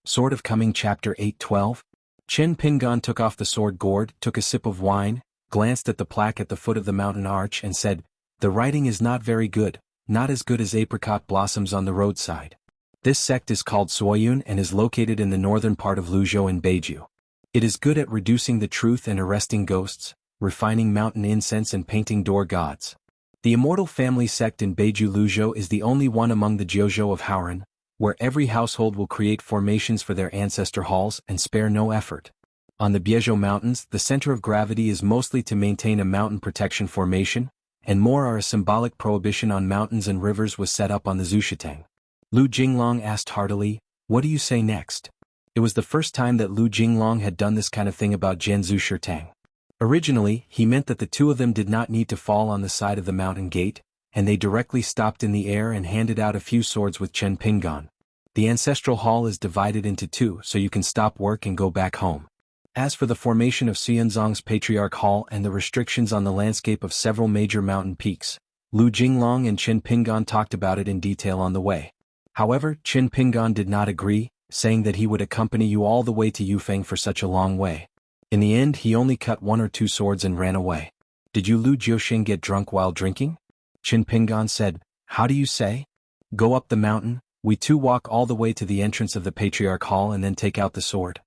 Sword of Coming Chapter 8:12. Chen Pingon took off the sword gourd, took a sip of wine, glanced at the plaque at the foot of the mountain arch and said, "The writing is not very good, not as good as apricot blossoms on the roadside." This sect is called Xuanhuan and is located in the northern part of Luzhou in Beiju. It is good at reducing the truth and arresting ghosts, refining mountain incense and painting door gods. The Immortal Family sect in Beiju Luzhou is the only one among the Jiuzhou of Haoran, where every household will create formations for their ancestor halls and spare no effort. On the Beiju Mountains, the center of gravity is mostly to maintain a mountain protection formation, and more are a symbolic prohibition on mountains and rivers was set up on the Zushitang. Lu Jinglong asked heartily, "What do you say next?" It was the first time that Lu Jinglong had done this kind of thing about Jianzhu Shitang. Originally, he meant that the two of them did not need to fall on the side of the mountain gate, and they directly stopped in the air and handed out a few swords with Chen Pingon. The ancestral hall is divided into two so you can stop work and go back home. As for the formation of Xianzong's Patriarch Hall and the restrictions on the landscape of several major mountain peaks, Lu Jinglong and Chen Pingon talked about it in detail on the way. However, Chen Pingon did not agree, saying that he would accompany you all the way to Yufeng for such a long way. In the end, he only cut one or two swords and ran away. "Did you Lu Jiuxing get drunk while drinking?" Chen Pingon said. "How do you say? Go up the mountain, we two walk all the way to the entrance of the Patriarch Hall and then take out the sword."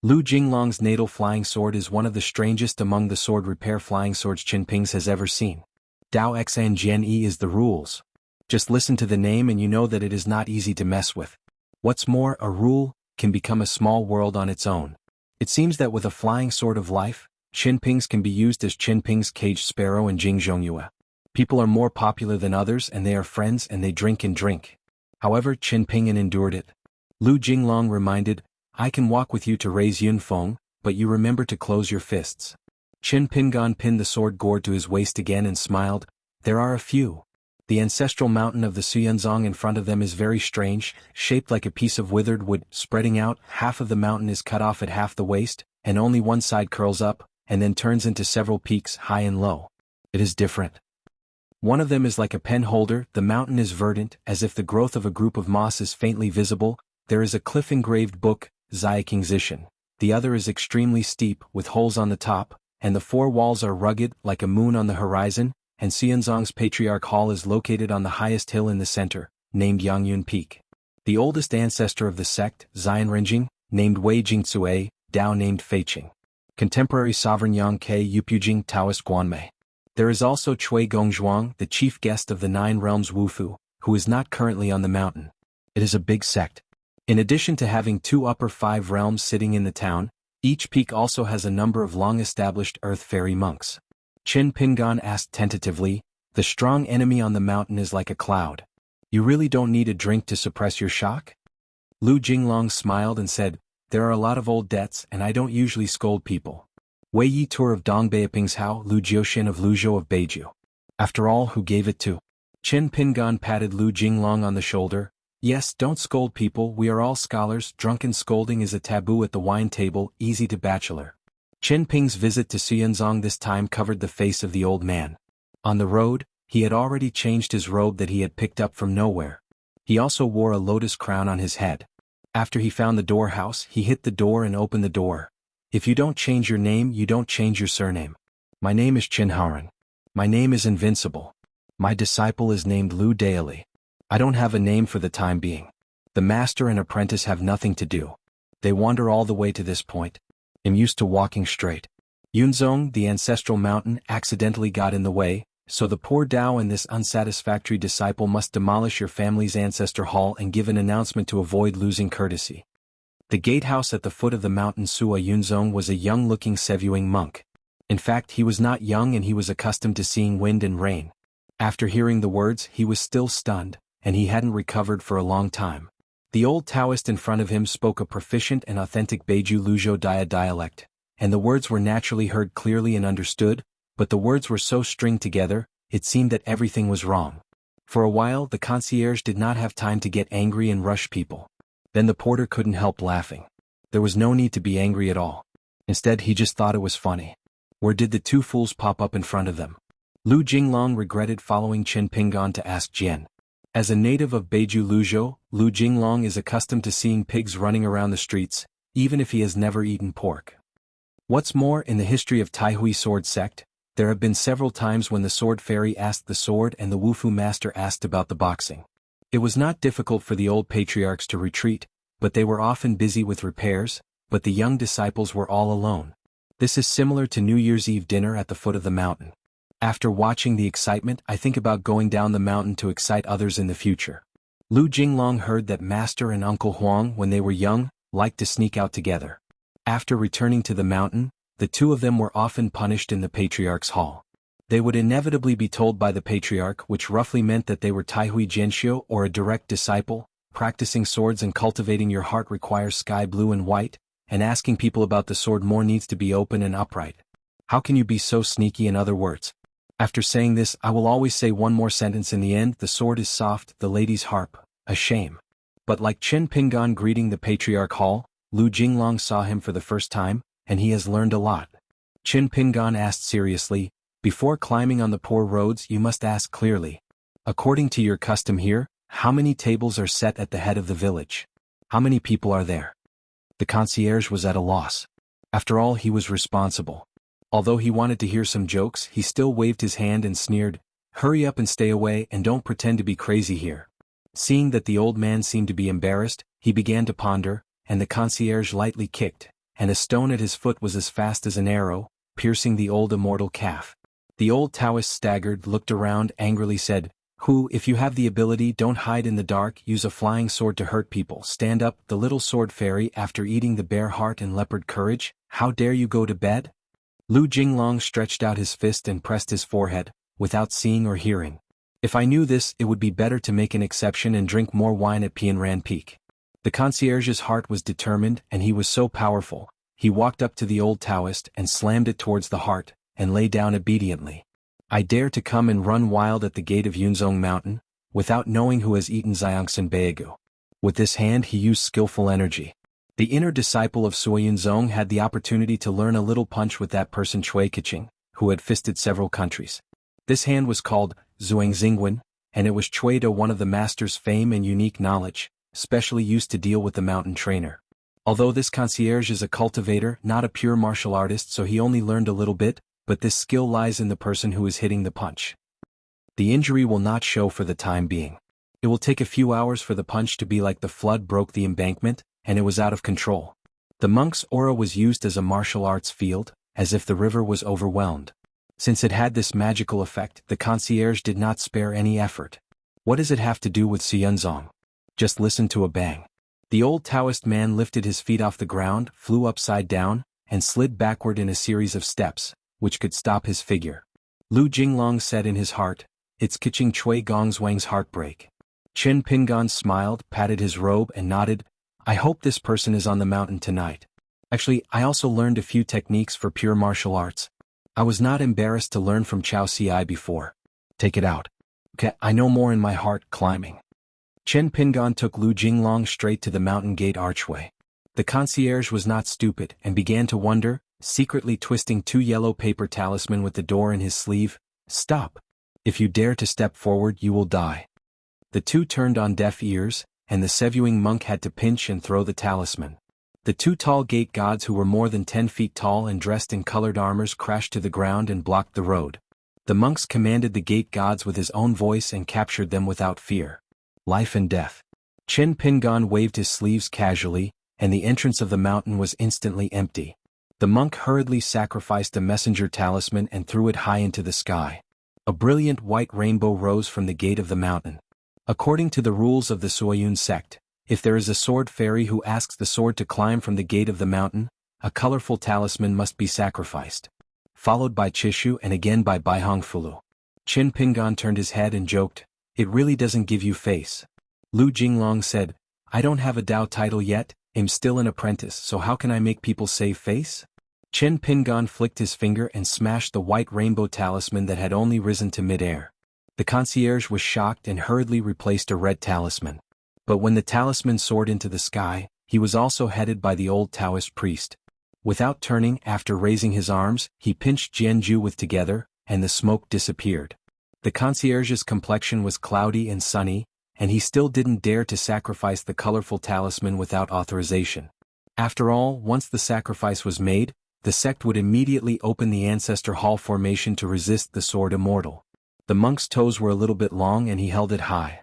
Lu Jinglong's natal flying sword is one of the strangest among the sword repair flying swords Chen Ping's has ever seen. Dao Xan Jian E is the rules. Just listen to the name and you know that it is not easy to mess with. What's more, a rule can become a small world on its own. It seems that with a flying sword of life, Chen Ping's can be used as Chen Ping's caged sparrow and Jing Zhongyue. People are more popular than others and they are friends and they drink and drink. However, Chen Pingon endured it. Lu Jinglong reminded, "I can walk with you to raise Yunfeng, but you remember to close your fists." Chen Pingon pinned the sword gourd to his waist again and smiled, "There are a few. The ancestral mountain of the Xuanzong in front of them is very strange, shaped like a piece of withered wood, spreading out. Half of the mountain is cut off at half the waist, and only one side curls up, and then turns into several peaks, high and low. It is different. One of them is like a pen holder, the mountain is verdant, as if the growth of a group of moss is faintly visible. There is a cliff-engraved book, Xianxia. The other is extremely steep, with holes on the top, and the four walls are rugged, like a moon on the horizon, and Xianzong's Patriarch Hall is located on the highest hill in the center, named Yangyun Peak. The oldest ancestor of the sect, Xianrenjing, named Wei Jingzue, Dao named Feiqing. Contemporary sovereign Yang Ke Yupujing Taoist Guanmei. There is also Cui Gongzhuang, the chief guest of the Nine Realms Wufu, who is not currently on the mountain. It is a big sect. In addition to having two upper five realms sitting in the town, each peak also has a number of long-established earth fairy monks. Chen Pingon asked tentatively, "The strong enemy on the mountain is like a cloud. You really don't need a drink to suppress your shock?" Lu Jinglong smiled and said, "There are a lot of old debts and I don't usually scold people. Wei Yi Tour of Dongbeiaping's Hao, Lu Jiuxin of Luzhou of Beiju. After all, who gave it to?" Chen Pingon patted Lu Jinglong on the shoulder. "Yes, don't scold people, we are all scholars. Drunken scolding is a taboo at the wine table, easy to bachelor." Chen Ping's visit to Xianzong this time covered the face of the old man. On the road, he had already changed his robe that he had picked up from nowhere. He also wore a lotus crown on his head. After he found the door house, he hit the door and opened the door. "If you don't change your name, you don't change your surname. My name is xuanhuan. My name is invincible. My disciple is named Lu Daily. I don't have a name for the time being. The master and apprentice have nothing to do. They wander all the way to this point. I'm used to walking straight. Yunzong, the ancestral mountain, accidentally got in the way, so the poor Dao and this unsatisfactory disciple must demolish your family's ancestor hall and give an announcement to avoid losing courtesy." The gatehouse at the foot of the mountain Sua Yunzong was a young-looking Sevuing monk. In fact, he was not young and he was accustomed to seeing wind and rain. After hearing the words, he was still stunned, and he hadn't recovered for a long time. The old Taoist in front of him spoke a proficient and authentic Beiju Luzhou dialect, and the words were naturally heard clearly and understood, but the words were so stringed together, it seemed that everything was wrong. For a while, the concierge did not have time to get angry and rush people. Then the porter couldn't help laughing. There was no need to be angry at all. Instead, he just thought it was funny. Where did the two fools pop up in front of them? Lu Jinglong regretted following Chen Pingon to ask Jian. As a native of Beiju Luzhou, Lu Jinglong is accustomed to seeing pigs running around the streets, even if he has never eaten pork. What's more, in the history of Taihui sword sect, there have been several times when the sword fairy asked the sword and the wufu master asked about the boxing. It was not difficult for the old patriarchs to retreat, but they were often busy with repairs, but the young disciples were all alone. This is similar to New Year's Eve dinner at the foot of the mountain. After watching the excitement, I think about going down the mountain to excite others in the future. Lu Jinglong heard that Master and Uncle Huang, when they were young, liked to sneak out together. After returning to the mountain, the two of them were often punished in the patriarch's hall. They would inevitably be told by the patriarch, which roughly meant that they were Taihui Jianxiu or a direct disciple. Practicing swords and cultivating your heart requires sky blue and white, and asking people about the sword more needs to be open and upright. How can you be so sneaky, in other words? After saying this, I will always say one more sentence in the end: the sword is soft, the lady's harp, a shame. But like Chen Pingan greeting the patriarch hall, Lu Jinglong saw him for the first time, and he has learned a lot. Chen Pingan asked seriously, "Before climbing on the poor roads you must ask clearly. According to your custom here, how many tables are set at the head of the village? How many people are there?" The concierge was at a loss. After all, he was responsible. Although he wanted to hear some jokes, he still waved his hand and sneered, "Hurry up and stay away and don't pretend to be crazy here." Seeing that the old man seemed to be embarrassed, he began to ponder, and the concierge lightly kicked, and a stone at his foot was as fast as an arrow, piercing the old immortal calf. The old Taoist staggered, looked around, angrily said, if you have the ability, don't hide in the dark, use a flying sword to hurt people. Stand up, the little sword fairy, after eating the bear heart and leopard courage, how dare you go to bed?" Lu Jinglong stretched out his fist and pressed his forehead, without seeing or hearing. If I knew this, it would be better to make an exception and drink more wine at Pianran Peak. The concierge's heart was determined, and he was so powerful. He walked up to the old Taoist and slammed it towards the heart, and lay down obediently. "I dare to come and run wild at the gate of Yunzong Mountain, without knowing who has eaten Xianxia Baegu." With this hand he used skillful energy. The inner disciple of Sui Yunzong had the opportunity to learn a little punch with that person Chui Kiching, who had fisted several countries. This hand was called Xuanhuan, and it was Chuido, one of the master's fame and unique knowledge, specially used to deal with the mountain trainer. Although this concierge is a cultivator, not a pure martial artist, so he only learned a little bit, but this skill lies in the person who is hitting the punch. The injury will not show for the time being. It will take a few hours for the punch to be like the flood broke the embankment, and it was out of control. The monk's aura was used as a martial arts field, as if the river was overwhelmed. Since it had this magical effect, the concierge did not spare any effort. What does it have to do with Xianzong? Just listen to a bang. The old Taoist man lifted his feet off the ground, flew upside down, and slid backward in a series of steps, which could stop his figure. Lu Jinglong said in his heart, "It's Kiching Chui Gongzwang's heartbreak." Chen Pingan smiled, patted his robe and nodded, "I hope this person is on the mountain tonight. Actually, I also learned a few techniques for pure martial arts. I was not embarrassed to learn from Chao Ci before. Take it out. Okay, I know more in my heart, climbing." Chen Pingan took Lu Jinglong straight to the mountain gate archway. The concierge was not stupid and began to wonder, secretly twisting 2 yellow paper talisman with the door in his sleeve, "Stop. If you dare to step forward you will die." The two turned on deaf ears, and the Sevuing monk had to pinch and throw the talisman. The 2 tall gate gods, who were more than 10 feet tall and dressed in colored armors, crashed to the ground and blocked the road. The monks commanded the gate gods with his own voice and captured them without fear. Life and death. Chen Pingan waved his sleeves casually, and the entrance of the mountain was instantly empty. The monk hurriedly sacrificed a messenger talisman and threw it high into the sky. A brilliant white rainbow rose from the gate of the mountain. According to the rules of the Suiyun sect, if there is a sword fairy who asks the sword to climb from the gate of the mountain, a colorful talisman must be sacrificed. Followed by Chishu and again by Baihong Fulu. Chen Pingan turned his head and joked, "It really doesn't give you face." Lu Jinglong said, "I don't have a Dao title yet, I'm still an apprentice, so how can I make people say face?" Chen Pingan flicked his finger and smashed the white rainbow talisman that had only risen to mid-air. The concierge was shocked and hurriedly replaced a red talisman. But when the talisman soared into the sky, he was also headed by the old Taoist priest. Without turning, after raising his arms, he pinched Jianju with together, and the smoke disappeared. The concierge's complexion was cloudy and sunny, and he still didn't dare to sacrifice the colorful talisman without authorization. After all, once the sacrifice was made, the sect would immediately open the Ancestor Hall formation to resist the sword immortal. The monk's toes were a little bit long and he held it high.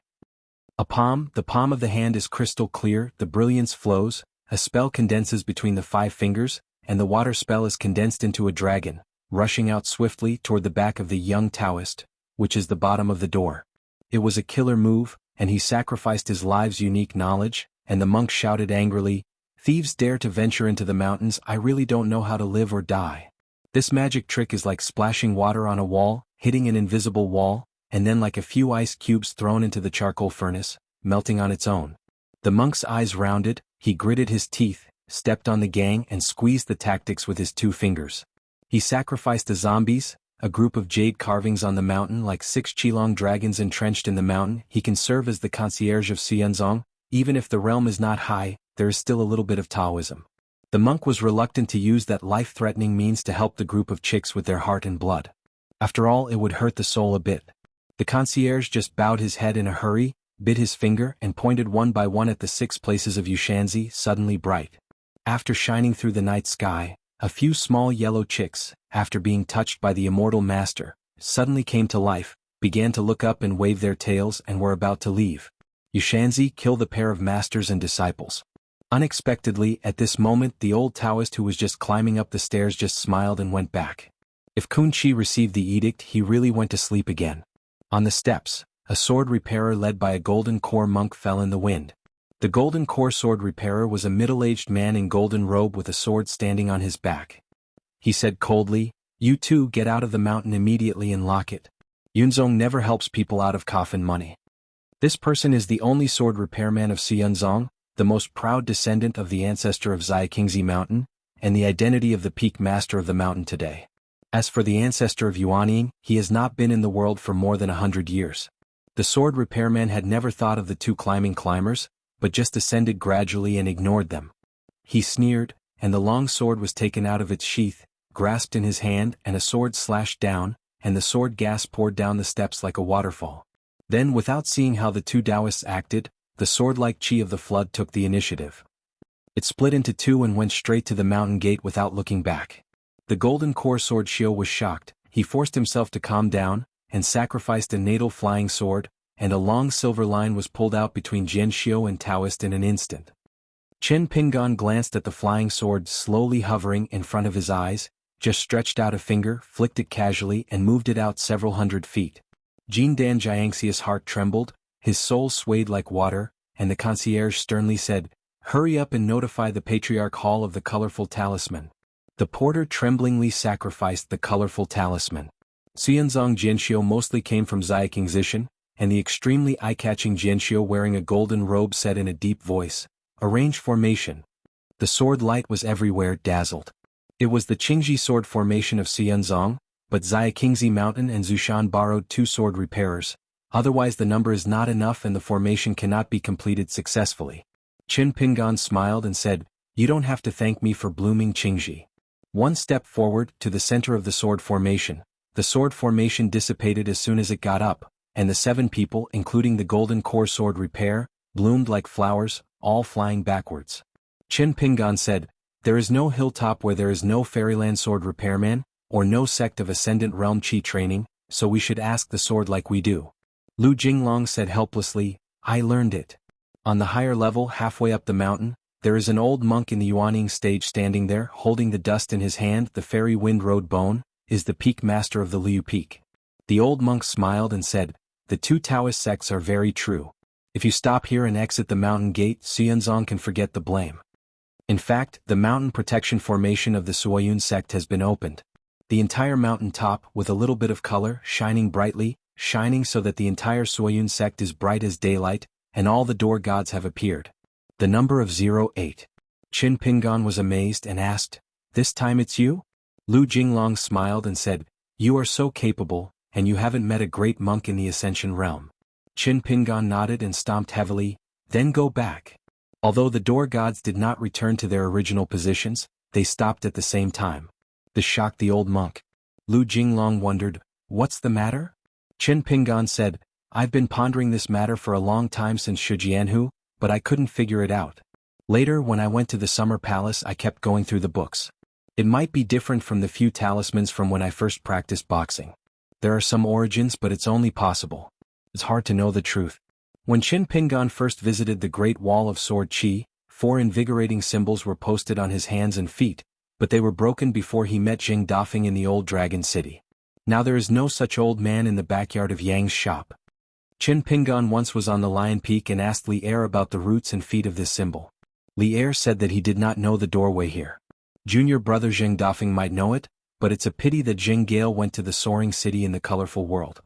The palm of the hand is crystal clear, the brilliance flows, a spell condenses between the 5 fingers, and the water spell is condensed into a dragon, rushing out swiftly toward the back of the young Taoist, which is the bottom of the door. It was a killer move, and he sacrificed his live's unique knowledge, and the monk shouted angrily, "Thieves dare to venture into the mountains, I really don't know how to live or die." This magic trick is like splashing water on a wall, hitting an invisible wall, and then like a few ice cubes thrown into the charcoal furnace, melting on its own. The monk's eyes rounded, he gritted his teeth, stepped on the gang and squeezed the tactics with his 2 fingers. He sacrificed the zombies, a group of jade carvings on the mountain like 6 Qilong dragons entrenched in the mountain. He can serve as the concierge of Xianxia. Even if the realm is not high, there is still a little bit of Taoism. The monk was reluctant to use that life-threatening means to help the group of chicks with their heart and blood. After all, it would hurt the soul a bit. The concierge just bowed his head in a hurry, bit his finger and pointed one by one at the 6 places of Xianxia, suddenly bright. After shining through the night sky, a few small yellow chicks, after being touched by the immortal master, suddenly came to life, began to look up and wave their tails and were about to leave. Xianxia killed the pair of masters and disciples. Unexpectedly, at this moment the old Taoist who was just climbing up the stairs just smiled and went back. If Kun Chi received the edict, he really went to sleep again. On the steps, a sword repairer led by a golden core monk fell in the wind. The golden core sword repairer was a middle-aged man in golden robe with a sword standing on his back. He said coldly, "You two get out of the mountain immediately and lock it. Yunzong never helps people out of coffin money." This person is the only sword repairman of Xianzong, the most proud descendant of the ancestor of Xianxia Mountain, and the identity of the peak master of the mountain today. As for the ancestor of Yuanying, he has not been in the world for more than 100 years. The sword repairman had never thought of the 2 climbers, but just ascended gradually and ignored them. He sneered, and the long sword was taken out of its sheath, grasped in his hand, and a sword slashed down, and the sword gas poured down the steps like a waterfall. Then, without seeing how the 2 Taoists acted, the sword-like chi of the flood took the initiative. It split into 2 and went straight to the mountain gate without looking back. The golden core sword Shio was shocked. He forced himself to calm down, and sacrificed a natal flying sword, and a long silver line was pulled out between Jian Shio and Taoist in an instant. Chen Pingan glanced at the flying sword slowly hovering in front of his eyes, just stretched out a finger, flicked it casually and moved it out several hundred feet. Jin Dan Jiangxia's heart trembled, his soul swayed like water, and the concierge sternly said, "Hurry up and notify the Patriarch Hall of the colorful talisman." The porter tremblingly sacrificed the colorful talisman. Xianzong Jianxiu mostly came from Xianxia, and the extremely eye-catching Jianxiu wearing a golden robe said in a deep voice, "Arrange formation." The sword light was everywhere, dazzled. It was the Qingji sword formation of Xianzong, but Xianxia Mountain and Zushan borrowed 2 sword repairers, otherwise the number is not enough and the formation cannot be completed successfully. Qin Pingan smiled and said, "You don't have to thank me for blooming Qingji." One step forward, to the center of the sword formation. The sword formation dissipated as soon as it got up, and the 7 people, including the golden core sword repair, bloomed like flowers, all flying backwards. Qin Pingan said, "There is no hilltop where there is no fairyland sword repairman, or no sect of ascendant realm chi training, so we should ask the sword like we do." Lu Jinglong said helplessly, "I learned it." On the higher level halfway up the mountain, there is an old monk in the Yuanying stage standing there, holding the dust in his hand. The fairy wind road bone is the peak master of the Liu Peak. The old monk smiled and said, "The 2 Taoist sects are very true. If you stop here and exit the mountain gate, Xianzong can forget the blame." In fact, the mountain protection formation of the Suoyun sect has been opened. The entire mountain top, with a little bit of color, shining brightly, shining so that the entire Suoyun sect is bright as daylight, and all the door gods have appeared. The number of 08. Qin Pingan was amazed and asked, "This time it's you?" Lu Jinglong smiled and said, "You are so capable, and you haven't met a great monk in the Ascension realm." Qin Pingan nodded and stomped heavily, "Then go back." Although the door gods did not return to their original positions, they stopped at the same time. This shocked the old monk. Lu Jinglong wondered, "What's the matter?" Qin Pingan said, I've been pondering this matter for a long time since jianghu, but I couldn't figure it out. Later, when I went to the summer palace, I kept going through the books. It might be different from the few talismans from when I first practiced boxing. There are some origins, but it's only possible. It's hard to know the truth. When Qin Pingan first visited the Great Wall of Sword Qi, 4 invigorating symbols were posted on his hands and feet, but they were broken before he met Jing Dafeng in the old Dragon City. Now there is no such old man in the backyard of Yang's shop. Qin Pingan once was on the Lion Peak and asked Li Er about the roots and feet of this symbol. Li Er said that he did not know the doorway here. Junior brother Jing Dafeng might know it, but it's a pity that Jing Gale went to the soaring city in the colorful world.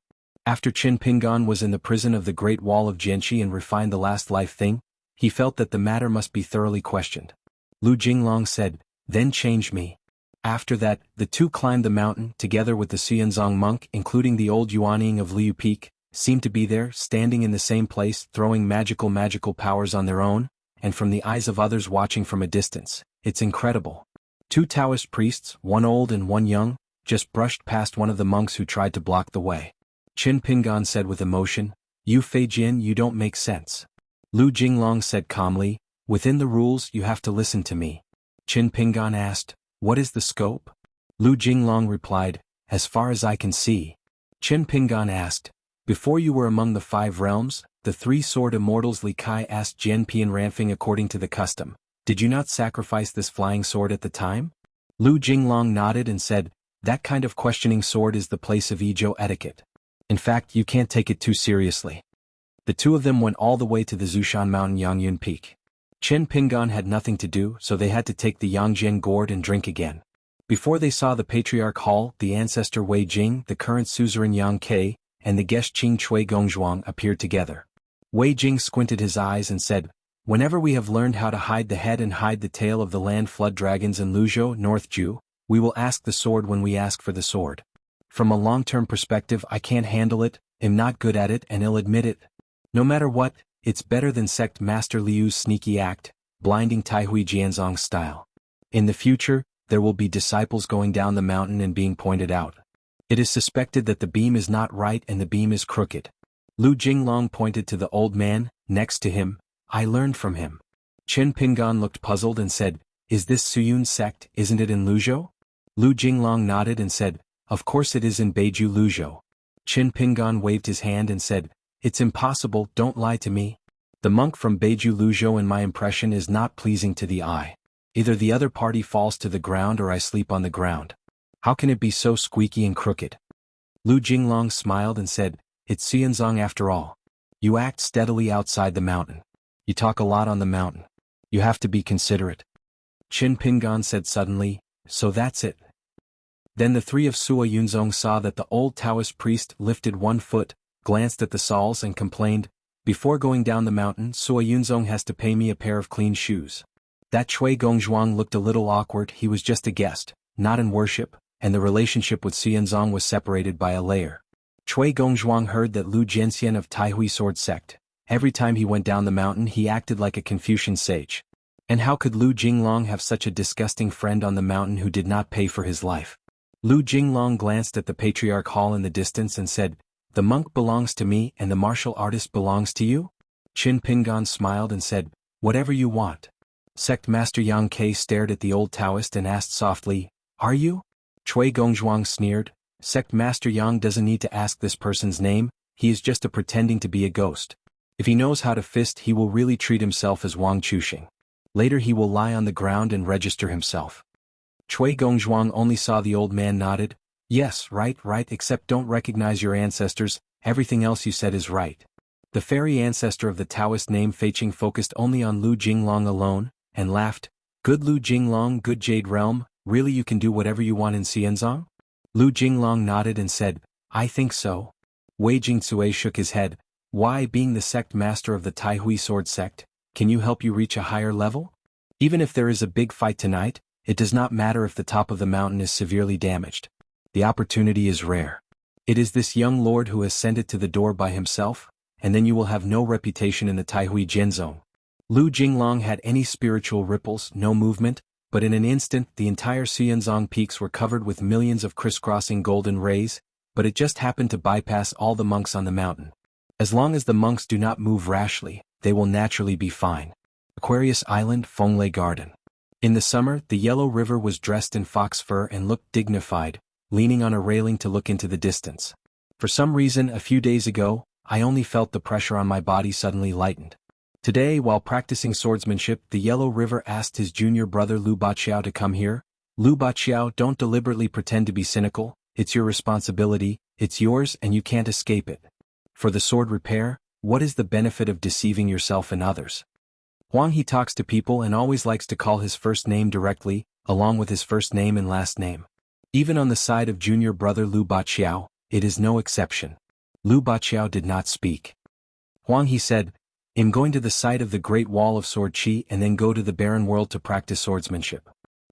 After Qin Pingan was in the prison of the Great Wall of Jianxi and refined the last life thing, he felt that the matter must be thoroughly questioned. Lu Jinglong said, "Then change me." After that, the two climbed the mountain, together with the Xianzong monk, including the old Yuanying of Liu Peak, seemed to be there, standing in the same place, throwing magical powers on their own, and from the eyes of others watching from a distance. It's incredible. 2 Taoist priests, one old and one young, just brushed past one of the monks who tried to block the way. Qin Pingan said with emotion, "You Fei Jin, you don't make sense." Lu Jinglong said calmly, "Within the rules you have to listen to me." Qin Pingan asked, "What is the scope?" Lu Jinglong replied, "As far as I can see." Qin Pingan asked, "Before you were among the 5 realms, the 3 sword immortals?" Li Kai asked Jian Pian Ramfing. "According to the custom, did you not sacrifice this flying sword at the time?" Lu Jinglong nodded and said, "That kind of questioning sword is the place of Izhou etiquette. In fact, you can't take it too seriously." The 2 of them went all the way to the Zushan Mountain Yangyun Peak. Qin Pingan had nothing to do, so they had to take the Yangjian gourd and drink again. Before they saw the Patriarch Hall, the ancestor Wei Jing, the current suzerain Yang Ke, and the guest Qing Chui Gongzhuang appeared together. Wei Jing squinted his eyes and said, "Whenever we have learned how to hide the head and hide the tail of the land flood dragons in Luzhou, North Ju, we will ask the sword when we ask for the sword. From a long-term perspective, I can't handle it, am not good at it, and I'll admit it. No matter what, it's better than Sect Master Liu's sneaky act, blinding Taihui Jianzong style. In the future, there will be disciples going down the mountain and being pointed out. It is suspected that the beam is not right and the beam is crooked." Lu Jinglong pointed to the old man, next to him. "I learned from him." Qin Pingan looked puzzled and said, "Is this Suyun sect, isn't it in Luzhou?" Lu Jinglong nodded and said, "Of course it is in Beiju Luzhou." Qin Pingan waved his hand and said, "It's impossible, don't lie to me. The monk from Beiju Luzhou, in my impression, is not pleasing to the eye. Either the other party falls to the ground or I sleep on the ground. How can it be so squeaky and crooked?" Lu Jinglong smiled and said, "It's Xianzong after all. You act steadily outside the mountain. You talk a lot on the mountain. You have to be considerate." Qin Pingan said suddenly, "So that's it." Then the 3 of Sua Yunzong saw that the old Taoist priest lifted one foot, glanced at the soles and complained, "Before going down the mountain, Sua Yunzong has to pay me a pair of clean shoes." That Chui Gongzhuang looked a little awkward. He was just a guest, not in worship, and the relationship with Xianzong was separated by a layer. Chui Gongzhuang heard that Lu Jianxian of Taihui Sword Sect, every time he went down the mountain he acted like a Confucian sage. And how could Lu Jinglong have such a disgusting friend on the mountain who did not pay for his life? Lu Jinglong glanced at the Patriarch Hall in the distance and said, "The monk belongs to me and the martial artist belongs to you?" Qin Pingan smiled and said, "Whatever you want." Sect Master Yang Ke stared at the old Taoist and asked softly, "Are you?" Chui Gongzhuang sneered, "Sect Master Yang doesn't need to ask this person's name, he is just a pretending to be a ghost. If he knows how to fist he will really treat himself as Wang Chuxing. Later he will lie on the ground and register himself." Chui Gongzhuang only saw the old man nodded, "Yes, right, except don't recognize your ancestors, everything else you said is right." The fairy ancestor of the Taoist name Feiqing focused only on Lu Jinglong alone, and laughed, "Good Lu Jinglong, good Jade Realm, really you can do whatever you want in Xianzong?" Lu Jinglong nodded and said, "I think so." Wei Jingzue shook his head, "Why, being the sect master of the Taihui Sword Sect, can you help you reach a higher level? Even if there is a big fight tonight, it does not matter if the top of the mountain is severely damaged. The opportunity is rare. It is this young lord who has sent it to the door by himself, and then you will have no reputation in the Taihui Jianzong." Lu Jinglong had any spiritual ripples, no movement, but in an instant the entire Xianzong peaks were covered with millions of crisscrossing golden rays, but it just happened to bypass all the monks on the mountain. As long as the monks do not move rashly, they will naturally be fine. Aquarius Island, Fenglai Garden. In the summer, the Yellow River was dressed in fox fur and looked dignified, leaning on a railing to look into the distance. For some reason, a few days ago, I only felt the pressure on my body suddenly lightened. Today, while practicing swordsmanship, the Yellow River asked his junior brother Lu Baqiao to come here. Lu Baqiao, don't deliberately pretend to be cynical, it's your responsibility, it's yours and you can't escape it. For the sword repair, what is the benefit of deceiving yourself and others? Huang He talks to people and always likes to call his first name directly, along with his first name and last name. Even on the side of junior brother Lu Baqiao, it is no exception. Lu Baqiao did not speak. Huang He said, I'm going to the site of the Great Wall of Sword Qi and then go to the barren world to practice swordsmanship.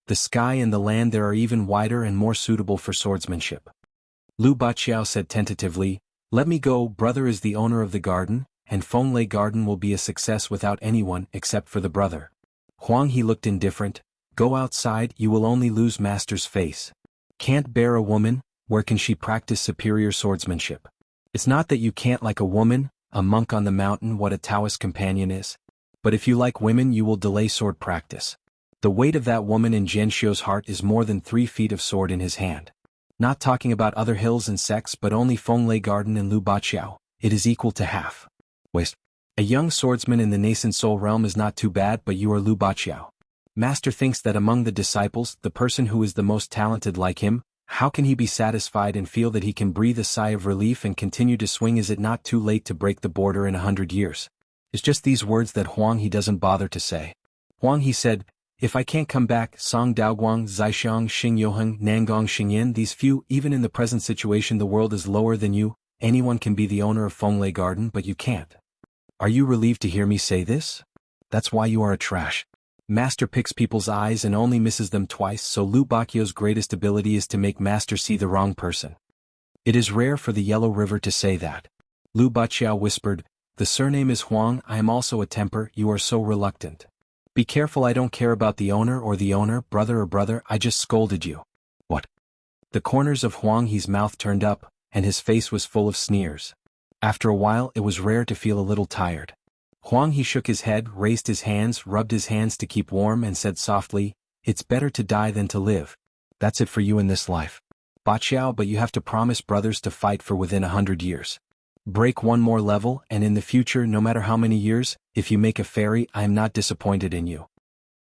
The sky and the land there are even wider and more suitable for swordsmanship. Lu Baqiao said tentatively, let me go, brother is the owner of the garden, and Fenglai Garden will be a success without anyone except for the brother. Huang He looked indifferent, go outside, you will only lose master's face. Can't bear a woman, where can she practice superior swordsmanship? It's not that you can't like a woman, a monk on the mountain, what a Taoist companion is. But if you like women you will delay sword practice. The weight of that woman in Zhenxiu's heart is more than 3 feet of sword in his hand. Not talking about other hills and sects but only Fenglai Garden and Lu Baqiao, it is equal to half. Waste. A young swordsman in the nascent soul realm is not too bad, but you are Lu Baqiao. Master thinks that among the disciples, the person who is the most talented like him, how can he be satisfied and feel that he can breathe a sigh of relief and continue to swing? Is it not too late to break the border in 100 years? It's just these words that Huang He doesn't bother to say. Huang He said, if I can't come back, Song Daoguang, Zaixiang, Xingyoheng, Nangong Xingyan, these few, even in the present situation the world is lower than you, anyone can be the owner of Fenglai Garden but you can't. Are you relieved to hear me say this? That's why you are a trash. Master picks people's eyes and only misses them twice, so Lu Baqiao's greatest ability is to make Master see the wrong person. It is rare for the Yellow River to say that. Lu Baqiao whispered, the surname is Huang, I am also a temper, you are so reluctant. Be careful, I don't care about the owner or the owner, brother or brother, I just scolded you. What? The corners of Huang He's mouth turned up, and his face was full of sneers. After a while it was rare to feel a little tired. Huang He shook his head, raised his hands, rubbed his hands to keep warm and said softly, it's better to die than to live. That's it for you in this life. Baqiao, but you have to promise brothers to fight for within 100 years. Break one more level and in the future, no matter how many years, if you make a fairy, I am not disappointed in you.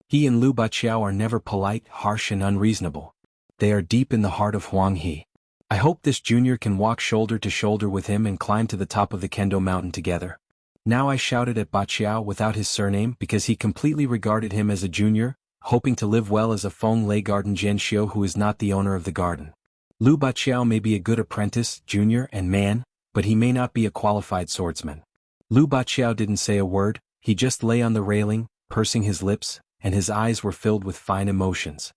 He and Lu Baqiao are never polite, harsh and unreasonable. They are deep in the heart of Huang He. I hope this junior can walk shoulder to shoulder with him and climb to the top of the Kendo mountain together. Now I shouted at Baqiao without his surname because he completely regarded him as a junior, hoping to live well as a Fenglai Garden Zhenxiu who is not the owner of the garden. Lu Baqiao may be a good apprentice, junior and man, but he may not be a qualified swordsman. Lu Baqiao didn't say a word, he just lay on the railing, pursing his lips, and his eyes were filled with fine emotions.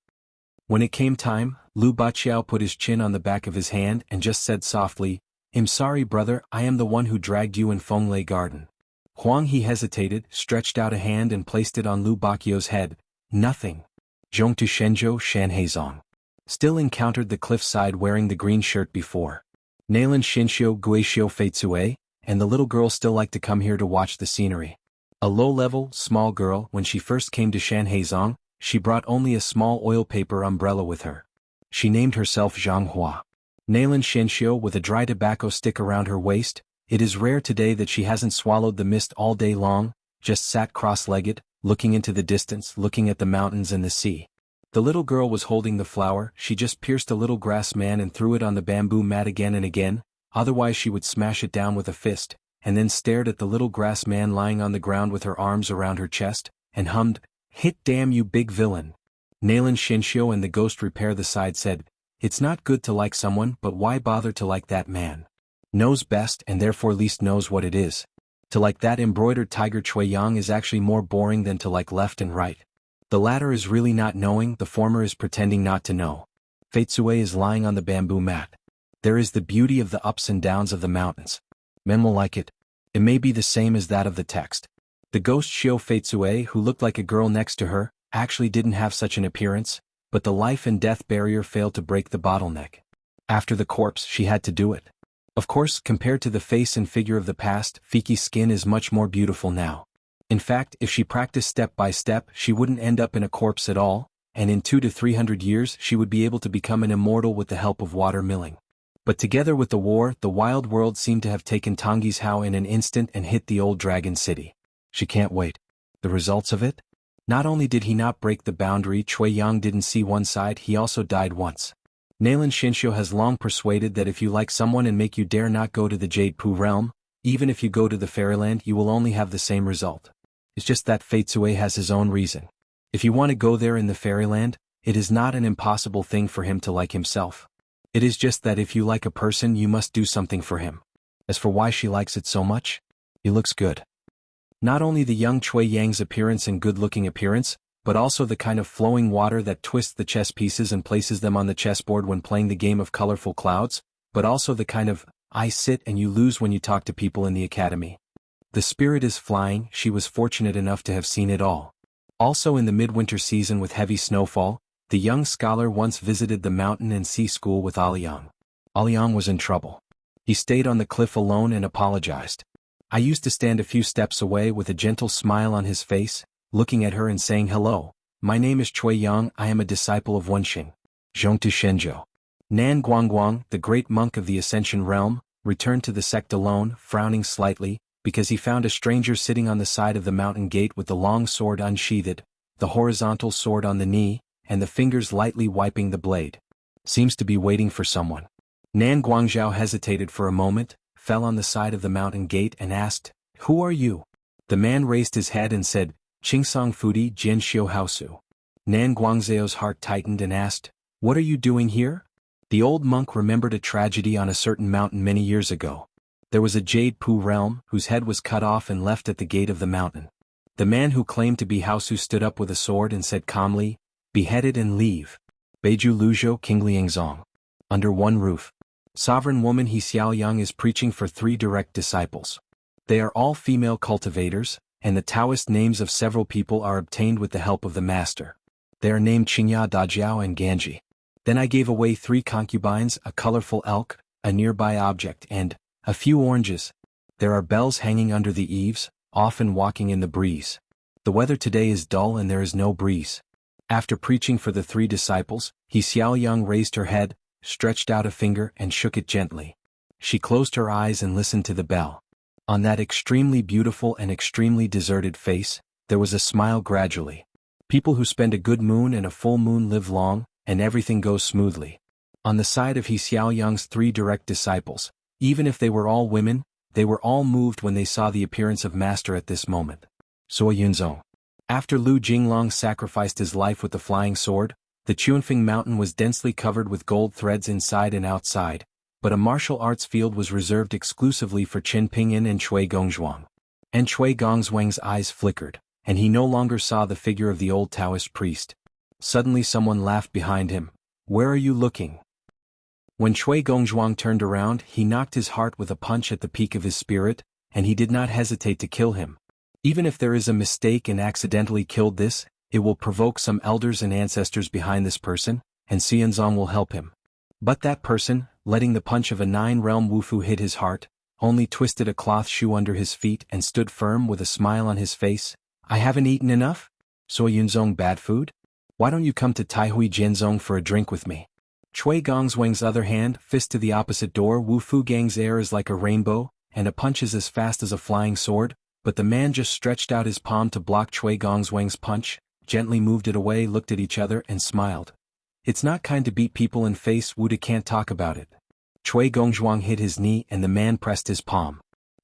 When it came time, Lu Baqiao put his chin on the back of his hand and just said softly, I'm sorry brother, I am the one who dragged you in Fenglai Garden. Huang He hesitated, stretched out a hand and placed it on Lu Baqiao's head. Nothing. Zhongtu Shenzhou Shanhaizong. Still encountered the cliffside wearing the green shirt before. Nailan Xinxiu Guixio Feitsue, and the little girl still liked to come here to watch the scenery. A low-level, small girl, when she first came to Shanhaizong, she brought only a small oil paper umbrella with her. She named herself Xuanhuan. Nailan Xinxiu with a dry tobacco stick around her waist. It is rare today that she hasn't swallowed the mist all day long, just sat cross-legged, looking into the distance, looking at the mountains and the sea. The little girl was holding the flower, she just pierced a little grass man and threw it on the bamboo mat again and again, otherwise she would smash it down with a fist, and then stared at the little grass man lying on the ground with her arms around her chest, and hummed, hit damn you big villain. Nailan Xinxiu and the ghost repair the side said, it's not good to like someone but why bother to like that man? Knows best and therefore least knows what it is. To like that embroidered tiger Chui Yang is actually more boring than to like left and right. The latter is really not knowing, the former is pretending not to know. Feitsue is lying on the bamboo mat. There is the beauty of the ups and downs of the mountains. Men will like it. It may be the same as that of the text. The ghost Xiao Feitsue, who looked like a girl next to her, actually didn't have such an appearance, but the life and death barrier failed to break the bottleneck. After the corpse she had to do it. Of course, compared to the face and figure of the past, Fiki's skin is much more beautiful now. In fact, if she practiced step by step, she wouldn't end up in a corpse at all, and in 200 to 300 years she would be able to become an immortal with the help of water milling. But together with the war, the wild world seemed to have taken Tongi's in an instant and hit the old dragon city. She can't wait. The results of it? Not only did he not break the boundary, Cui Yang didn't see one side, he also died once. Nalan Xinxiu has long persuaded that if you like someone and make you dare not go to the Jade Pu realm, even if you go to the fairyland you will only have the same result. It's just that Fate Sui has his own reason. If you want to go there in the fairyland, it is not an impossible thing for him to like himself. It is just that if you like a person you must do something for him. As for why she likes it so much? He looks good. Not only the young Cui Yang's appearance and good-looking appearance, but also the kind of flowing water that twists the chess pieces and places them on the chessboard when playing the game of colorful clouds, but also the kind of I sit and you lose when you talk to people in the academy. The spirit is flying, she was fortunate enough to have seen it all. Also in the midwinter season with heavy snowfall, the young scholar once visited the mountain and sea school with Aliang. Aliang was in trouble. He stayed on the cliff alone and apologized. I used to stand a few steps away with a gentle smile on his face, looking at her and saying hello, my name is Cui Yang, I am a disciple of Wenxing. Zhongtu Shenzhou. Nan Guangguang, the great monk of the Ascension realm, returned to the sect alone, frowning slightly, because he found a stranger sitting on the side of the mountain gate with the long sword unsheathed, the horizontal sword on the knee, and the fingers lightly wiping the blade. Seems to be waiting for someone. Nan Guangzhou hesitated for a moment, fell on the side of the mountain gate and asked, who are you? The man raised his head and said, Qingsong Fudi Jian Xiu Haosu. Nan Guangzhou's heart tightened and asked, what are you doing here? The old monk remembered a tragedy on a certain mountain many years ago. There was a Jade Pu realm whose head was cut off and left at the gate of the mountain. The man who claimed to be Haosu stood up with a sword and said calmly, beheaded and leave. Beiju Luzhou Qingliangzong. Under one roof. Sovereign woman He Xiaoyang is preaching for 3 direct disciples. They are all female cultivators, and the Taoist names of several people are obtained with the help of the master. They are named Qingya Dajiao and Ganji. Then I gave away 3 concubines, a colorful elk, a nearby object and a few oranges. There are bells hanging under the eaves, often walking in the breeze. The weather today is dull and there is no breeze. After preaching for the 3 disciples, He Xiaoyang raised her head, stretched out a finger and shook it gently. She closed her eyes and listened to the bell. On that extremely beautiful and extremely deserted face, there was a smile gradually. People who spend a good moon and a full moon live long, and everything goes smoothly. On the side of He Xiaoyang's 3 direct disciples, even if they were all women, they were all moved when they saw the appearance of Master at this moment. Suo Yunzong. After Lu Jinglong sacrificed his life with the flying sword, the Chuanfeng mountain was densely covered with gold threads inside and outside, but a martial arts field was reserved exclusively for Qin Pingyan and Cui Gongzhuang. And Cui Gongzhuang's eyes flickered, and he no longer saw the figure of the old Taoist priest. Suddenly someone laughed behind him. Where are you looking? When Cui Gongzhuang turned around, he knocked his heart with a punch at the peak of his spirit, and he did not hesitate to kill him. Even if there is a mistake and accidentally killed this, it will provoke some elders and ancestors behind this person, and Xianzong will help him. But that person, letting the punch of a 9-realm Wufu hit his heart, only twisted a cloth shoe under his feet and stood firm with a smile on his face. I haven't eaten enough? So Yunzong bad food? Why don't you come to Taihui Jianzong for a drink with me? Cui Gongzhuang's other hand, fist to the opposite door. Wu Fu Gang's air is like a rainbow, and a punch is as fast as a flying sword, but the man just stretched out his palm to block Cui Gongzhuang's punch, gently moved it away, looked at each other and smiled. It's not kind to beat people in face. Wuda can't talk about it. Cui Gongzhuang hit his knee and the man pressed his palm.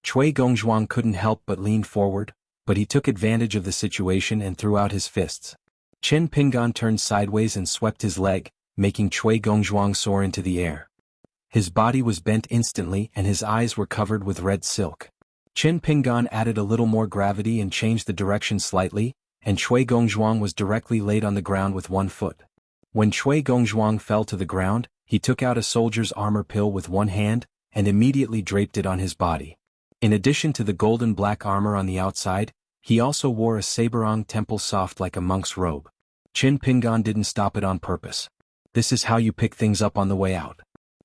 Cui Gongzhuang couldn't help but lean forward, but he took advantage of the situation and threw out his fists. Chen Pingan turned sideways and swept his leg, making Cui Gongzhuang soar into the air. His body was bent instantly and his eyes were covered with red silk. Chen Pingan added a little more gravity and changed the direction slightly, and Cui Gongzhuang was directly laid on the ground with one foot. When Cui Gongzhuang fell to the ground, he took out a soldier's armor pill with one hand, and immediately draped it on his body. In addition to the golden black armor on the outside, he also wore a saberong temple soft like a monk's robe. Chen Pingan didn't stop it on purpose. This is how you pick things up on the way out.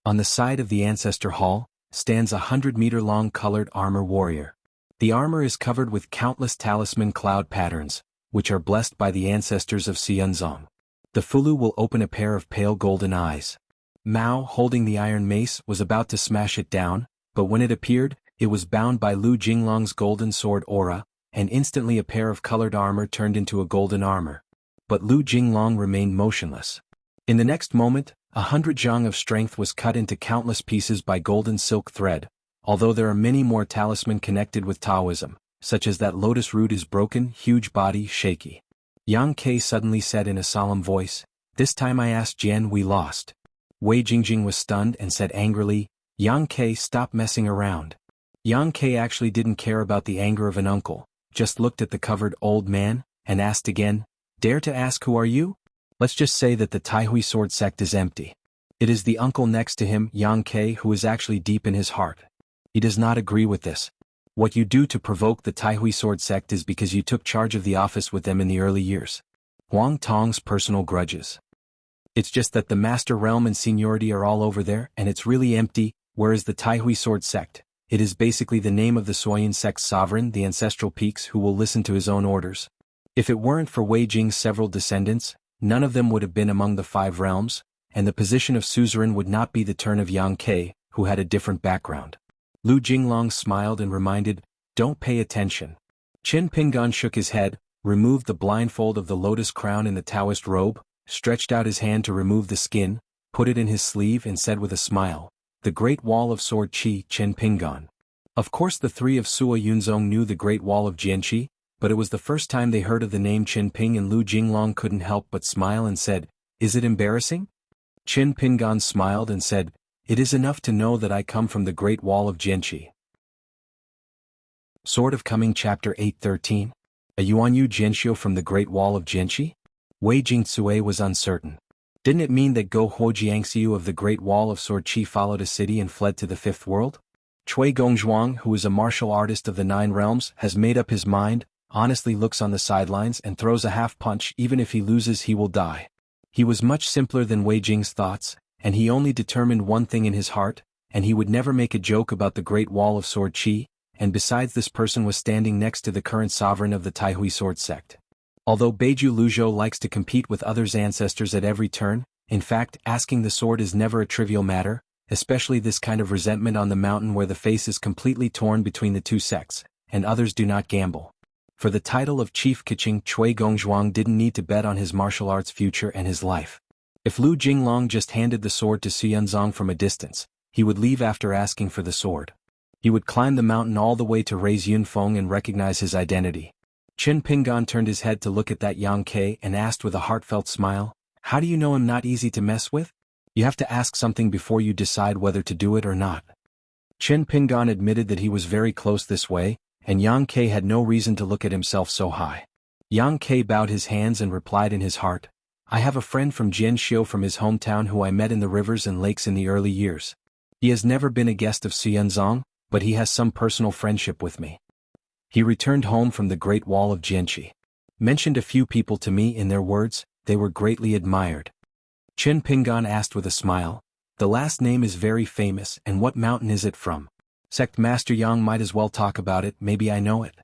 On the side of the ancestor hall, stands a 100-meter-long colored armor warrior. The armor is covered with countless talisman cloud patterns, which are blessed by the ancestors of Xianxia. The Fulu will open a pair of pale golden eyes. Mao, holding the iron mace, was about to smash it down, but when it appeared, it was bound by Lu Jinglong's golden sword aura, and instantly a pair of colored armor turned into a golden armor. But Lu Jinglong remained motionless. In the next moment, 100 jiang of strength was cut into countless pieces by golden silk thread, although there are many more talisman connected with Taoism, such as that lotus root is broken, huge body, shaky. Yang Ke suddenly said in a solemn voice, "This time I asked Jian, we lost." Wei Jingjing was stunned and said angrily, "Yang Ke, stop messing around." Yang Ke actually didn't care about the anger of an uncle, just looked at the covered old man, and asked again, "Dare to ask who are you?" Let's just say that the Taihui sword sect is empty. It is the uncle next to him, Yang Ke, who is actually deep in his heart. He does not agree with this. What you do to provoke the Taihui sword sect is because you took charge of the office with them in the early years. Huang Tong's personal grudges. It's just that the master realm and seniority are all over there, and it's really empty, whereas the Taihui sword sect, it is basically the name of the Suoyan sect's sovereign, the ancestral peaks, who will listen to his own orders. If it weren't for Wei Jing's several descendants, none of them would have been among the 5 realms, and the position of suzerain would not be the turn of Yang Ke, who had a different background. Lu Jinglong smiled and reminded, "Don't pay attention." Qin Pingan shook his head, removed the blindfold of the lotus crown in the Taoist robe, stretched out his hand to remove the skin, put it in his sleeve and said with a smile, "The Great Wall of Sword Qi, Qin Pingan." Of course the 3 of Sua Yunzong knew the Great Wall of Jianqi, but it was the first time they heard of the name Qin Ping, and Lu Jinglong couldn't help but smile and said, "Is it embarrassing?" Qin Pingan smiled and said, "It is enough to know that I come from the Great Wall of Jianqi." Sword of Coming Chapter 8:13. A Yuanyu Jianxiu from the Great Wall of Jianqi? Wei Jingtsue was uncertain. Didn't it mean that Go Huo Jiangxiu of the Great Wall of Sword Qi followed a city and fled to the 5th world? Cui Gongzhuang, who is a martial artist of the 9 realms, has made up his mind, honestly looks on the sidelines and throws a half punch. Even if he loses, he will die. He was much simpler than Wei Jing's thoughts, and he only determined one thing in his heart, and he would never make a joke about the Great Wall of Sword Qi, and besides, this person was standing next to the current sovereign of the Taihui sword sect. Although Beiju Luzhou likes to compete with others' ancestors at every turn, in fact, asking the sword is never a trivial matter, especially this kind of resentment on the mountain where the face is completely torn between the 2 sects, and others do not gamble. For the title of Chief Keqing, Cui Gongzhuang didn't need to bet on his martial arts future and his life. If Lu Jinglong just handed the sword to Xianzong from a distance, he would leave after asking for the sword. He would climb the mountain all the way to raise Yunfeng and recognize his identity. Qin Pingan turned his head to look at that Yang Ke and asked with a heartfelt smile, "How do you know I'm not easy to mess with? You have to ask something before you decide whether to do it or not." Qin Pingan admitted that he was very close this way, and Yang Ke had no reason to look at himself so high. Yang Ke bowed his hands and replied in his heart, "I have a friend from Jianxiu from his hometown who I met in the rivers and lakes in the early years. He has never been a guest of Xianzong, but he has some personal friendship with me. He returned home from the Great Wall of Jianqi. Mentioned a few people to me in their words, they were greatly admired." Qin Pingan asked with a smile, "The last name is very famous, and what mountain is it from?" Sect Master Yang might as well talk about it, maybe I know it.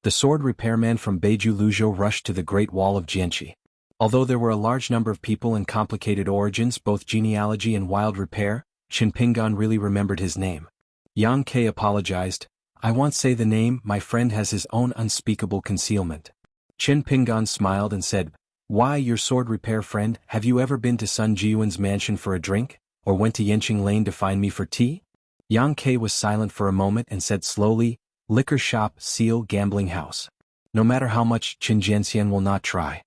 The sword repairman from Beiju Luzhou rushed to the Great Wall of Jianqi. Although there were a large number of people and complicated origins, both genealogy and wild repair, Qin Pingan really remembered his name. Yang Ke apologized, "I won't say the name, my friend has his own unspeakable concealment." Qin Pingan smiled and said, "Why, your sword repair friend, have you ever been to Sun Jiyuan's mansion for a drink, or went to Yenqing Lane to find me for tea?" Yang Ke was silent for a moment and said slowly, "Liquor shop, seal, gambling house. No matter how much, Qin Jianxian will not try."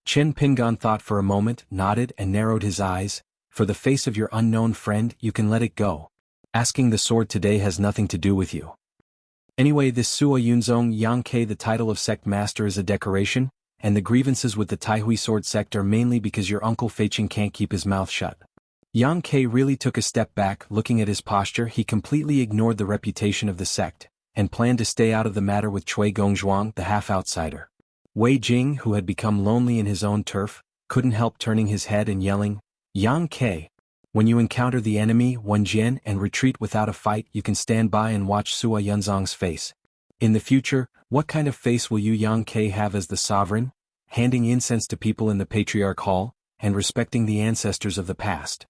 Qin Pingan thought for a moment, nodded and narrowed his eyes, "For the face of your unknown friend, you can let it go. Asking the sword today has nothing to do with you. Anyway, this Sua Yunzong Yang Ke, the title of sect master, is a decoration, and the grievances with the Taihui sword sect are mainly because your uncle Feiqing can't keep his mouth shut." Yang Ke really took a step back. Looking at his posture, he completely ignored the reputation of the sect, and planned to stay out of the matter with Cui Gongzhuang, the half-outsider. Wei Jing, who had become lonely in his own turf, couldn't help turning his head and yelling, "Yang Ke!" When you encounter the enemy, Wenjian, and retreat without a fight, you can stand by and watch Sua Yunzong's face. In the future, what kind of face will Yu Yangke have as the sovereign? Handing incense to people in the Patriarch Hall, and respecting the ancestors of the past.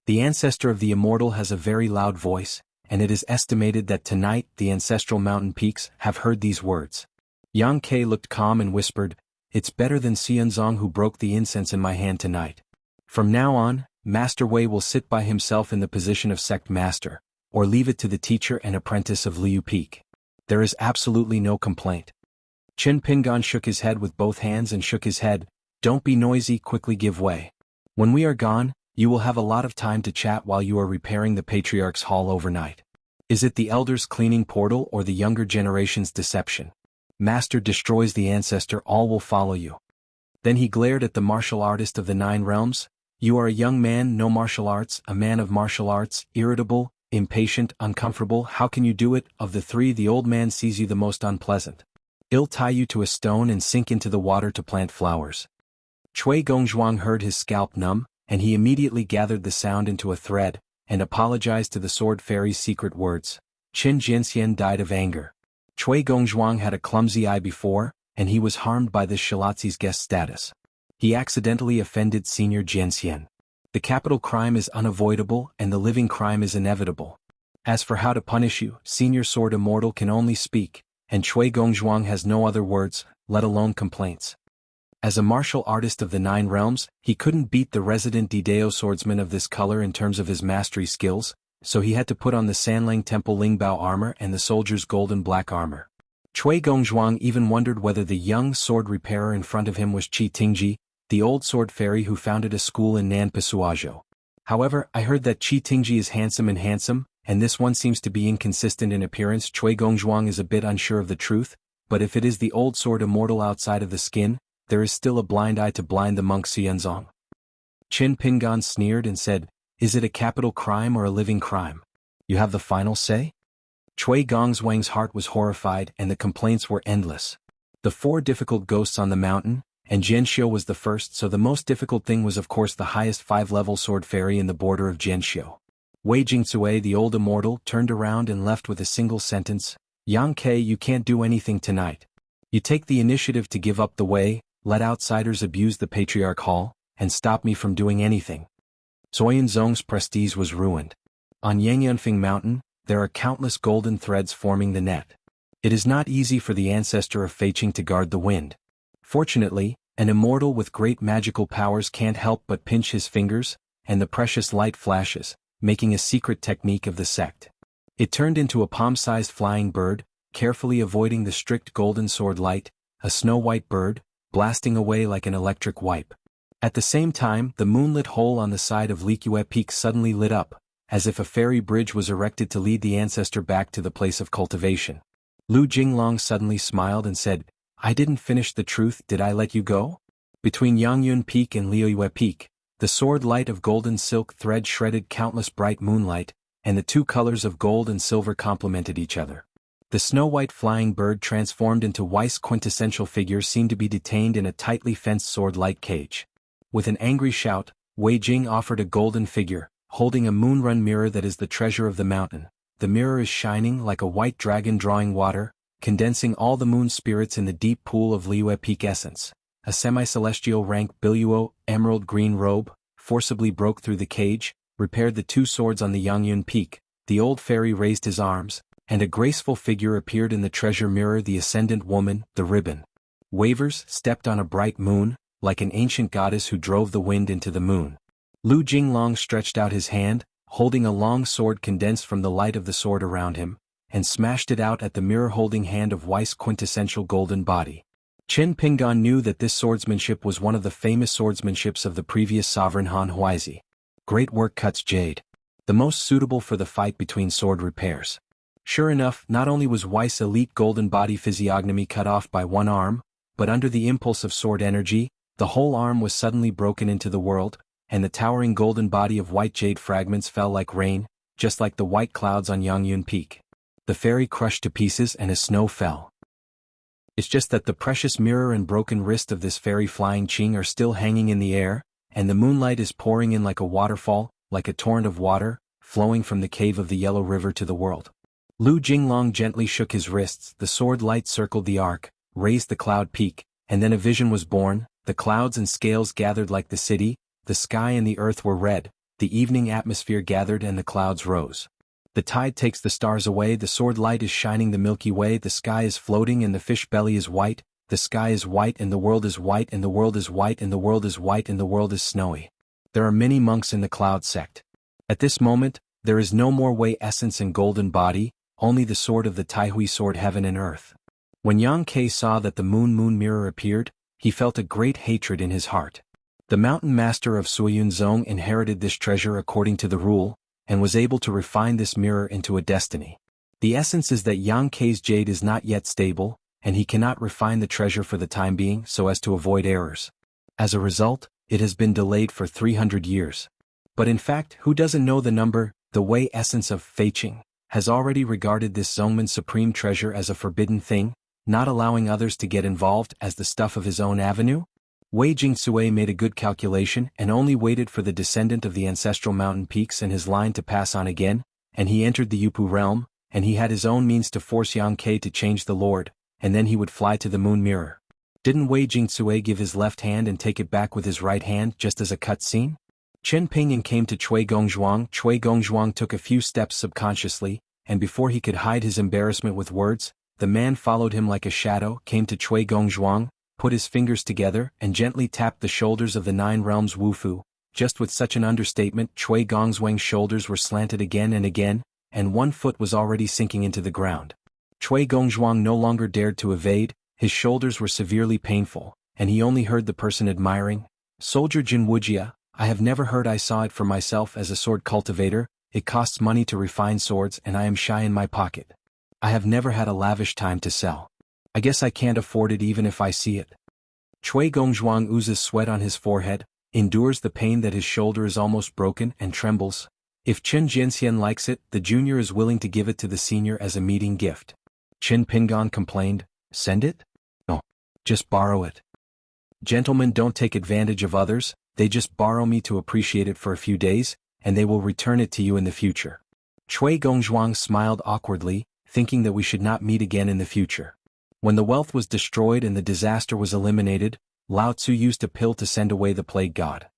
The ancestor of the immortal has a very loud voice, and it is estimated that tonight the ancestral mountain peaks have heard these words. Yang Ke looked calm and whispered, "It's better than Xianzong who broke the incense in my hand tonight. From now on, Master Wei will sit by himself in the position of sect master, or leave it to the teacher and apprentice of Liu Peak. There is absolutely no complaint." Qin Pingan shook his head with both hands and shook his head. "Don't be noisy, quickly give way. When we are gone, you will have a lot of time to chat while you are repairing the Patriarch's Hall overnight. Is it the elders' cleaning portal or the younger generation's deception? Master destroys the ancestor, all will follow you." Then he glared at the martial artist of the 9 realms. "You are a young man, no martial arts, a man of martial arts, irritable, impatient, uncomfortable. How can you do it? Of the 3, the old man sees you the most unpleasant. I'll tie you to a stone and sink into the water to plant flowers." Cui Gongzhuang heard his scalp numb, and he immediately gathered the sound into a thread, and apologized to the sword fairy's secret words. Qin Jianxian died of anger. Cui Gongzhuang had a clumsy eye before, and he was harmed by this Shilatzi's guest status. He accidentally offended Senior Jianxian. The capital crime is unavoidable and the living crime is inevitable. As for how to punish you, Senior Sword Immortal can only speak, and Cui Gongzhuang has no other words, let alone complaints. As a martial artist of the 9 realms, he couldn't beat the resident Didao swordsman of this color in terms of his mastery skills, so he had to put on the Sanlang Temple Lingbao armor and the soldier's golden black armor. Cui Gongzhuang even wondered whether the young sword repairer in front of him was Qi Tingji, the old sword fairy who founded a school in Nanpasuazhou. However, I heard that Qi Tingji is handsome, and this one seems to be inconsistent in appearance. Cui Gongzhuang is a bit unsure of the truth, but if it is the old sword immortal outside of the skin, there is still a blind eye to blind the monk Xianzong. Qin Pingan sneered and said, "Is it a capital crime or a living crime? You have the final say?" Cui Gongzhuang's heart was horrified and the complaints were endless. The 4 difficult ghosts on the mountain, and Jianxiu was the first, so the most difficult thing was of course the highest 5-level sword fairy in the border of Jianxiu. Wei Jingzue, the old immortal, turned around and left with a single sentence, "Yang Ke, you can't do anything tonight. You take the initiative to give up the way, let outsiders abuse the Patriarch Hall, and stop me from doing anything." Zuoyanzong's prestige was ruined. On Yangyunfeng Mountain, there are countless golden threads forming the net. It is not easy for the ancestor of Feiqing to guard the wind. Fortunately, an immortal with great magical powers can't help but pinch his fingers, and the precious light flashes, making a secret technique of the sect. It turned into a palm-sized flying bird, carefully avoiding the strict golden sword light, a snow-white bird, blasting away like an electric wipe. At the same time, the moonlit hole on the side of Lique Peak suddenly lit up, as if a fairy bridge was erected to lead the ancestor back to the place of cultivation. Lu Jinglong suddenly smiled and said, "I didn't finish the truth, did I let you go?" Between Yangyun Peak and Liuyue Peak, the sword light of golden silk thread shredded countless bright moonlight, and the 2 colors of gold and silver complemented each other. The snow-white flying bird transformed into Weiss quintessential figure seemed to be detained in a tightly fenced sword-light cage. With an angry shout, Wei Jing offered a golden figure, holding a moon-run mirror that is the treasure of the mountain. The mirror is shining like a white dragon drawing water, condensing all the moon spirits in the deep pool of Liue Peak essence. A semi-celestial rank Biluo, emerald green robe, forcibly broke through the cage, repaired the 2 swords on the Yangyun Peak. The old fairy raised his arms, and a graceful figure appeared in the treasure mirror, the ascendant woman, the ribbon. Wavers stepped on a bright moon, like an ancient goddess who drove the wind into the moon. Lu Jinglong stretched out his hand, holding a long sword condensed from the light of the sword around him, and smashed it out at the mirror-holding hand of Weiss quintessential golden body. Qin Pingan knew that this swordsmanship was one of the famous swordsmanships of the previous sovereign Han Huaizi. Great work, cuts jade. The most suitable for the fight between sword repairs. Sure enough, not only was Weiss' elite golden body physiognomy cut off by one arm, but under the impulse of sword energy, the whole arm was suddenly broken into the world, and the towering golden body of white jade fragments fell like rain, just like the white clouds on Yangyun Peak. The fairy crushed to pieces and as snow fell. It's just that the precious mirror and broken wrist of this fairy flying Qing are still hanging in the air, and the moonlight is pouring in like a waterfall, like a torrent of water, flowing from the cave of the Yellow River to the world. Lu Jinglong gently shook his wrists, the sword light circled the arc, raised the cloud peak, and then a vision was born. The clouds and scales gathered like the city, the sky and the earth were red, the evening atmosphere gathered and the clouds rose. The tide takes the stars away, the sword light is shining the Milky Way, the sky is floating and the fish belly is white, the sky is white and the world is white and the world is white and the world is white and the world is snowy. There are many monks in the cloud sect. At this moment, there is no more way essence and golden body, only the sword of the Taihui sword heaven and earth. When Yang Ke saw that the moon mirror appeared, he felt a great hatred in his heart. The mountain master of Suyunzong inherited this treasure according to the rule, and was able to refine this mirror into a destiny. The essence is that Yang Ke's jade is not yet stable, and he cannot refine the treasure for the time being so as to avoid errors. As a result, it has been delayed for 300 years. But in fact, who doesn't know the number? The Wei essence of Feiqing has already regarded this Zongman supreme treasure as a forbidden thing, not allowing others to get involved as the stuff of his own avenue? Wei Jingsui made a good calculation and only waited for the descendant of the ancestral mountain peaks and his line to pass on again, and he entered the Yupu realm, and he had his own means to force Yang Ke to change the Lord, and then he would fly to the moon mirror. Didn't Wei Jingsui give his left hand and take it back with his right hand just as a cut scene? Chen Pingying came to Cui Gongzhuang. Cui Gongzhuang took a few steps subconsciously, and before he could hide his embarrassment with words, the man followed him like a shadow, came to Cui Gongzhuang, put his fingers together and gently tapped the shoulders of the 9 realms Wufu. Just with such an understatement, Cui Gongzhuang's shoulders were slanted again, and one foot was already sinking into the ground. Cui Gongzhuang no longer dared to evade, his shoulders were severely painful, and he only heard the person admiring, "Soldier Jin wuxia, I have never heard. I saw it for myself as a sword cultivator. It costs money to refine swords and I am shy in my pocket. I have never had a lavish time to sell. I guess I can't afford it even if I see it." Cui Gongzhuang oozes sweat on his forehead, endures the pain that his shoulder is almost broken and trembles. If Chen Jianxian likes it, the junior is willing to give it to the senior as a meeting gift. Qin Pingan complained, "Send it? No. Just borrow it. Gentlemen don't take advantage of others, they just borrow me to appreciate it for a few days, and they will return it to you in the future." Cui Gongzhuang smiled awkwardly, thinking that we should not meet again in the future. When the wealth was destroyed and the disaster was eliminated, Lao Tzu used a pill to send away the plague god.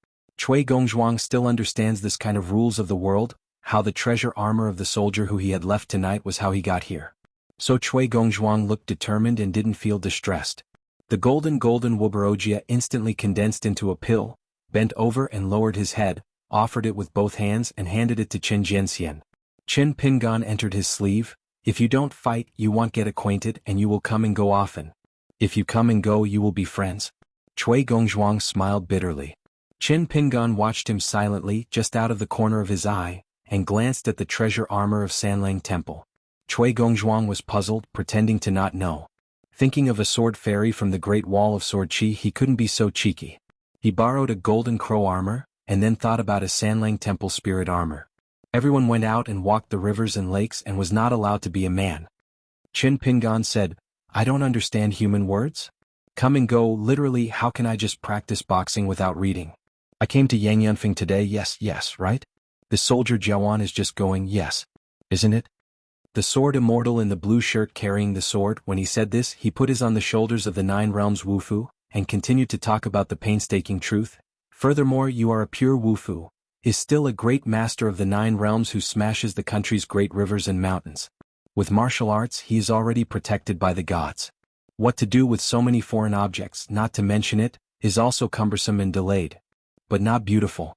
Cui Gongzhuang still understands this kind of rules of the world, how the treasure armor of the soldier who he had left tonight was how he got here. So Cui Gongzhuang looked determined and didn't feel distressed. The golden wuxia instantly condensed into a pill, bent over and lowered his head, offered it with both hands and handed it to Chen Jianxian. Qin Pingan entered his sleeve. "If you don't fight, you won't get acquainted and you will come and go often. If you come and go, you will be friends." Cui Gongzhuang smiled bitterly. Qin Pingan watched him silently just out of the corner of his eye, and glanced at the treasure armor of Sanlang Temple. Cui Gongzhuang was puzzled, pretending to not know. Thinking of a sword fairy from the Great Wall of Sword Chi, he couldn't be so cheeky. He borrowed a golden crow armor, and then thought about a Sanlang Temple spirit armor. Everyone went out and walked the rivers and lakes and was not allowed to be a man. Qin Pingan said, "I don't understand human words. Come and go, literally. How can I just practice boxing without reading? I came to Yangyunfeng today, yes, right? The soldier Jiawan is just going, yes. Isn't it?" The sword immortal in the blue shirt carrying the sword, when he said this, he put his on the shoulders of the 9 realms Wufu, and continued to talk about the painstaking truth. "Furthermore, you are a pure Wufu, is still a great master of the 9 realms who smashes the country's great rivers and mountains. With martial arts he is already protected by the gods. What to do with so many foreign objects, not to mention it, is also cumbersome and delayed. But not beautiful."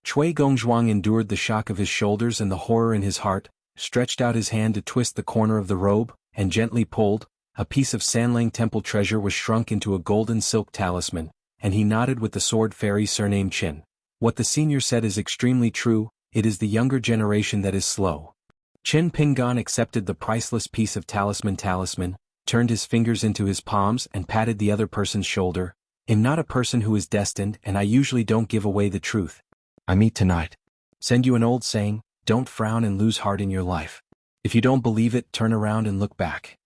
Cui Gongzhuang endured the shock of his shoulders and the horror in his heart, stretched out his hand to twist the corner of the robe, and gently pulled. A piece of Sanlang Temple treasure was shrunk into a golden silk talisman, and he nodded with the sword fairy surnamed Qin. "What the senior said is extremely true, it is the younger generation that is slow." Qin Pingan accepted the priceless piece of talisman, turned his fingers into his palms and patted the other person's shoulder. "I'm not a person who is destined and I usually don't give away the truth. I meet tonight. Send you an old saying, don't frown and lose heart in your life. If you don't believe it, turn around and look back."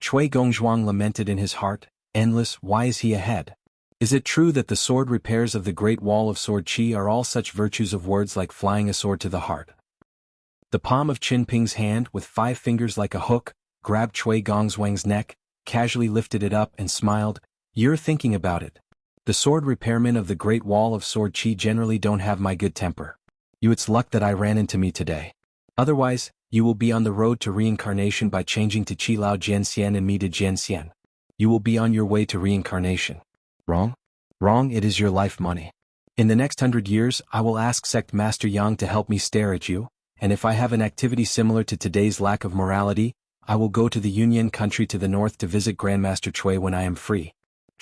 Cui Gongzhuang lamented in his heart, "Endless, why is he ahead? Is it true that the sword repairs of the Great Wall of Sword Qi are all such virtues of words like flying a sword to the heart? The palm of Qin Ping's hand, with 5 fingers like a hook, grabbed Cui Gongzwang's neck, casually lifted it up and smiled. You're thinking about it. The sword repairmen of the Great Wall of Sword Qi generally don't have my good temper. It's luck that I ran into me today. Otherwise, you will be on the road to reincarnation by changing to Qi Lao Jianxian and me to Jianxian. You will be on your way to reincarnation. Wrong? Wrong, it is your life money. In the next 100 years, I will ask Sect Master Yang to help me stare at you, and if I have an activity similar to today's lack of morality, I will go to the Yunyan country to the north to visit Grandmaster Cui when I am free.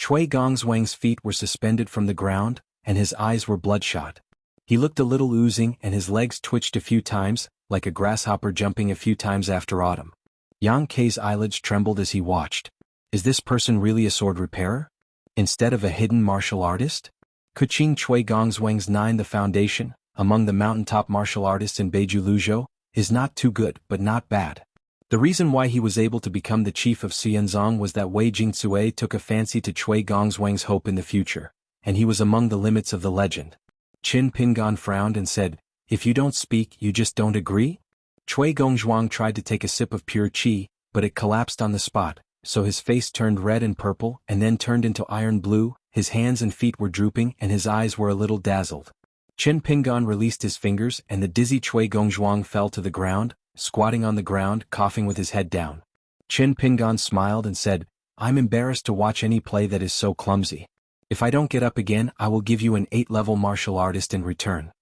Cui Gongzwang's feet were suspended from the ground, and his eyes were bloodshot. He looked a little oozing and his legs twitched a few times, like a grasshopper jumping a few times after autumn. Yang Kei's eyelids trembled as he watched. Is this person really a sword repairer? Instead of a hidden martial artist? Kuching Cui Gongzwang's 9 The foundation, among the mountaintop martial artists in Beiju Luzhou, is not too good but not bad. The reason why he was able to become the chief of Xianzong was that Wei Jingzue took a fancy to Cui Gongzwang's hope in the future, and he was among the limits of the legend. Qin Pingan frowned and said, if you don't speak, you just don't agree? Cui Gongzwang tried to take a sip of pure qi, but it collapsed on the spot, so his face turned red and purple and then turned into iron blue, his hands and feet were drooping and his eyes were a little dazzled. Qin Pingan released his fingers and the dizzy Cui Gongzwang fell to the ground, squatting on the ground, coughing with his head down. Qin Pingan smiled and said, I'm embarrassed to watch any play that is so clumsy. If I don't get up again, I will give you an 8-level martial artist in return.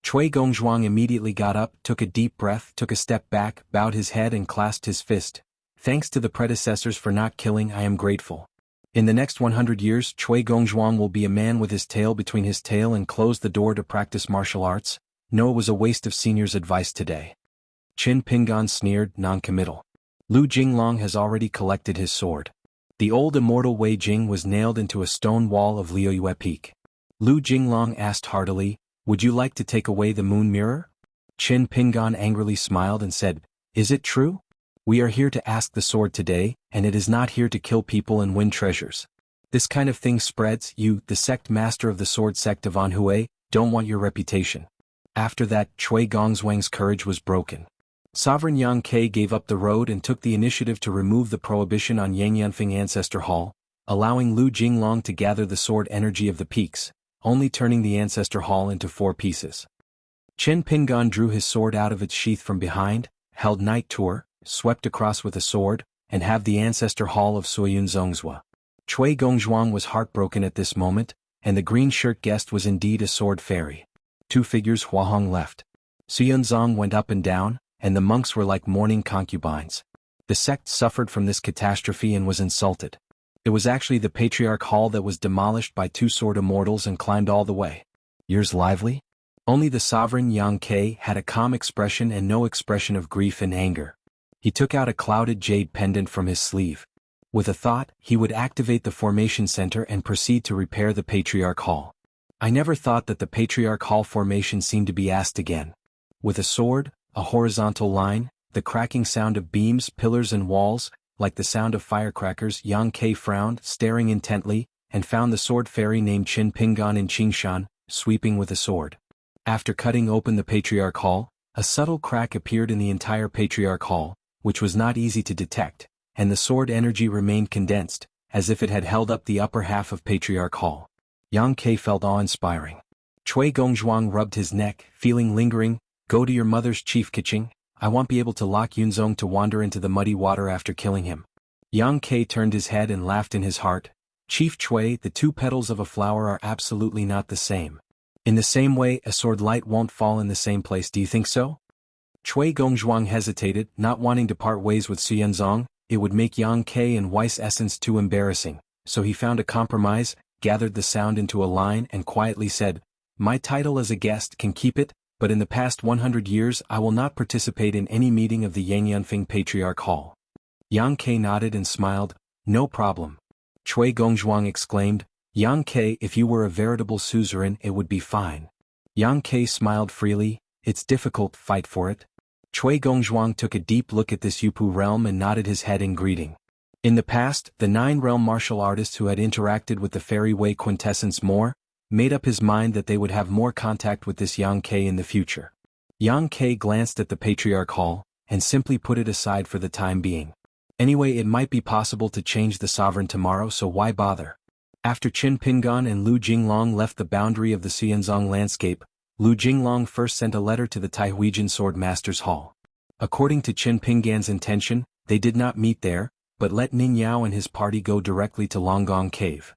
Cui Gongzwang immediately got up, took a deep breath, took a step back, bowed his head and clasped his fist. Thanks to the predecessors for not killing, I am grateful. In the next 100 years, Cui Gongzwang will be a man with his tail between his tail and close the door to practice martial arts. No, it was a waste of senior's advice today. Qin Pingan sneered, non-committal. Lu Jinglong has already collected his sword. The old immortal Wei Jing was nailed into a stone wall of Liuyue Peak. Lu Jinglong asked heartily, would you like to take away the moon mirror? Qin Pingan angrily smiled and said, is it true? We are here to ask the sword today, and it is not here to kill people and win treasures. This kind of thing spreads. You, the sect master of the sword sect of Anhui, don't want your reputation. After that, Cui Gongzwang's courage was broken. Sovereign Yang Kei gave up the road and took the initiative to remove the prohibition on Yangyanfeng Ancestor Hall, allowing Lu Jinglong to gather the sword energy of the peaks, only turning the Ancestor Hall into 4 pieces. Qin Pingan drew his sword out of its sheath from behind, held night tour, swept across with a sword, and have the Ancestor Hall of Suyun Zongzhua. Cui Gongzwang was heartbroken at this moment, and the green shirt guest was indeed a sword fairy. 2 figures Huahong left. Suyunzong went up and down, and the monks were like mourning concubines. The sect suffered from this catastrophe and was insulted. It was actually the Patriarch Hall that was demolished by 2 sword immortals and climbed all the way. Yours lively? Only the sovereign Yang Kei had a calm expression and no expression of grief and anger. He took out a clouded jade pendant from his sleeve. With a thought, he would activate the formation center and proceed to repair the Patriarch Hall. I never thought that the Patriarch Hall formation seemed to be asked again. With a sword, a horizontal line, the cracking sound of beams, pillars and walls, like the sound of firecrackers, Yang Kei frowned, staring intently, and found the sword fairy named Qin Pingan in Qingshan, sweeping with a sword. After cutting open the Patriarch Hall, a subtle crack appeared in the entire Patriarch Hall, which was not easy to detect, and the sword energy remained condensed, as if it had held up the upper half of Patriarch Hall. Yang Kei felt awe-inspiring. Cui Gongzwang rubbed his neck, feeling lingering. Go to your mother's chief Kiching, I won't be able to lock Yunzong to wander into the muddy water after killing him. Yang Kei turned his head and laughed in his heart. Chief Cui, the 2 petals of a flower are absolutely not the same. In the same way, a sword light won't fall in the same place, do you think so? Cui Gongzwang hesitated, not wanting to part ways with Xianzong. It would make Yang Kei and Weiss essence too embarrassing, so he found a compromise, gathered the sound into a line and quietly said, my title as a guest can keep it, but in the past 100 years I will not participate in any meeting of the Yangyanfeng Patriarch Hall. Yang Kei nodded and smiled, no problem. Cui Gongzwang exclaimed, Yang Kei, if you were a veritable suzerain it would be fine. Yang Kei smiled freely, it's difficult, fight for it. Cui Gongzwang took a deep look at this Yupu realm and nodded his head in greeting. In the past, the nine-realm martial artist who had interacted with the fairy way quintessence more, made up his mind that they would have more contact with this xianxia in the future. Xianxia glanced at the Patriarch Hall, and simply put it aside for the time being. Anyway, it might be possible to change the sovereign tomorrow, so why bother? After Qin Pingan and Lu Jinglong left the boundary of the Xianzong landscape, Lu Jinglong first sent a letter to the Taihuijian Swordmaster's Hall. According to Qin Pingan's intention, they did not meet there, but let Ning Yao and his party go directly to Longgong Cave.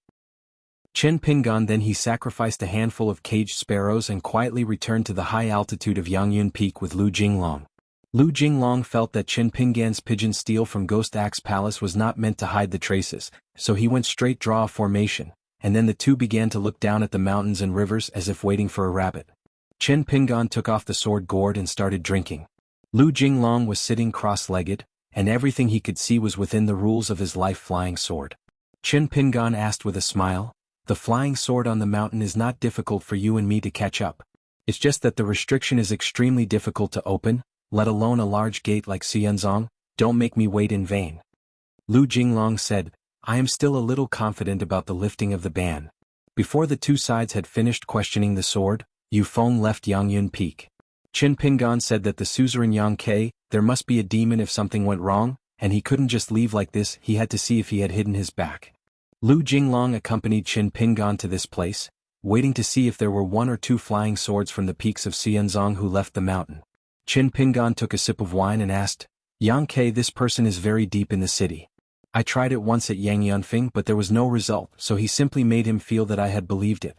Qin Pingan then he sacrificed a handful of caged sparrows and quietly returned to the high altitude of Yangyun Peak with Lu Jinglong. Lu Jinglong felt that Qin Pingan's pigeon steel from Ghost Axe Palace was not meant to hide the traces, so he went straight draw a formation, and then the two began to look down at the mountains and rivers as if waiting for a rabbit. Qin Pingan took off the sword gourd and started drinking. Lu Jinglong was sitting cross-legged, and everything he could see was within the rules of his life-flying sword. Qin Pingan asked with a smile, "The flying sword on the mountain is not difficult for you and me to catch up. It's just that the restriction is extremely difficult to open, let alone a large gate like Xianzong. Don't make me wait in vain." Lu Jinglong said, "I am still a little confident about the lifting of the ban." Before the two sides had finished questioning the sword, Yu Feng left Yangyun Peak. Qin Pingan said that the suzerain Xianxia, there must be a demon if something went wrong, and he couldn't just leave like this, he had to see if he had hidden his back. Lu Jinglong accompanied Qin Pingan to this place, waiting to see if there were one or two flying swords from the peaks of Xianzong who left the mountain. Qin Pingan took a sip of wine and asked, "Xianxia, this person is very deep in the city. I tried it once at Yangyunfeng but there was no result, so he simply made him feel that I had believed it.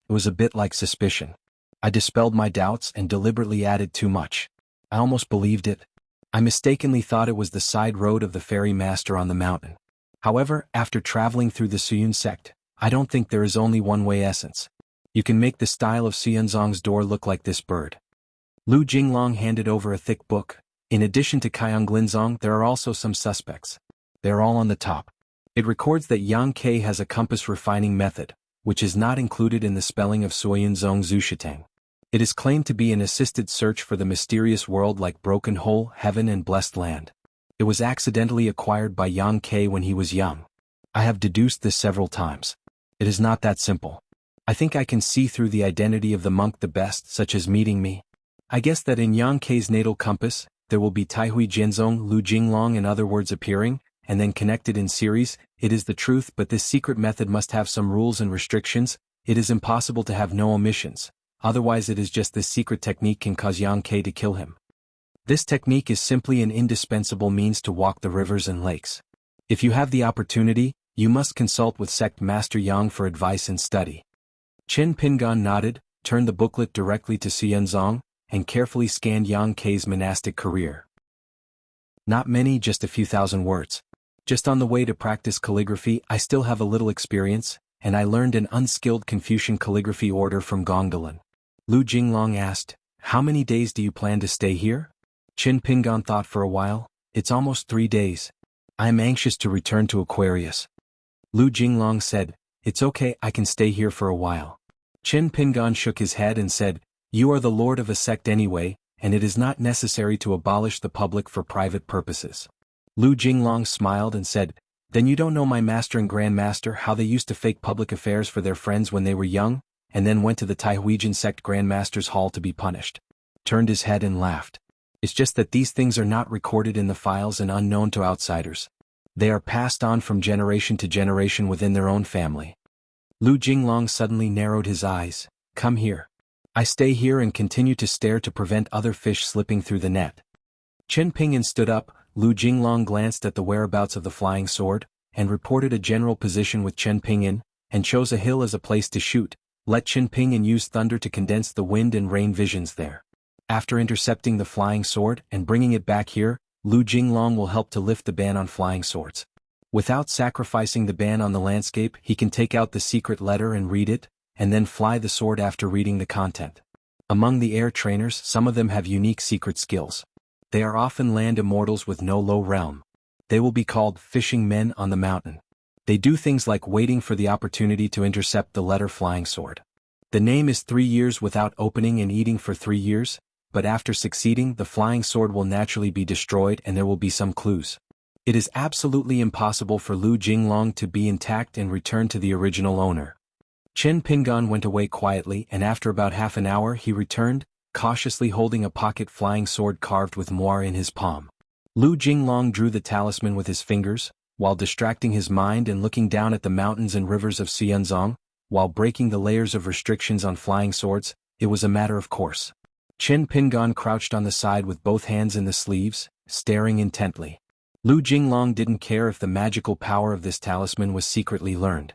It was a bit like suspicion. I dispelled my doubts and deliberately added too much. I almost believed it. I mistakenly thought it was the side road of the fairy master on the mountain. However, after traveling through the Suyun sect, I don't think there is only one way essence. You can make the style of Xianzong's door look like this bird." Lu Jinglong handed over a thick book. In addition to Qianglingzong, there are also some suspects. They are all on the top. It records that Xianxia has a compass refining method, which is not included in the spelling of Suiyunzong Zushitang. It is claimed to be an assisted search for the mysterious world like Broken Hole, Heaven and Blessed Land. It was accidentally acquired by Xianxia when he was young. I have deduced this several times. It is not that simple. I think I can see through the identity of the monk the best, such as meeting me. I guess that in Xianxia's natal compass, there will be Taihui Jianzong, Lu Jinglong and other words appearing, and then connected in series. It is the truth, but this secret method must have some rules and restrictions. It is impossible to have no omissions. Otherwise it is just this secret technique can cause Xianxia to kill him. This technique is simply an indispensable means to walk the rivers and lakes. If you have the opportunity, you must consult with Sect Master Yang for advice and study. Qin Pingan nodded, turned the booklet directly to Xianzong, and carefully scanned Xianxia's monastic career. Not many, just a few thousand words. Just on the way to practice calligraphy, I still have a little experience, and I learned an unskilled Confucian calligraphy order from Gongdalan. Lu Jinglong asked, "How many days do you plan to stay here?" Qin Pingan thought for a while. "It's almost 3 days. I am anxious to return to Aquarius." Lu Jinglong said, "It's okay, I can stay here for a while." Qin Pingan shook his head and said, "You are the lord of a sect anyway, and it is not necessary to abolish the public for private purposes." Lu Jinglong smiled and said, "Then you don't know my master and grandmaster, how they used to fake public affairs for their friends when they were young, and then went to the Taihuijian sect grandmaster's hall to be punished?" Turned his head and laughed. "It's just that these things are not recorded in the files and unknown to outsiders. They are passed on from generation to generation within their own family." Lu Jinglong suddenly narrowed his eyes. "Come here. I stay here and continue to stare to prevent other fish slipping through the net." Qin Pingan stood up. Lu Jinglong glanced at the whereabouts of the flying sword, and reported a general position with Qin Pingan, and chose a hill as a place to shoot. Let Qin Pingan use thunder to condense the wind and rain visions there. After intercepting the flying sword and bringing it back here, Lu Jinglong will help to lift the ban on flying swords. Without sacrificing the ban on the landscape, he can take out the secret letter and read it, and then fly the sword after reading the content. Among the air trainers, some of them have unique secret skills. They are often land immortals with no low realm. They will be called fishing men on the mountain. They do things like waiting for the opportunity to intercept the letter flying sword. The name is 3 years without opening and eating for 3 years, but after succeeding, the flying sword will naturally be destroyed and there will be some clues. It is absolutely impossible for Lu Jinglong to be intact and return to the original owner. Chen Pingan went away quietly, and after about half an hour he returned, cautiously holding a pocket flying sword carved with moire in his palm. Lu Jinglong drew the talisman with his fingers, while distracting his mind and looking down at the mountains and rivers of Xianzong, while breaking the layers of restrictions on flying swords. It was a matter of course. Chen Pingan crouched on the side with both hands in the sleeves, staring intently. Lu Jinglong didn't care if the magical power of this talisman was secretly learned.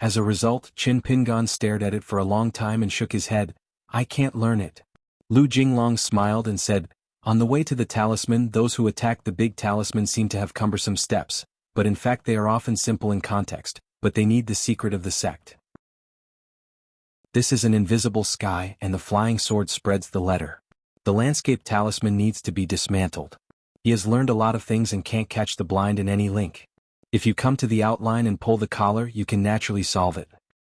As a result, Chen Pingan stared at it for a long time and shook his head. "I can't learn it." Lu Jinglong smiled and said, "On the way to the talisman, those who attack the big talisman seem to have cumbersome steps, but in fact they are often simple in context, but they need the secret of the sect. This is an invisible sky, and the flying sword spreads the letter. The landscape talisman needs to be dismantled. He has learned a lot of things and can't catch the blind in any link. If you come to the outline and pull the collar, you can naturally solve it.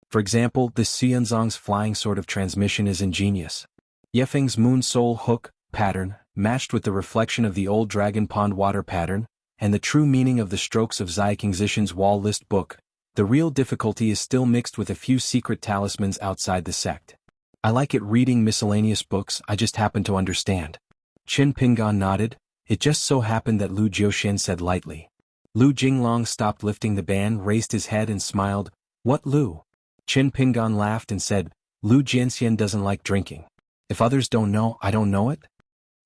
For example, this Xianzong's flying sword of transmission is ingenious. Yefeng's moon soul hook pattern, matched with the reflection of the old dragon pond water pattern, and the true meaning of the strokes of Xianxishan's wall list book. The real difficulty is still mixed with a few secret talismans outside the sect. I like it reading miscellaneous books, I just happen to understand." Chen Pingan nodded. It just so happened that Lu Jiuxian said lightly. Lu Jinglong stopped lifting the band, raised his head and smiled. "What, Lu?" Chen Pingan laughed and said, "Lu Jianxian doesn't like drinking. If others don't know, I don't know it?"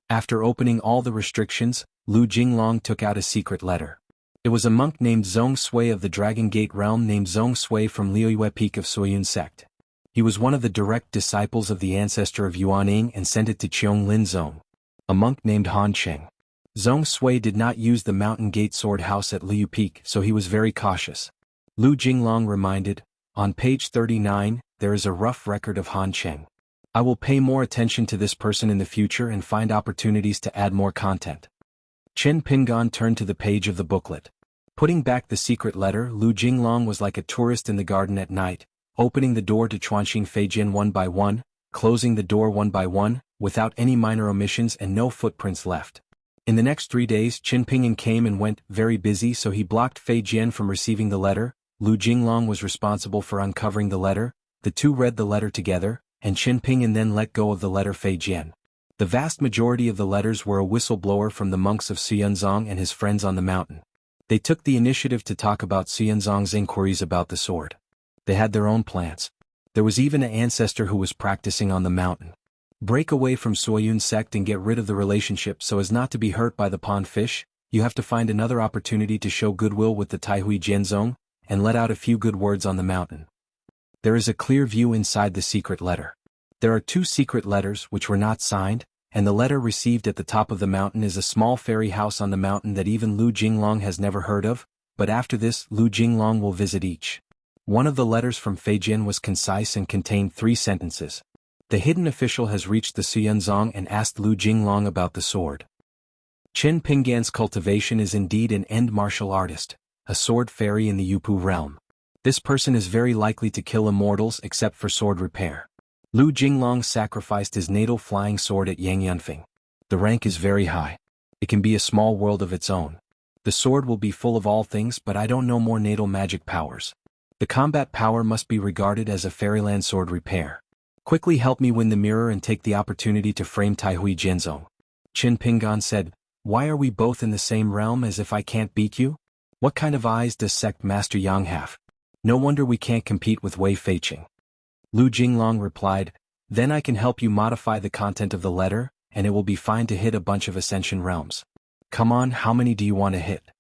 After opening all the restrictions, Lu Jinglong took out a secret letter. It was a monk named Zong Sui of the Dragon Gate realm named Zong Sui from Liuyue Peak of Suiyun sect. He was one of the direct disciples of the ancestor of Yuaning and sent it to Qiong Lin Zong, a monk named Han Cheng. Zong Sui did not use the Mountain Gate Sword House at Liu Peak, so he was very cautious. Lu Jinglong reminded, "On page 39, there is a rough record of Han Cheng. I will pay more attention to this person in the future and find opportunities to add more content." Chen Pingan turned to the page of the booklet. Putting back the secret letter, Lu Jinglong was like a tourist in the garden at night, opening the door to Chuanxing Feijin one by one, closing the door one by one, without any minor omissions and no footprints left. In the next 3 days, Chen Pingan came and went, very busy, so he blocked Fei Jian from receiving the letter. Lu Jinglong was responsible for uncovering the letter. The two read the letter together, and Chen Pingan then let go of the letter Fei Jian. The vast majority of the letters were a whistleblower from the monks of Xianzong and his friends on the mountain. They took the initiative to talk about Xianzong's inquiries about the sword. They had their own plans. There was even an ancestor who was practicing on the mountain. Break away from Suiyun sect and get rid of the relationship so as not to be hurt by the pond fish. You have to find another opportunity to show goodwill with the Taihui Jianzong, and let out a few good words on the mountain. There is a clear view inside the secret letter. There are 2 secret letters which were not signed, and the letter received at the top of the mountain is a small fairy house on the mountain that even Lu Jinglong has never heard of, but after this Lu Jinglong will visit each. One of the letters from Feijin was concise and contained 3 sentences. The hidden official has reached the Xianzong and asked Lu Jinglong about the sword. Chen Pingan's cultivation is indeed an end martial artist, a sword fairy in the Yupu realm. This person is very likely to kill immortals except for sword repair. Lu Jinglong sacrificed his natal flying sword at Yangyunfeng. The rank is very high. It can be a small world of its own. The sword will be full of all things, but I don't know more natal magic powers. The combat power must be regarded as a fairyland sword repair. Quickly help me win the mirror and take the opportunity to frame Taihui Jianzong. Chen Pingan said, "Why are we both in the same realm as if I can't beat you? What kind of eyes does sect master Yang have? No wonder we can't compete with Wei Feiqing." Lu Jinglong replied, "Then I can help you modify the content of the letter, and it will be fine to hit a bunch of Ascension realms. Come on, how many do you want to hit?"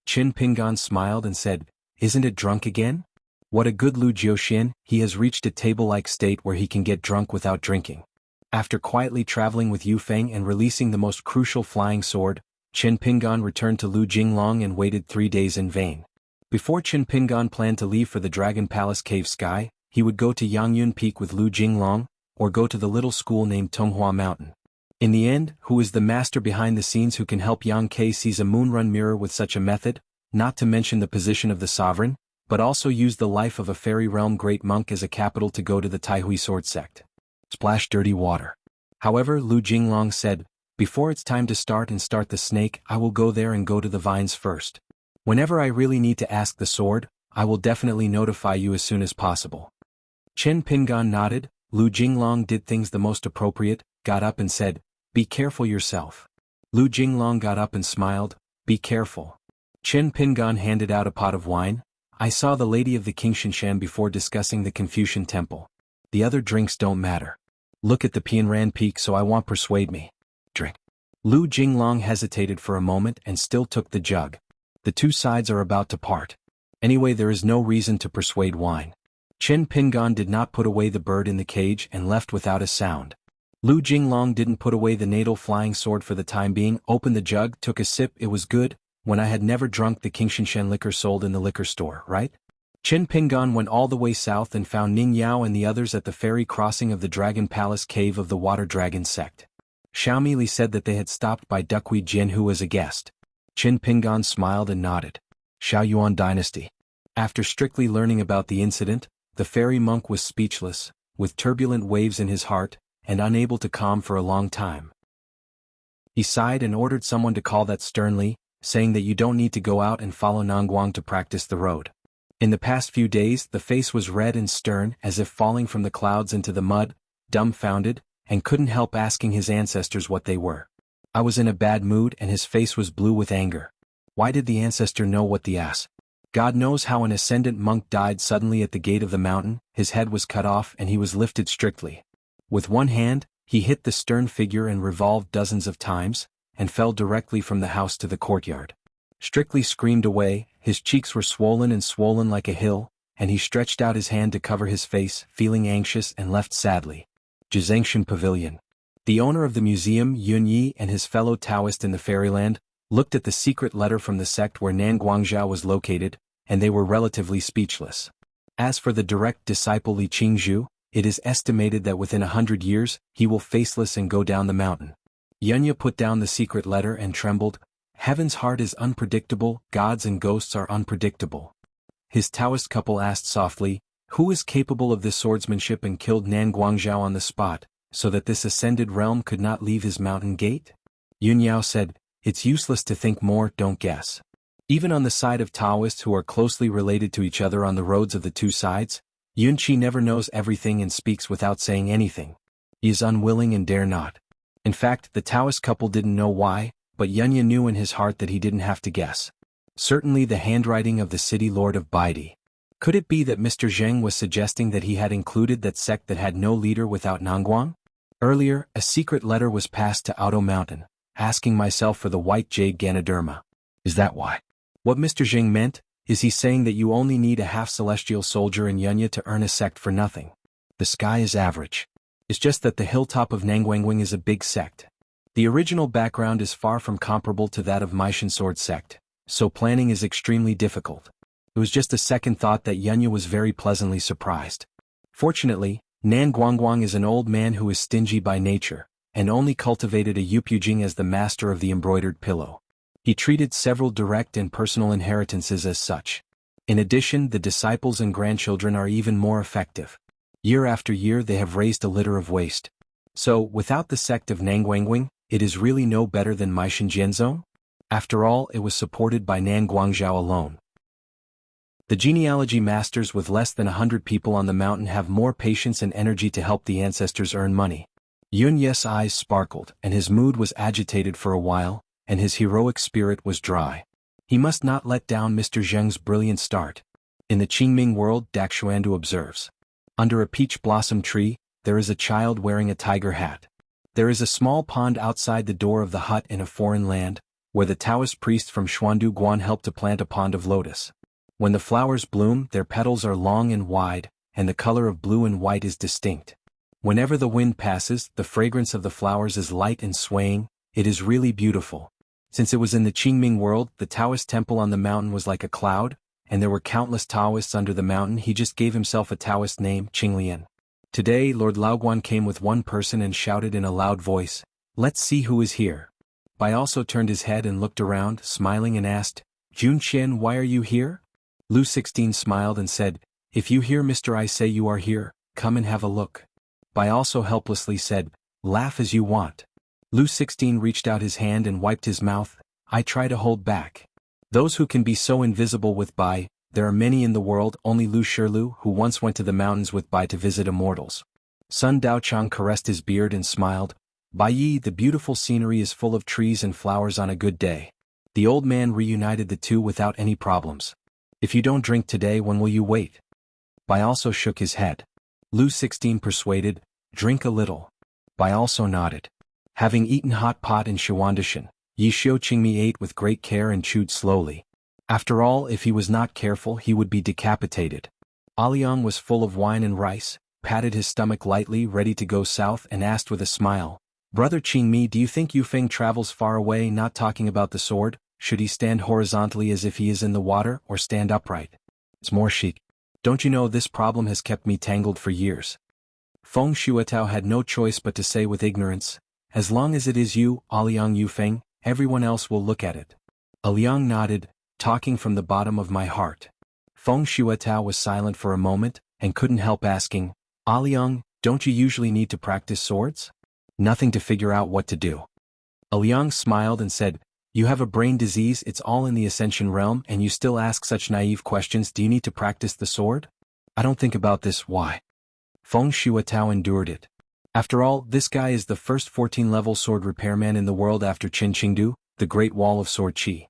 Chen Pingan smiled and said, "Isn't it drunk again? What a good Lu Jiuxian, he has reached a table-like state where he can get drunk without drinking." After quietly traveling with Yu Feng and releasing the most crucial flying sword, Chen Pingan returned to Lu Jinglong and waited 3 days in vain. Before Chen Pingan planned to leave for the Dragon Palace Cave Sky, he would go to Yangyun Peak with Lu Jinglong, or go to the little school named Tonghua Mountain. In the end, who is the master behind the scenes who can help Yang Ke seize a moonrun mirror with such a method, not to mention the position of the sovereign, but also use the life of a fairy realm great monk as a capital to go to the Taihui sword sect. Splash dirty water. However, Lu Jinglong said, Before it's time to start the snake, I will go there and go to the vines first. Whenever I really need to ask the sword, I will definitely notify you as soon as possible. Chen Pingan nodded. Lu Jinglong did things the most appropriate, got up and said, "Be careful yourself." Lu Jinglong got up and smiled, "Be careful." Chen Pingan handed out a pot of wine. "I saw the lady of the King Xianxia before discussing the Confucian temple. The other drinks don't matter. Look at the Pianran Peak, so I want persuade me. Drink." Lu Jinglong hesitated for a moment and still took the jug. The two sides are about to part. Anyway, there is no reason to persuade wine. Chen Pingan did not put away the bird in the cage and left without a sound. Lu Jinglong didn't put away the natal flying sword for the time being, opened the jug, took a sip. "It was good, when I had never drunk the Qingshan liquor sold in the liquor store, right?" Chen Pingan went all the way south and found Ning Yao and the others at the ferry crossing of the Dragon Palace cave of the Water Dragon sect. Xiaomi Li said that they had stopped by Duckui Jianhu as a guest. Chen Pingan smiled and nodded. Xiaoyuan dynasty. After strictly learning about the incident, the fairy monk was speechless, with turbulent waves in his heart, and unable to calm for a long time. He sighed and ordered someone to call that sternly, saying that you don't need to go out and follow Nangguang to practice the road. In the past few days, the face was red and stern, as if falling from the clouds into the mud, dumbfounded, and couldn't help asking his ancestors what they were. I was in a bad mood and his face was blue with anger. Why did the ancestor know what the ass? God knows how an ascendant monk died suddenly at the gate of the mountain. His head was cut off and he was lifted strictly. With one hand, he hit the stern figure and revolved dozens of times, and fell directly from the house to the courtyard. Strictly screamed away, his cheeks were swollen like a hill, and he stretched out his hand to cover his face, feeling anxious, and left sadly. Jianghu Pavilion. The owner of the museum, Yun Yi, and his fellow Taoist in the fairyland, looked at the secret letter from the sect where Nan Guangzhou was located, and they were relatively speechless. As for the direct disciple Li Qingzhu, it is estimated that within 100 years, he will faceless and go down the mountain. Yunya put down the secret letter and trembled. Heaven's heart is unpredictable, gods and ghosts are unpredictable. His Taoist couple asked softly, who is capable of this swordsmanship, and killed Nan Guangzhou on the spot, so that this ascended realm could not leave his mountain gate? Yun Yao said, it's useless to think more, don't guess. Even on the side of Taoists who are closely related to each other on the roads of the two sides, Yun Qi never knows everything and speaks without saying anything. He is unwilling and dare not. In fact, the Taoist couple didn't know why, but Yunya knew in his heart that he didn't have to guess. Certainly the handwriting of the city lord of Baidi. Could it be that Mr. Zheng was suggesting that he had included that sect that had no leader without Nangguang? Earlier, a secret letter was passed to Auto Mountain, asking myself for the white jade Ganoderma. Is that why? What Mr. Zheng meant, is he saying that you only need a half-celestial soldier in Yunya to earn a sect for nothing? The sky is average. It's just that the hilltop of Nangguangwing is a big sect. The original background is far from comparable to that of Meishan Sword sect, so planning is extremely difficult. It was just a second thought that Yunya was very pleasantly surprised. Fortunately, Nan Guangguang is an old man who is stingy by nature, and only cultivated a Yupujing as the master of the embroidered pillow. He treated several direct and personal inheritances as such. In addition, the disciples and grandchildren are even more effective. Year after year they have raised a litter of waste. So, without the sect of Nangguangwing, it is really no better than Meishan Jianzhong? After all, it was supported by Nan Guangzhou alone. The genealogy masters with less than 100 people on the mountain have more patience and energy to help the ancestors earn money. Yun Ye's eyes sparkled, and his mood was agitated for a while, and his heroic spirit was dry. He must not let down Mr. Zheng's brilliant start. In the Qingming world, Daxuandu observes. Under a peach blossom tree, there is a child wearing a tiger hat. There is a small pond outside the door of the hut in a foreign land, where the Taoist priests from Xuandu Guan help to plant a pond of lotus. When the flowers bloom, their petals are long and wide, and the color of blue and white is distinct. Whenever the wind passes, the fragrance of the flowers is light and swaying. It is really beautiful. Since it was in the Qingming world, the Taoist temple on the mountain was like a cloud, and there were countless Taoists under the mountain. He just gave himself a Taoist name, Qinglian. Today, Lord Laoguan came with one person and shouted in a loud voice, "Let's see who is here." Bai also turned his head and looked around, smiling, and asked, "Junqian, why are you here?" Lu 16 smiled and said, "If you hear Mr. I say you are here, come and have a look." Bai also helplessly said, "Laugh as you want." Lu 16 reached out his hand and wiped his mouth. I try to hold back. Those who can be so invisible with Bai, there are many in the world, only Lu Shirlu who once went to the mountains with Bai to visit immortals. Sun Daochang caressed his beard and smiled. Bai Yi, the beautiful scenery is full of trees and flowers on a good day. The old man reunited the two without any problems. If you don't drink today, when will you wait? Bai also shook his head. Lu 16 persuaded, drink a little. Bai also nodded. Having eaten hot pot in Xuanhuan, Yi Xiu Qingmi ate with great care and chewed slowly. After all, if he was not careful, he would be decapitated. Aliang was full of wine and rice, patted his stomach lightly, ready to go south, and asked with a smile, Brother Qingmi, do you think Yufeng travels far away? Not talking about the sword, should he stand horizontally as if he is in the water, or stand upright? It's more chic. Don't you know this problem has kept me tangled for years? Feng Shuatao had no choice but to say with ignorance, as long as it is you, Aliang Yufeng, everyone else will look at it. Aliang nodded, talking from the bottom of my heart. Feng Shuatao was silent for a moment, and couldn't help asking, Aliang, don't you usually need to practice swords? Nothing to figure out what to do. Aliang smiled and said, you have a brain disease, it's all in the ascension realm, and you still ask such naive questions. Do you need to practice the sword? I don't think about this, why? Feng Shuatao endured it. After all, this guy is the first 14-level sword repairman in the world after Qin Qingdu, the Great Wall of Sword Qi.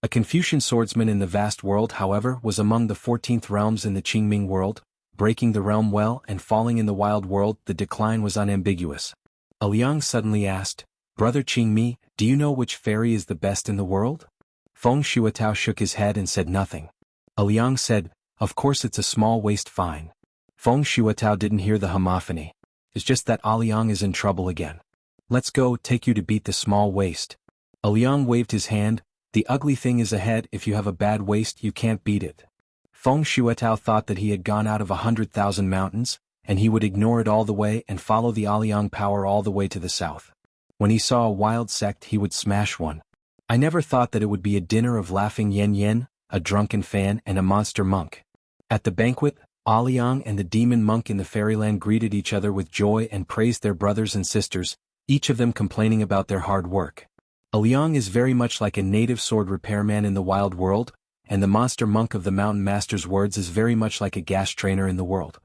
A Confucian swordsman in the vast world, however, was among the 14th realms in the Qingming world, breaking the realm well and falling in the wild world. The decline was unambiguous. Aliang suddenly asked, Brother Qingmi, do you know which fairy is the best in the world? Feng Shuatao shook his head and said nothing. Aliang said, of course it's a small waist fine. Feng Shuatao didn't hear the homophony. It's just that Aliang is in trouble again. Let's go, take you to beat the small waist. Aliang waved his hand, the ugly thing is ahead, if you have a bad waist you can't beat it. Feng Shuatao thought that he had gone out of 100,000 mountains, and he would ignore it all the way and follow the Aliang power all the way to the south. When he saw a wild sect he would smash one. I never thought that it would be a dinner of laughing yen, a drunken fan, and a monster monk. At the banquet, Aliang and the demon monk in the fairyland greeted each other with joy and praised their brothers and sisters, each of them complaining about their hard work. Aliang is very much like a native sword repairman in the wild world, and the monster monk of the mountain master's words is very much like a gas trainer in the world.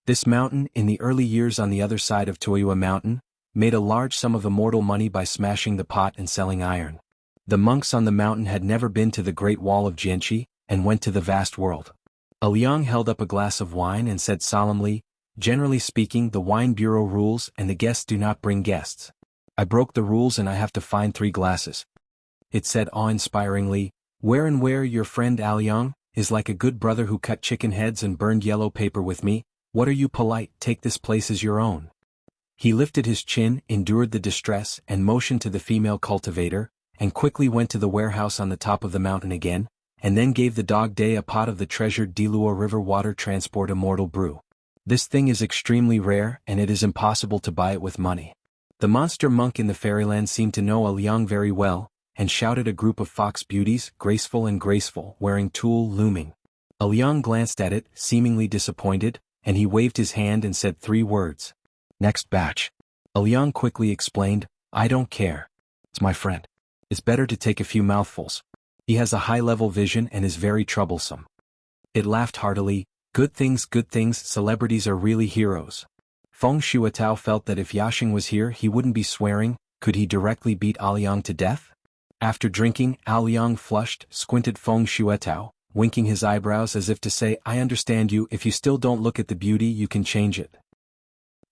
This mountain, in the early years on the other side of Toyua Mountain, made a large sum of immortal money by smashing the pot and selling iron. The monks on the mountain had never been to the Great Wall of Jianghu, and went to the vast world. Aliang held up a glass of wine and said solemnly, generally speaking, the wine bureau rules and the guests do not bring guests. I broke the rules and I have to find 3 glasses. It said awe-inspiringly, where your friend Aliang is like a good brother who cut chicken heads and burned yellow paper with me. What are you polite, take this place as your own. He lifted his chin, endured the distress, and motioned to the female cultivator, and quickly went to the warehouse on the top of the mountain again, and then gave the dog Day a pot of the treasured Dilua River water transport immortal brew. This thing is extremely rare, and it is impossible to buy it with money. The monster monk in the fairyland seemed to know Aliang very well, and shouted a group of fox beauties, graceful and graceful, wearing tulle looming. Aliang glanced at it, seemingly disappointed, and he waved his hand and said 3 words. Next batch. Aliang quickly explained, I don't care. It's my friend. It's better to take a few mouthfuls. He has a high-level vision and is very troublesome. It laughed heartily, good things, celebrities are really heroes. Feng Shuatao felt that if Yashing was here he wouldn't be swearing. Could he directly beat Aliang to death? After drinking, Aliang flushed, squinted Feng Shuatao, winking his eyebrows as if to say, I understand you, if you still don't look at the beauty you can change it.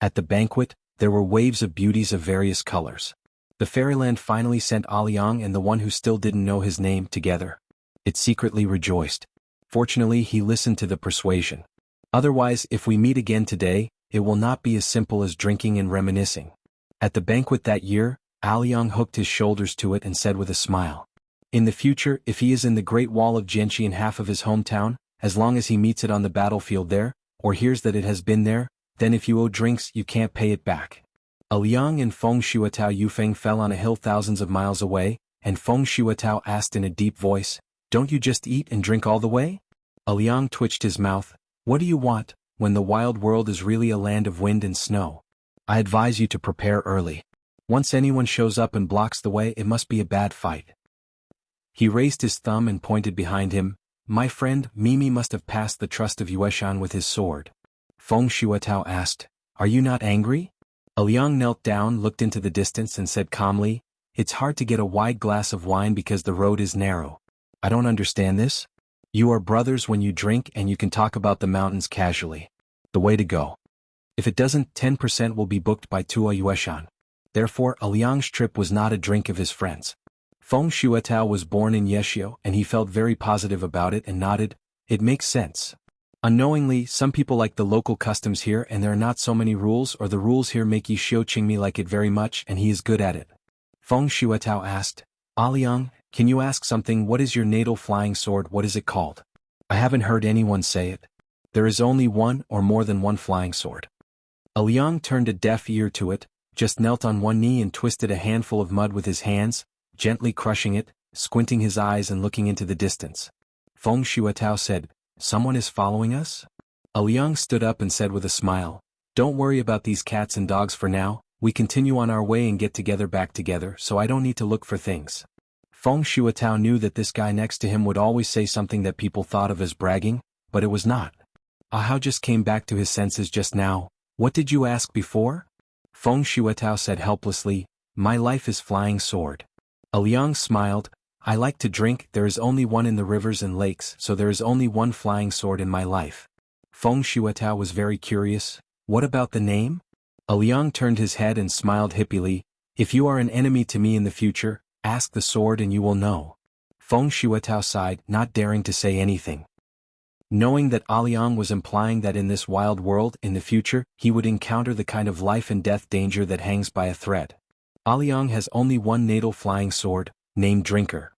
At the banquet, there were waves of beauties of various colors. The fairyland finally sent Aliang and the one who still didn't know his name together. It secretly rejoiced. Fortunately he listened to the persuasion. Otherwise, if we meet again today, it will not be as simple as drinking and reminiscing. At the banquet that year, Aliang hooked his shoulders to it and said with a smile. In the future, if he is in the Great Wall of Jianghu in half of his hometown, as long as he meets it on the battlefield there, or hears that it has been there, then if you owe drinks you can't pay it back. Aliang and Feng Shuatao Yufeng fell on a hill thousands of miles away, and Feng Shuatao asked in a deep voice, don't you just eat and drink all the way? Aliang twitched his mouth, what do you want, when the wild world is really a land of wind and snow? I advise you to prepare early. Once anyone shows up and blocks the way, it must be a bad fight. He raised his thumb and pointed behind him. My friend, Mimi must have passed the trust of Yueshan with his sword. Feng Shuatao asked, Are you not angry? Liang knelt down, looked into the distance and said calmly, It's hard to get a wide glass of wine because the road is narrow. I don't understand this. You are brothers when you drink and you can talk about the mountains casually. The way to go. If it doesn't, 10% will be booked by Tua Yueshan. Therefore, Liang's trip was not a drink of his friends. Feng Shuatao was born in Yeshio and he felt very positive about it and nodded, It makes sense. Unknowingly, some people like the local customs here and there are not so many rules, or the rules here make Yishio Qingmi like it very much and he is good at it. Feng Shuatao asked, Liang, can you ask something? What is your natal flying sword? What is it called? I haven't heard anyone say it. There is only one or more than one flying sword. Liang turned a deaf ear to it, just knelt on one knee and twisted a handful of mud with his hands, gently crushing it, squinting his eyes and looking into the distance. Feng Shuatao said, Someone is following us? Liang stood up and said with a smile, Don't worry about these cats and dogs for now, we continue on our way and get together back together, so I don't need to look for things. Feng Shuatao knew that this guy next to him would always say something that people thought of as bragging, but it was not. Ahao just came back to his senses just now. What did you ask before? Feng Shuatao said helplessly, My life is flying sword. Liang smiled, I like to drink, there is only one in the rivers and lakes, so there is only one flying sword in my life. Feng Shuatao was very curious, What about the name? Liang turned his head and smiled hippily, If you are an enemy to me in the future, ask the sword and you will know. Feng Shuatao sighed, not daring to say anything. Knowing that Liang was implying that in this wild world, in the future, he would encounter the kind of life and death danger that hangs by a thread. Liang has only one natal flying sword, named Drinker.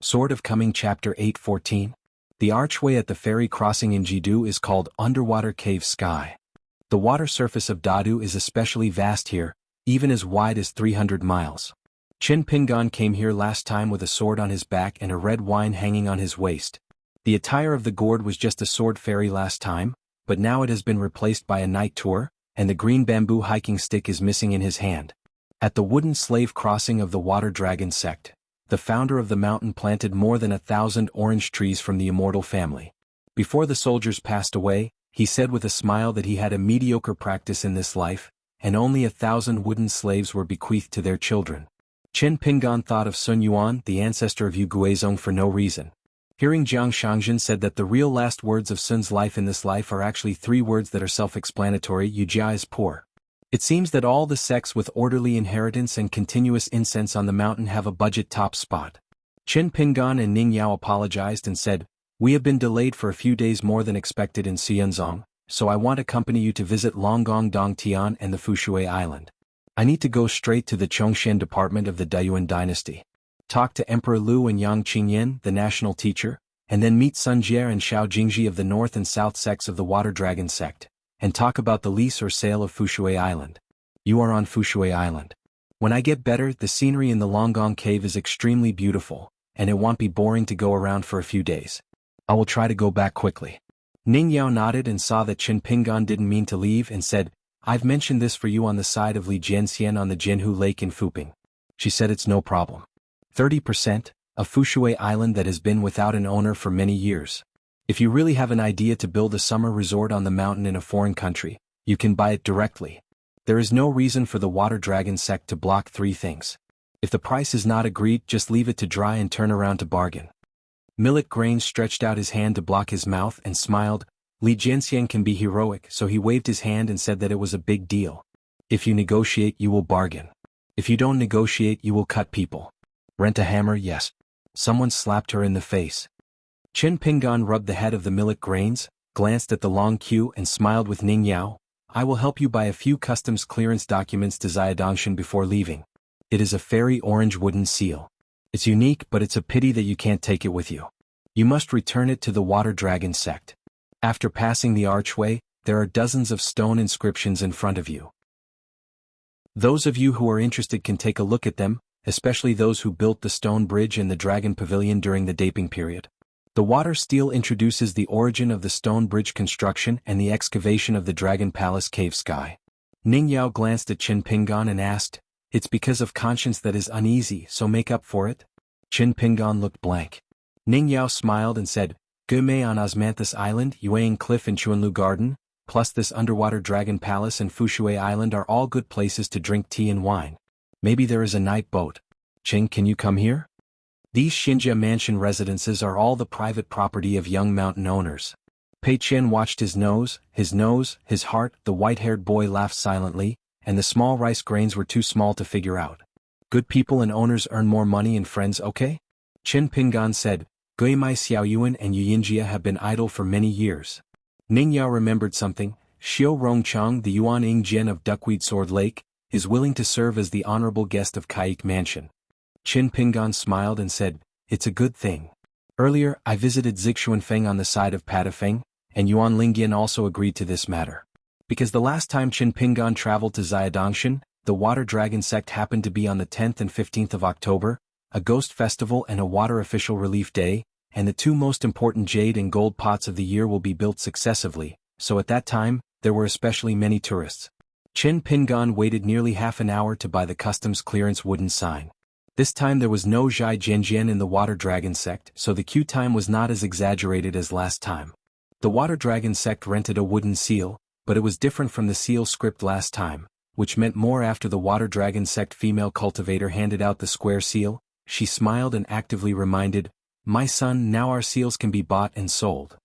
Sword of Coming Chapter 8:14. The archway at the ferry crossing in Jidu is called Underwater Cave Sky. The water surface of Dadu is especially vast here, even as wide as 300 miles. Qin Pingan came here last time with a sword on his back and a red wine hanging on his waist. The attire of the gourd was just a sword ferry last time, but now it has been replaced by a night tour, and the green bamboo hiking stick is missing in his hand. At the wooden slave crossing of the water dragon sect, the founder of the mountain planted more than 1,000 orange trees from the immortal family. Before the soldiers passed away, he said with a smile that he had a mediocre practice in this life, and only 1,000 wooden slaves were bequeathed to their children. Chen Pinggan thought of Xuanhuan, the ancestor of Yu Guizhong, for no reason. Hearing Jiang Shangzhen said that the real last words of Sun's life in this life are actually 3 words that are self-explanatory: Yu Jia is poor. It seems that all the sects with orderly inheritance and continuous incense on the mountain have a budget top spot. Chen Pinggan and Ning Yao apologized and said, "We have been delayed for a few days more than expected in Xianzong, so I want to accompany you to visit Longgong Dongtian and the Fushui Island. I need to go straight to the Chongxian department of the Dayuan dynasty. Talk to Emperor Liu and Yang Qingyan, the national teacher, and then meet Sun Jie and Xiao Jingji of the north and south sects of the Water Dragon sect, and talk about the lease or sale of Fushui Island. You are on Fushui Island. When I get better, the scenery in the Longgong cave is extremely beautiful, and it won't be boring to go around for a few days. I will try to go back quickly." Ning Yao nodded and saw that Chen Pinggan didn't mean to leave and said, "I've mentioned this for you on the side of Li Jianxian on the Jianghu Lake in Fuping." She said it's no problem. 30%, a Fushui Island that has been without an owner for many years. If you really have an idea to build a summer resort on the mountain in a foreign country, you can buy it directly. There is no reason for the Water Dragon sect to block 3 things. If the price is not agreed, just leave it to dry and turn around to bargain. Millet Grain stretched out his hand to block his mouth and smiled. Li Jianxian can be heroic, so he waved his hand and said that it was a big deal. If you negotiate, you will bargain. If you don't negotiate, you will cut people. Rent a hammer, yes. Someone slapped her in the face. Chen Pinggan rubbed the head of the millet grains, glanced at the long queue and smiled with Ning Yao. "I will help you buy a few customs clearance documents to Xiadongshan before leaving. It is a fairy orange wooden seal. It's unique, but it's a pity that you can't take it with you. You must return it to the Water Dragon sect. After passing the archway, there are dozens of stone inscriptions in front of you. Those of you who are interested can take a look at them, especially those who built the stone bridge and the dragon pavilion during the Daping period. The water stele introduces the origin of the stone bridge construction and the excavation of the dragon palace cave sky." Ning Yao glanced at Chen Pinggan and asked, "It's because of conscience that is uneasy, so make up for it?" Chen Pinggan looked blank. Ning Yao smiled and said, "Guimei on Osmanthus Island, Yueying Cliff and Chuanlu Garden, plus this underwater dragon palace and Fushui Island are all good places to drink tea and wine. Maybe there is a night boat. Ching, can you come here?" These Xinjia mansion residences are all the private property of young mountain owners. Pei Chen watched his nose, his heart. The white-haired boy laughed silently, and the small rice grains were too small to figure out. "Good people and owners earn more money and friends, okay?" Chen Pinggan said, "Guimai Xiaoyuan and Yuyinjia have been idle for many years." Ning Yao remembered something. Xiao Rongchang, the Yuan Ingjian of Duckweed Sword Lake, is willing to serve as the honorable guest of Kaik Mansion. Chen Pinggan smiled and said, "It's a good thing. Earlier, I visited Zixuanfeng on the side of Patafeng, and Yuan Lingyan also agreed to this matter. Because the last time Chen Pinggan traveled to Xiadongshan, the Water Dragon sect happened to be on the 10th and 15th of October, a ghost festival and a water official relief day, and the 2 most important jade and gold pots of the year will be built successively, so at that time, there were especially many tourists." Chen Pinggan waited nearly half an hour to buy the customs clearance wooden sign. This time there was no Zhai Jianjian in the Water Dragon sect, so the queue time was not as exaggerated as last time. The Water Dragon sect rented a wooden seal, but it was different from the seal script last time, which meant more. After the Water Dragon sect female cultivator handed out the square seal, she smiled and actively reminded, "My son, now our seals can be bought and sold."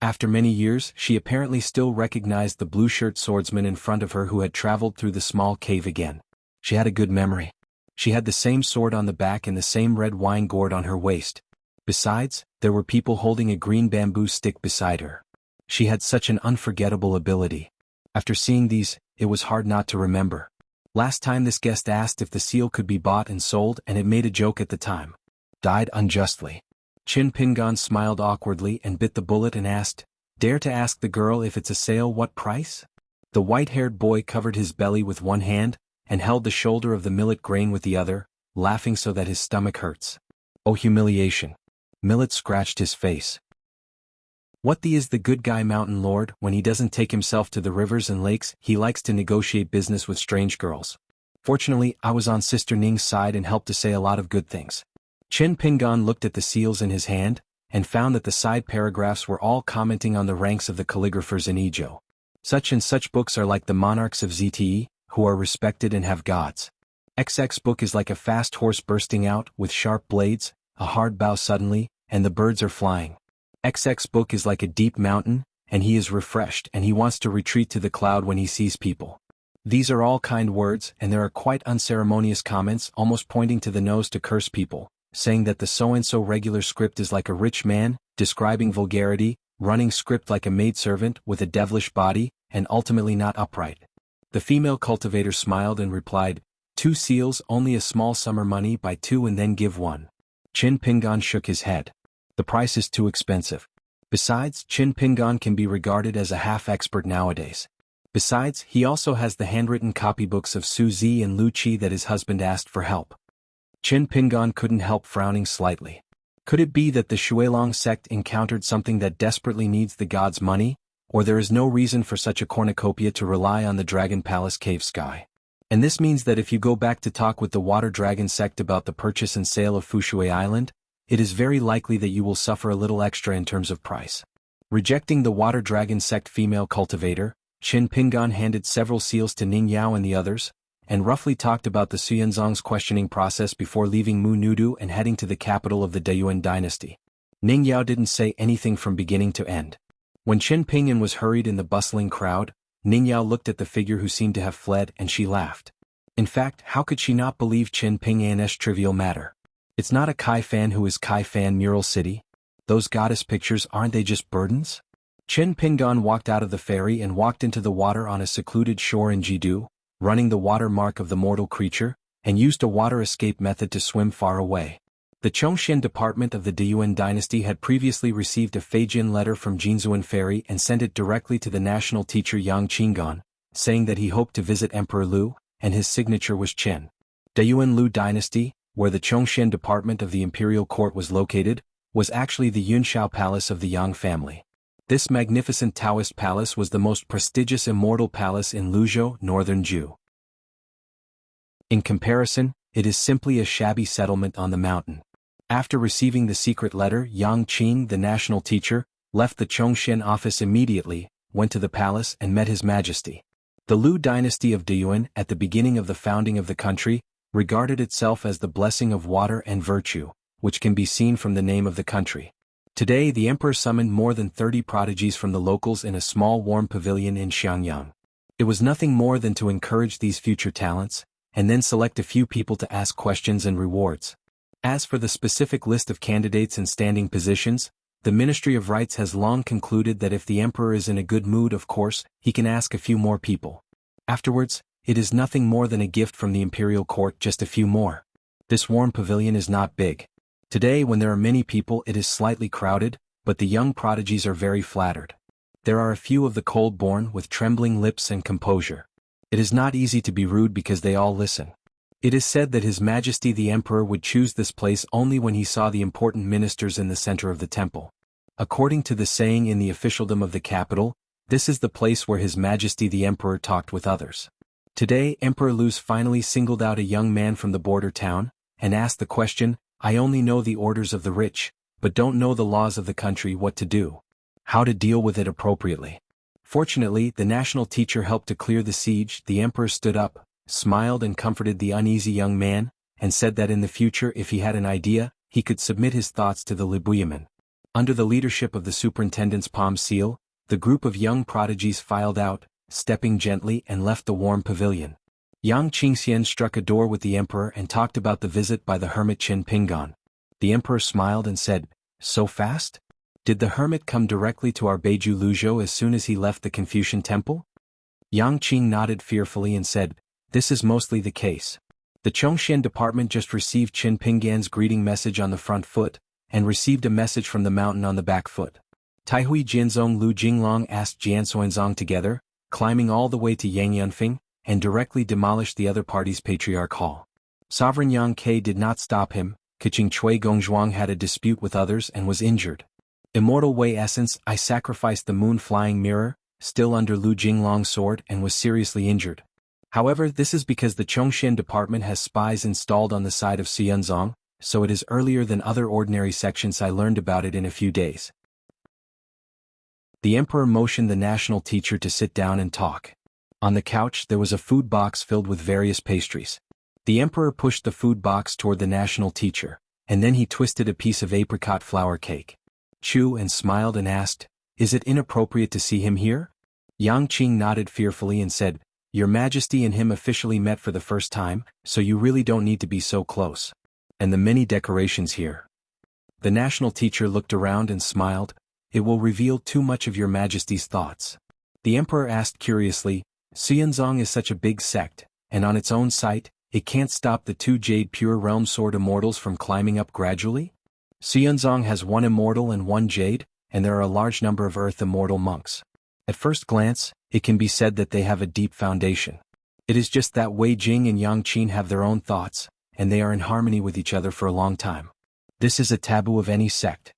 After many years, she apparently still recognized the blue-shirt swordsman in front of her who had traveled through the small cave again. She had a good memory. She had the same sword on the back and the same red wine gourd on her waist. Besides, there were people holding a green bamboo stick beside her. She had such an unforgettable ability. After seeing these, it was hard not to remember. Last time this guest asked if the seal could be bought and sold, and it made a joke at the time. Died unjustly. Chen Pinggan smiled awkwardly and bit the bullet and asked, "Dare to ask the girl if it's a sale, what price?" The white-haired boy covered his belly with one hand, and held the shoulder of the millet grain with the other, laughing so that his stomach hurts. Oh, humiliation. Millet scratched his face. What the is the good guy mountain lord? When he doesn't take himself to the rivers and lakes, he likes to negotiate business with strange girls. Fortunately, I was on Sister Ning's side and helped to say a lot of good things. Chen Pingan looked at the seals in his hand, and found that the side paragraphs were all commenting on the ranks of the calligraphers in Ezhou. Such and such books are like the monarchs of ZTE, who are respected and have gods. XX book is like a fast horse bursting out, with sharp blades, a hard bow suddenly, and the birds are flying. XX book is like a deep mountain, and he is refreshed and he wants to retreat to the cloud when he sees people. These are all kind words, and there are quite unceremonious comments almost pointing to the nose to curse people, saying that the so-and-so regular script is like a rich man, describing vulgarity, running script like a maidservant with a devilish body, and ultimately not upright. The female cultivator smiled and replied, 2 seals, only a small summer money, buy 2 and then give 1. Chin Pingan shook his head. The price is too expensive. Besides, Chin Pingan can be regarded as a half-expert nowadays. Besides, he also has the handwritten copybooks of Su Zi and Lu Qi that his husband asked for help. Chin Pingan couldn't help frowning slightly. Could it be that the Shuilong sect encountered something that desperately needs the god's money, or there is no reason for such a cornucopia to rely on the Dragon Palace cave sky? And this means that if you go back to talk with the Water Dragon sect about the purchase and sale of Fushui Island, it is very likely that you will suffer a little extra in terms of price. Rejecting the Water Dragon sect female cultivator, Chin Pingan handed several seals to Ning Yao and the others, and roughly talked about the Xuanzong's questioning process before leaving Mu Nudu and heading to the capital of the Deyuan dynasty. Ning Yao didn't say anything from beginning to end. When Chin Pingan was hurried in the bustling crowd, Ning Yao looked at the figure who seemed to have fled and she laughed. In fact, how could she not believe Chin Pingan's trivial matter? It's not a Kai fan who is Kai fan mural city. Those goddess pictures, aren't they just burdens? Chin Pingan walked out of the ferry and walked into the water on a secluded shore in Jidu, running the watermark of the mortal creature, and used a water escape method to swim far away. The Chongxian department of the Deyuan dynasty had previously received a Feijin letter from Jinzuan ferry and sent it directly to the national teacher Yang Qingan, saying that he hoped to visit Emperor Lu, and his signature was Qin. Deyuan Lu dynasty, where the Chongxian department of the imperial court was located, was actually the Yunshao palace of the Yang family. This magnificent Taoist palace was the most prestigious immortal palace in Luzhou, northern Zhou. In comparison, it is simply a shabby settlement on the mountain. After receiving the secret letter, Yang Qing, the national teacher, left the Chongxian office immediately, went to the palace and met His Majesty. The Lu dynasty of Deyuan, at the beginning of the founding of the country, regarded itself as the blessing of water and virtue, which can be seen from the name of the country. Today the emperor summoned more than 30 prodigies from the locals in a small warm pavilion in Xiangyang. It was nothing more than to encourage these future talents, and then select a few people to ask questions and rewards. As for the specific list of candidates and standing positions, the Ministry of Rights has long concluded that if the emperor is in a good mood, of course, he can ask a few more people. Afterwards, it is nothing more than a gift from the imperial court, just a few more. This warm pavilion is not big. Today when there are many people it is slightly crowded, but the young prodigies are very flattered. There are a few of the cold-born with trembling lips and composure. It is not easy to be rude because they all listen. It is said that His Majesty the Emperor would choose this place only when he saw the important ministers in the center of the temple. According to the saying in the officialdom of the capital, this is the place where His Majesty the Emperor talked with others. Today Emperor Lu's finally singled out a young man from the border town, and asked the question, I only know the orders of the rich, but don't know the laws of the country, what to do. How to deal with it appropriately. Fortunately, the national teacher helped to clear the siege. The emperor stood up, smiled and comforted the uneasy young man, and said that in the future if he had an idea, he could submit his thoughts to the Libuyaman. Under the leadership of the superintendent's palm seal, the group of young prodigies filed out, stepping gently, and left the warm pavilion. Yang Qingxian struck a door with the emperor and talked about the visit by the hermit Chin Pingan. The emperor smiled and said, So fast? Did the hermit come directly to our Beiju Luzhou as soon as he left the Confucian temple? Yang Qing nodded fearfully and said, This is mostly the case. The Chongxian department just received Chin Pingan's greeting message on the front foot, and received a message from the mountain on the back foot. Taihui Jianzong Lu Jinglong asked Jianxuanzong together, climbing all the way to Yangyunfeng, and directly demolished the other party's patriarch hall. Sovereign Yang Ke did not stop him. Keqing Chui Gongzhuang had a dispute with others and was injured. Immortal Wei essence, I sacrificed the moon-flying mirror, still under Lu Jinglong's sword, and was seriously injured. However, this is because the Chongxian department has spies installed on the side of Xianzong, so it is earlier than other ordinary sections. I learned about it in a few days. The emperor motioned the national teacher to sit down and talk. On the couch there was a food box filled with various pastries. The emperor pushed the food box toward the national teacher, and then he twisted a piece of apricot flour cake. Chu and smiled and asked, "Is it inappropriate to see him here?" Yang Qing nodded fearfully and said, "Your Majesty and him officially met for the first time, so you really don't need to be so close. And the many decorations here." The national teacher looked around and smiled. "It will reveal too much of your Majesty's thoughts." The emperor asked curiously, "Xianzong is such a big sect, and on its own site, it can't stop the 2 Jade Pure Realm Sword Immortals from climbing up gradually?" "Xianzong has 1 Immortal and 1 Jade, and there are a large number of Earth Immortal monks. At first glance, it can be said that they have a deep foundation. It is just that Wei Jing and Yang Qin have their own thoughts, and they are in harmony with each other for a long time. This is a taboo of any sect."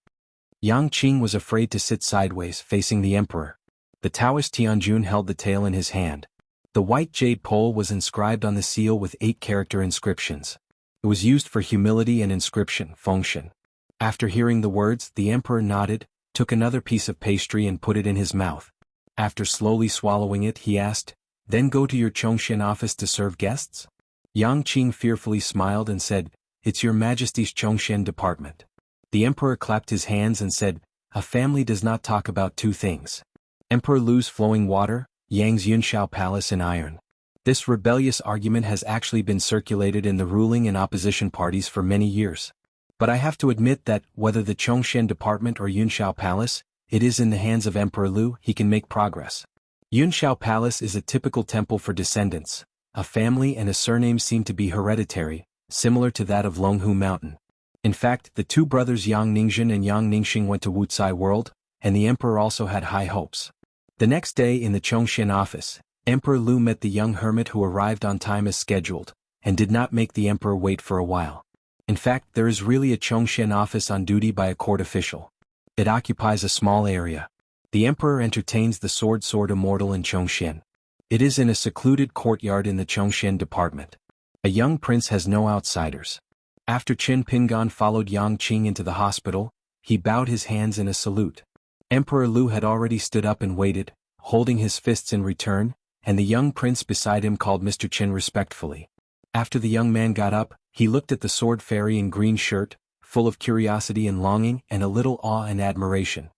Yang Qing was afraid to sit sideways, facing the emperor. The Taoist Tianjun held the tail in his hand. The white jade pole was inscribed on the seal with 8-character inscriptions. It was used for humility and inscription, fengshen. After hearing the words, the emperor nodded, took another piece of pastry and put it in his mouth. After slowly swallowing it, he asked, "Then go to your Chongxian office to serve guests?" Yang Qing fearfully smiled and said, "It's your Majesty's Chongxian department." The emperor clapped his hands and said, "A family does not talk about 2 things. Emperor Lu's flowing water, Yang's Yunshao Palace and iron." This rebellious argument has actually been circulated in the ruling and opposition parties for many years. But I have to admit that, whether the Chongxian department or Yunshao Palace, it is in the hands of Emperor Lu he can make progress. Yunshao Palace is a typical temple for descendants. A family and a surname seem to be hereditary, similar to that of Longhu Mountain. In fact, the 2 brothers Yang Ningzhen and Yang Ningxing went to Wuxialover, and the emperor also had high hopes. The next day in the Chongxian office, Emperor Lu met the young hermit who arrived on time as scheduled, and did not make the emperor wait for a while. In fact, there is really a Chongxian office on duty by a court official. It occupies a small area. The emperor entertains the sword immortal in Chongxian. It is in a secluded courtyard in the Chongxian department. A young prince has no outsiders. After Qin Pingan followed Yang Qing into the hospital, he bowed his hands in a salute. Emperor Lu had already stood up and waited, holding his fists in return, and the young prince beside him called Mr. Qin respectfully. After the young man got up, he looked at the sword fairy in green shirt, full of curiosity and longing and a little awe and admiration.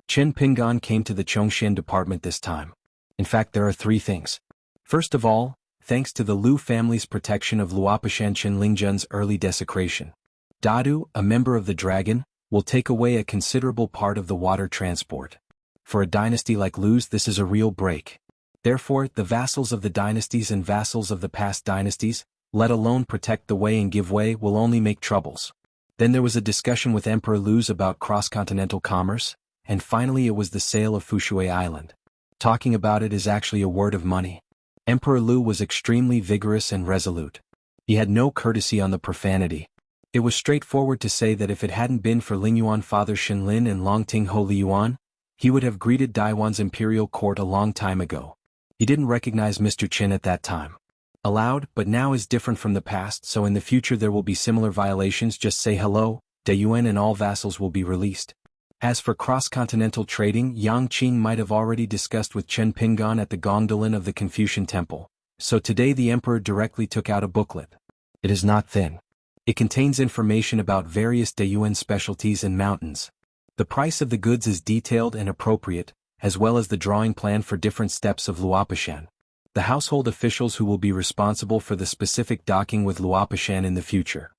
Qin Pingan came to the Chongxian department this time. In fact, there are 3 things. First of all, thanks to the Lu family's protection of Luopishan Qinlingjun's early desecration, Dadu, a member of the dragon, will take away a considerable part of the water transport. For a dynasty like Lu's, this is a real break. Therefore, the vassals of the dynasties and vassals of the past dynasties, let alone protect the way and give way, will only make troubles. Then there was a discussion with Emperor Lu's about cross-continental commerce, and finally it was the sale of Fushui Island. Talking about it is actually a word of money. Emperor Lu was extremely vigorous and resolute. He had no courtesy on the profanity. It was straightforward to say that if it hadn't been for Lingyuan father Shenlin and Longting Ho Liyuan, he would have greeted Daiwan's imperial court a long time ago. He didn't recognize Mr. Qin at that time. Allowed, but now is different from the past, so in the future there will be similar violations. Just say hello, Dayuan, and all vassals will be released. As for cross-continental trading, Yang Qing might have already discussed with Chen Pingan at the Gongdalan of the Confucian Temple, so today the emperor directly took out a booklet. It is not thin. It contains information about various Dayuan specialties and mountains. The price of the goods is detailed and appropriate, as well as the drawing plan for different steps of Luopishan. The household officials who will be responsible for the specific docking with Luopishan in the future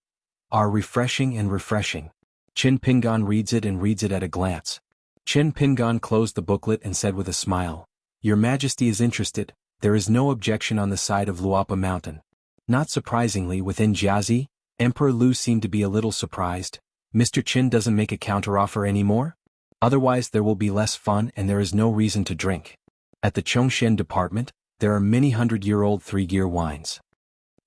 are refreshing. Qin Pingan reads it at a glance. Qin Pingan closed the booklet and said with a smile, "Your Majesty is interested, there is no objection on the side of Luopa Mountain." Not surprisingly, within Jiazi, Emperor Lu seemed to be a little surprised. Mr. Qin doesn't make a counteroffer anymore? Otherwise there will be less fun and there is no reason to drink. At the Chongxian department, there are many 100-year-old 3-gear wines.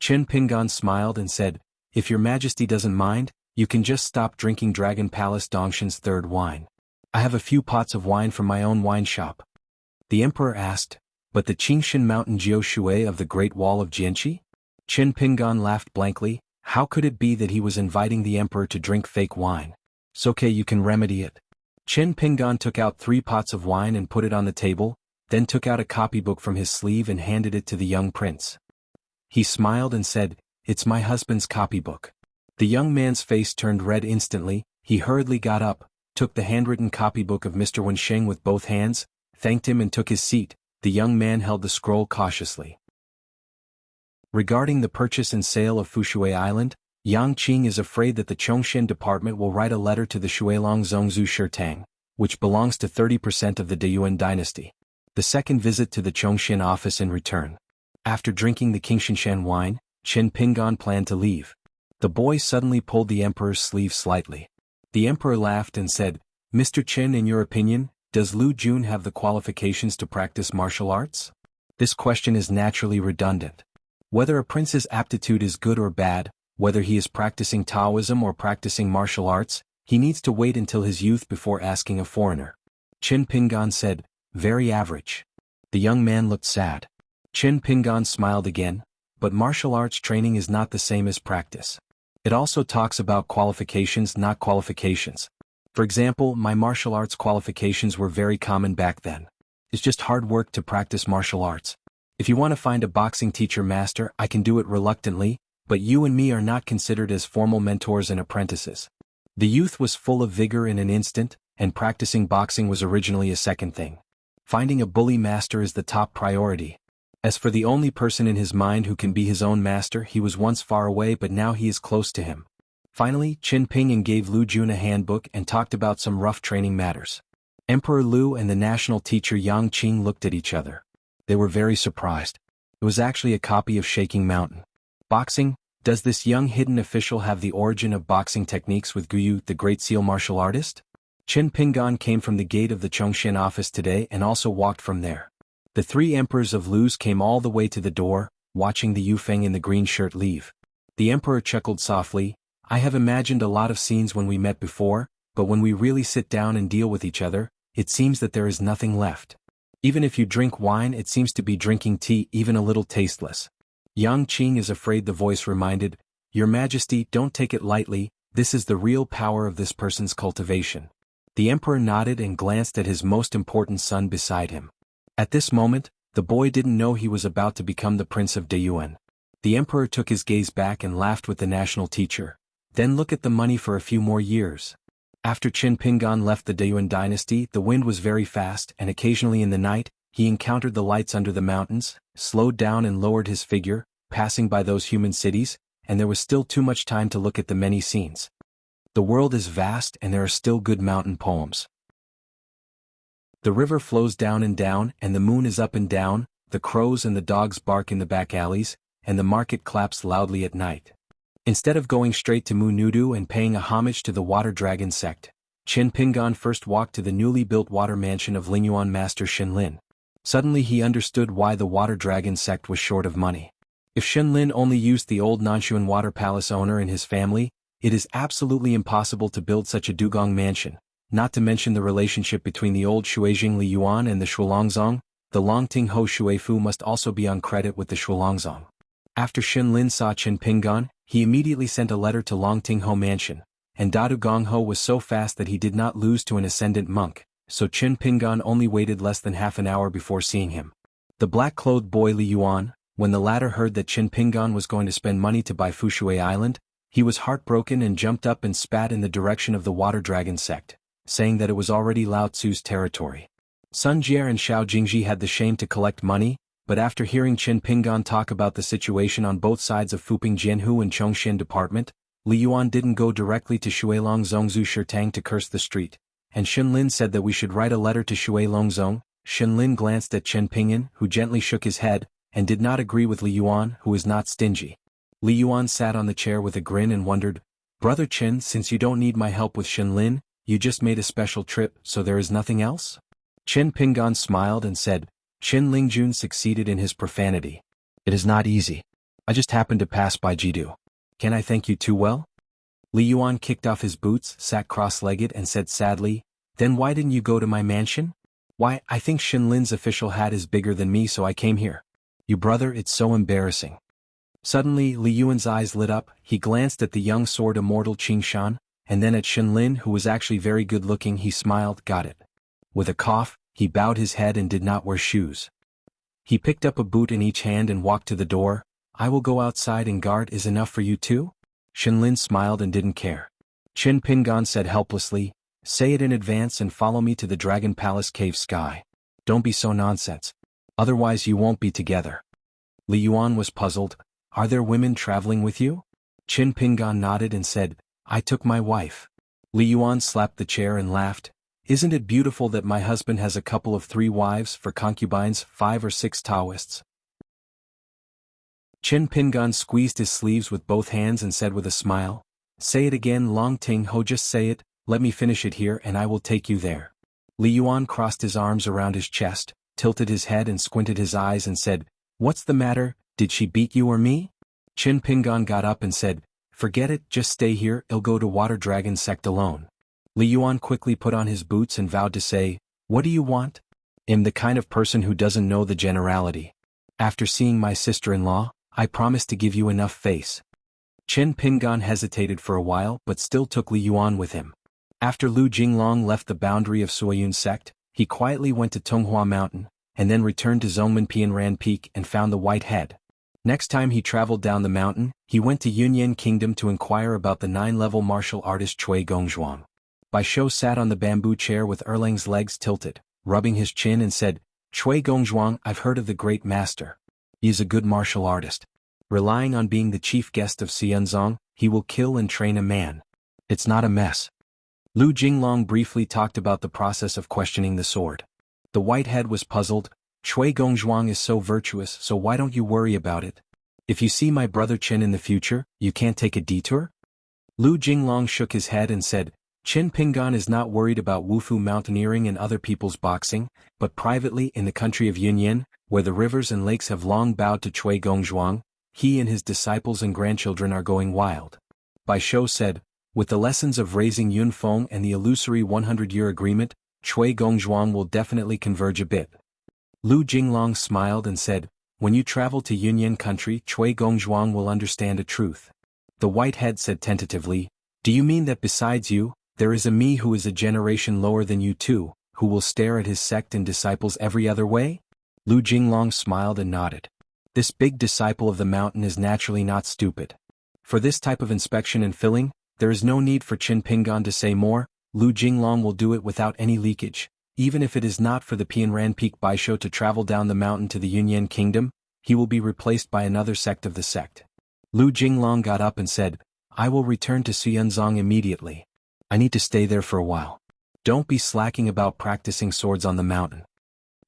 Qin Pingan smiled and said, "If your Majesty doesn't mind, You can just stop drinking Dragon Palace Dongshan's third wine. I have a few pots of wine from my own wine shop. The emperor asked, but the Qingshan Mountain Jiao Shui of the Great Wall of Jianqi? Qin Pingan laughed blankly. How could it be that he was inviting the emperor to drink fake wine? It's okay, you can remedy it. Qin Pingan took out 3 pots of wine and put it on the table, then took out a copybook from his sleeve and handed it to the young prince. He smiled and said, "It's my husband's copybook." The young man's face turned red instantly. He hurriedly got up, took the handwritten copybook of Mr. Wensheng with both hands, thanked him and took his seat. The young man held the scroll cautiously. Regarding the purchase and sale of Fushui Island, Yang Qing is afraid that the Chongshan department will write a letter to the Shuilong Zhongzhu Shirtang, which belongs to 30% of the Deyuan dynasty. The second visit to the Chongshan office in return. After drinking the Qingshan wine, Qin Pingan planned to leave. The boy suddenly pulled the emperor's sleeve slightly. The emperor laughed and said, "Mr. Qin, in your opinion, does Lu Jun have the qualifications to practice martial arts?" This question is naturally redundant. Whether a prince's aptitude is good or bad, whether he is practicing Taoism or practicing martial arts, he needs to wait until his youth before asking a foreigner. Qin Pingan said, "Very average." The young man looked sad. Qin Pingan smiled again, but martial arts training is not the same as practice. It also talks about qualifications, not qualifications. For example, my martial arts qualifications were very common back then. It's just hard work to practice martial arts. If you want to find a boxing teacher master, I can do it reluctantly, but you and me are not considered as formal mentors and apprentices. The youth was full of vigor in an instant, and practicing boxing was originally a second thing. Finding a bully master is the top priority. As for the only person in his mind who can be his own master, he was once far away but now he is close to him. Finally, Qin Pingan gave Lu Jun a handbook and talked about some rough training matters. Emperor Lu and the national teacher Yang Qing looked at each other. They were very surprised. It was actually a copy of Shaking Mountain. Boxing? Does this young hidden official have the origin of boxing techniques with Guyu, the great seal martial artist? Qin Pingan came from the gate of the Chongshan office today and also walked from there. The 3 emperors of Lu's came all the way to the door, watching the Yufeng in the green shirt leave. The emperor chuckled softly. "I have imagined a lot of scenes when we met before, but when we really sit down and deal with each other, it seems that there is nothing left. Even if you drink wine, it seems to be drinking tea, even a little tasteless." Yang Qing is afraid, the voice reminded, "Your Majesty, don't take it lightly, this is the real power of this person's cultivation." The emperor nodded and glanced at his most important son beside him. At this moment, the boy didn't know he was about to become the Prince of Deyuan. The emperor took his gaze back and laughed with the national teacher. "Then look at the money for a few more years." After Qin Pingan left the Deyuan dynasty, the wind was very fast and occasionally in the night, he encountered the lights under the mountains, slowed down and lowered his figure, passing by those human cities, and there was still too much time to look at the many scenes. The world is vast and there are still good mountain poems. The river flows down and the moon is up and down, the crows and the dogs bark in the back alleys, and the market claps loudly at night. Instead of going straight to Munudu and paying a homage to the water dragon sect, Qin Pingan first walked to the newly built water mansion of Lingyuan master Shenlin. Suddenly he understood why the water dragon sect was short of money. If Shenlin only used the old Nanshuan water palace owner and his family, it is absolutely impossible to build such a dugong mansion, not to mention the relationship between the old Shuijing Li Yuan and the Shuilongzong. The Longting Ho Shuifu must also be on credit with the Shuilongzong. After Shenlin saw Qin Pingan, he immediately sent a letter to Longting Ho Mansion, and Dadu Gong Ho was so fast that he did not lose to an ascendant monk, so Qin Pingan only waited less than half an hour before seeing him. The black-clothed boy Li Yuan, when the latter heard that Qin Pingan was going to spend money to buy Fushui Island, he was heartbroken and jumped up and spat in the direction of the water dragon sect, saying that it was already Lao Tzu's territory. Sun Jier and Xiao Jingji had the shame to collect money, but after hearing Qin Pingan talk about the situation on both sides of Fuping Jianhu and Chongshan department, Li Yuan didn't go directly to Shuilong Zhongzhu Shirtang to curse the street, and Shenlin said that we should write a letter to Shuilong Zong. Shenlin glanced at Qin Pingan, who gently shook his head, and did not agree with Li Yuan, who was not stingy. Li Yuan sat on the chair with a grin and wondered, "Brother Qin, since you don't need my help with Shenlin, you just made a special trip, so there is nothing else?" Qin Pingan smiled and said, "Qin Lingjun succeeded in his profanity. It is not easy. I just happened to pass by Jidu. Can I thank you too well?" Li Yuan kicked off his boots, sat cross-legged and said sadly, "Then why didn't you go to my mansion?" "Why, I think Shinlin's official hat is bigger than me, so I came here." "You brother, it's so embarrassing." Suddenly Li Yuan's eyes lit up. He glanced at the young sword immortal Qingshan, and then at Shinlin, who was actually very good-looking. He smiled. "Got it." With a cough, he bowed his head and did not wear shoes. He picked up a boot in each hand and walked to the door. "I will go outside and guard is enough for you too?" Shinlin smiled and didn't care. Qin Pingan said helplessly, "Say it in advance and follow me to the Dragon Palace Cave Sky. Don't be so nonsense. Otherwise you won't be together." Li Yuan was puzzled. "Are there women traveling with you?" Qin Pingan nodded and said, "I took my wife." Li Yuan slapped the chair and laughed. "Isn't it beautiful that my husband has a couple of 3 wives for concubines, 5 or 6 Taoists?" Qin Pingan squeezed his sleeves with both hands and said with a smile, "Say it again, Long Ting Ho, just say it, let me finish it here and I will take you there." Li Yuan crossed his arms around his chest, tilted his head and squinted his eyes and said, "What's the matter, did she beat you or me?" Qin Pingan got up and said, "Forget it, just stay here, I'll go to Water Dragon Sect alone." Li Yuan quickly put on his boots and vowed to say, "What do you want?" "I'm the kind of person who doesn't know the generality. After seeing my sister-in-law, I promise to give you enough face." Qin Pingan hesitated for a while but still took Li Yuan with him. After Lu Jinglong left the boundary of Suiyun sect, he quietly went to Tonghua Mountain, and then returned to Zhongmen Pianran Peak and found the White Head. Next time he traveled down the mountain, he went to Yunyan Kingdom to inquire about the 9-level martial artist Cui Gongzhuang. Bai Shou sat on the bamboo chair with Erlang's legs tilted, rubbing his chin and said, "Cui Gongzhuang, I've heard of the great master. He is a good martial artist. Relying on being the chief guest of Xianzong, he will kill and train a man. It's not a mess." Lu Jinglong briefly talked about the process of questioning the sword. The Whitehead was puzzled. "Cui Gongzhuang is so virtuous, so why don't you worry about it? If you see my brother Qin in the future, you can't take a detour?" Lu Jinglong shook his head and said, "Qin Pingan is not worried about Wufu mountaineering and other people's boxing, but privately in the country of Yunyan, where the rivers and lakes have long bowed to Cui Gongzhuang, he and his disciples and grandchildren are going wild." Bai Shou said, "With the lessons of raising Yunfeng and the illusory 100-year agreement, Cui Gongzhuang will definitely converge a bit." Lu Jinglong smiled and said, "When you travel to Yunyan country, Cui Gongzhuang will understand a truth." The Whitehead said tentatively, "Do you mean that besides you, there is a me who is a generation lower than you too, who will stare at his sect and disciples every other way?" Lu Jinglong smiled and nodded. This big disciple of the mountain is naturally not stupid. For this type of inspection and filling, there is no need for Qin Pingan to say more. Lu Jinglong will do it without any leakage. Even if it is not for the Pianran Peak Bai Shou to travel down the mountain to the Yunyan Kingdom, he will be replaced by another sect of the sect. Lu Jinglong got up and said, "I will return to Xianzong immediately. I need to stay there for a while. Don't be slacking about practicing swords on the mountain."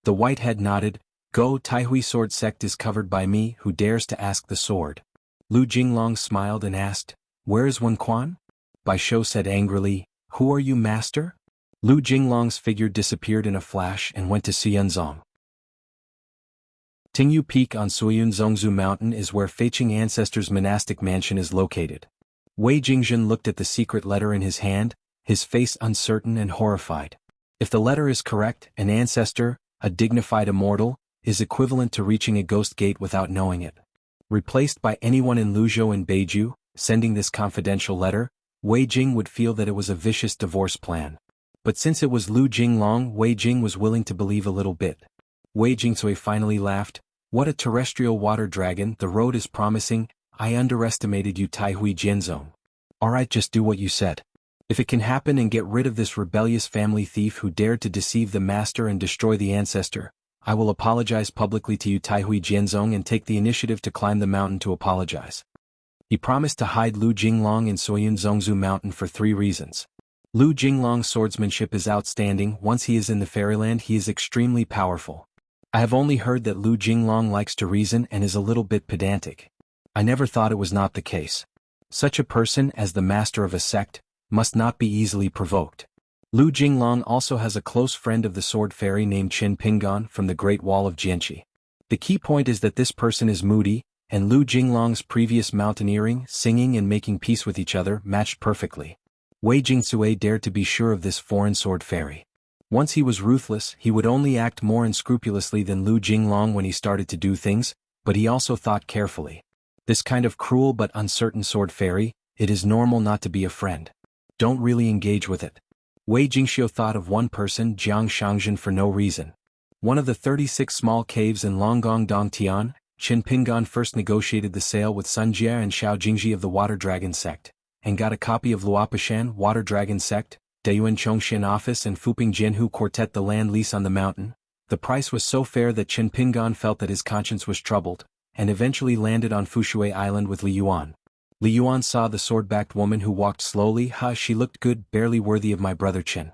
The Whitehead nodded. "Go, Taihui sword sect is covered by me. Who dares to ask the sword?" Lu Jinglong smiled and asked, "Where is Xuanhuan?" Bai Shou said angrily, "Who are you, master?" Lu Jinglong's figure disappeared in a flash and went to Xianzong. Tingyu Peak on Suiyun Zhongzhu Mountain is where Feiqing ancestors' monastic mansion is located. Wei Jingzhen looked at the secret letter in his hand, his face uncertain and horrified. If the letter is correct, an ancestor, a dignified immortal, is equivalent to reaching a ghost gate without knowing it. Replaced by anyone in Luzhou and Beiju, sending this confidential letter, Wei Jing would feel that it was a vicious divorce plan. But since it was Lu Jinglong, Wei Jing was willing to believe a little bit. Wei Jingsui finally laughed. "What a terrestrial water dragon, the road is promising. I underestimated you, Taihui Jianzong. Alright, just do what you said. If it can happen and get rid of this rebellious family thief who dared to deceive the master and destroy the ancestor, I will apologize publicly to you, Taihui Jianzong, and take the initiative to climb the mountain to apologize." He promised to hide Lu Jinglong in Suiyun Zhongzhu Mountain for 3 reasons. Lu Jinglong's swordsmanship is outstanding. Once he is in the fairyland, he is extremely powerful. I have only heard that Lu Jinglong likes to reason and is a little bit pedantic. I never thought it was not the case. Such a person, as the master of a sect, must not be easily provoked. Lu Jinglong also has a close friend of the sword fairy named Qin Pingan from the Great Wall of Jianxi. The key point is that this person is moody, and Lu Jinglong's previous mountaineering, singing and making peace with each other matched perfectly. Wei Jingxue dared to be sure of this foreign sword fairy. Once he was ruthless, he would only act more unscrupulously than Lu Jinglong when he started to do things, but he also thought carefully. This kind of cruel but uncertain sword fairy, it is normal not to be a friend. Don't really engage with it. Wei Jingxiu thought of one person, Jiang Shangzhen, for no reason. One of the 36 small caves in Longgong Dongtian, Qin Pingan first negotiated the sale with Sun Jie and Xiao Jingji of the Water Dragon sect, and got a copy of Luopashan Water Dragon sect, Dayuan Chongxian office and Fuping Jianhu quartet the land lease on the mountain. The price was so fair that Qin Pingan felt that his conscience was troubled, and eventually landed on Fushui Island with Li Yuan. Li Yuan saw the sword-backed woman who walked slowly. She looked good, barely worthy of my brother Qin.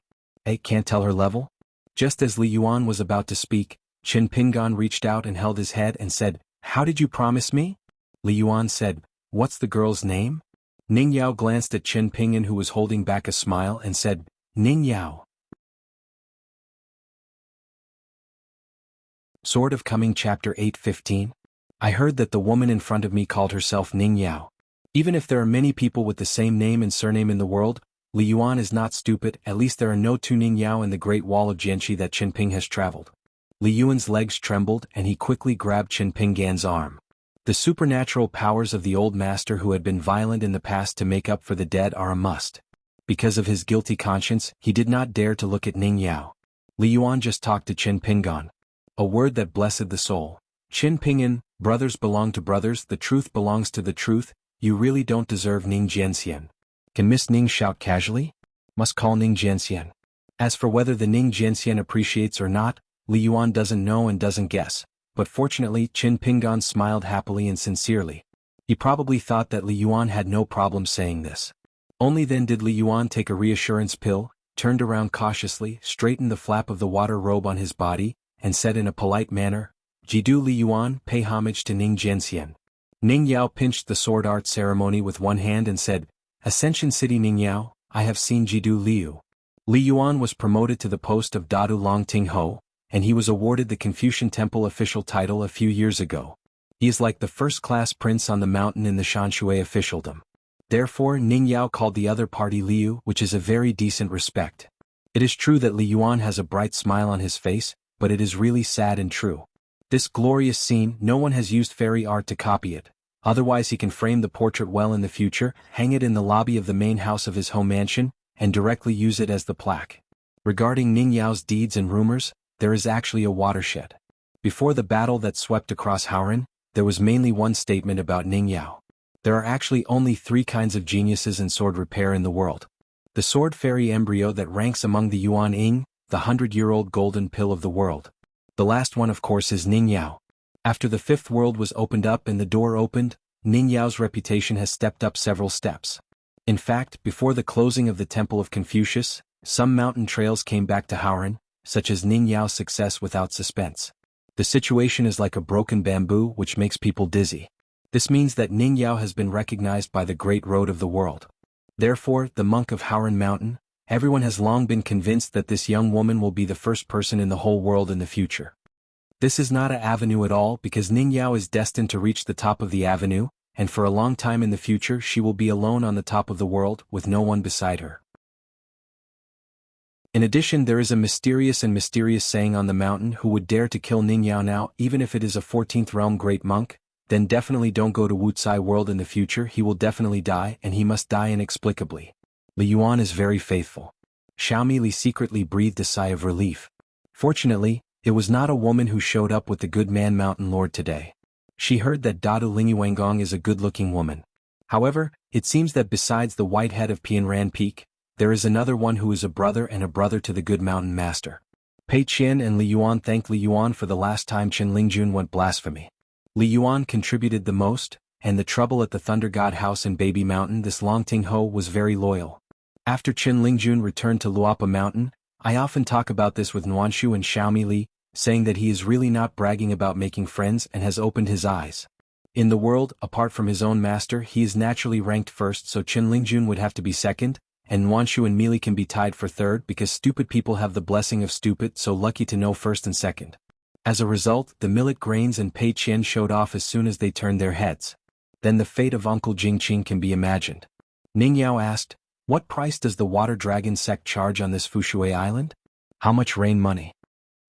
Can't tell her level? Just as Li Yuan was about to speak, Qin Pingan reached out and held his head and said, "How did you promise me?" Li Yuan said, "What's the girl's name?" Ning Yao glanced at Qin Pingan, who was holding back a smile, and said, "Ning Yao." Sword of Coming Chapter 8:15. I heard that the woman in front of me called herself Ning Yao. Even if there are many people with the same name and surname in the world, Li Yuan is not stupid. At least there are no two Ning Yao in the Great Wall of Jianxi that Qin Ping has traveled. Li Yuan's legs trembled and he quickly grabbed Qin Pingan's arm. The supernatural powers of the old master who had been violent in the past to make up for the dead are a must. Because of his guilty conscience, he did not dare to look at Ning Yao. Li Yuan just talked to Qin Pingan. A word that blessed the soul. Qin Pingan, brothers belong to brothers, the truth belongs to the truth, you really don't deserve Ning Jianxian. Can Miss Ning shout casually? Must call Ning Jianxian. As for whether the Ning Jianxian appreciates or not, Li Yuan doesn't know and doesn't guess, but fortunately Qin Pingan smiled happily and sincerely. He probably thought that Li Yuan had no problem saying this. Only then did Li Yuan take a reassurance pill, turned around cautiously, straightened the flap of the water robe on his body, and said in a polite manner, "Jidu Li Yuan, pay homage to Ning Jianxian." Ning Yao pinched the sword art ceremony with one hand and said, "Ascension City Ning Yao, I have seen Jidu Liu." Li Yuan was promoted to the post of Dadu Long Ting Ho, and he was awarded the Confucian Temple official title a few years ago. He is like the first-class prince on the mountain in the Shanshui officialdom. Therefore Ning Yao called the other party Liu, which is a very decent respect. It is true that Li Yuan has a bright smile on his face, but it is really sad and true. This glorious scene, no one has used fairy art to copy it, otherwise he can frame the portrait well in the future, hang it in the lobby of the main house of his home mansion, and directly use it as the plaque. Regarding Ning Yao's deeds and rumors, there is actually a watershed. Before the battle that swept across Hauran, there was mainly one statement about Ning Yao. There are actually only 3 kinds of geniuses in sword repair in the world. The sword fairy embryo that ranks among the Yuan Ying, the 100-year-old golden pill of the world. The last one of course is Ning Yao. After the 5th world was opened up and the door opened, Ning Yao's reputation has stepped up several steps. In fact, before the closing of the Temple of Confucius, some mountain trails came back to Hauran, such as Ning Yao's success without suspense. The situation is like a broken bamboo which makes people dizzy. This means that Ning Yao has been recognized by the Great Road of the world. Therefore, the monk of Hauran Mountain, everyone has long been convinced that this young woman will be the first person in the whole world in the future. This is not an avenue at all because Ning Yao is destined to reach the top of the avenue, and for a long time in the future she will be alone on the top of the world with no one beside her. In addition, there is a mysterious saying on the mountain: who would dare to kill Ning Yao now, even if it is a 14th realm great monk, then definitely don't go to wuxialover in the future. He will definitely die, and he must die inexplicably. Li Yuan is very faithful. Xiaomi Li secretly breathed a sigh of relief. Fortunately, it was not a woman who showed up with the good man mountain lord today. She heard that Dadu Lingyuangong is a good-looking woman. However, it seems that besides the white head of Pianran Peak, there is another one who is a brother to the good mountain master. Pei Qian and Li Yuan thanked Li Yuan for the last time Qin Lingjun went blasphemy. Li Yuan contributed the most, and the trouble at the Thunder God House in Baby Mountain, this Long Ting Ho was very loyal. After Qin Lingjun returned to Luopa Mountain, I often talk about this with Nuanshu and Xiaomi Li, saying that he is really not bragging about making friends and has opened his eyes. In the world, apart from his own master, he is naturally ranked first, so Qin Lingjun would have to be second, and Nuanshu and Mili can be tied for third because stupid people have the blessing of stupid, so lucky to know first and second. As a result, the millet grains and Pei Qian showed off as soon as they turned their heads. Then the fate of Uncle Jingqing can be imagined. Ning Yao asked, "What price does the water dragon sect charge on this Fushui island? How much rain money?"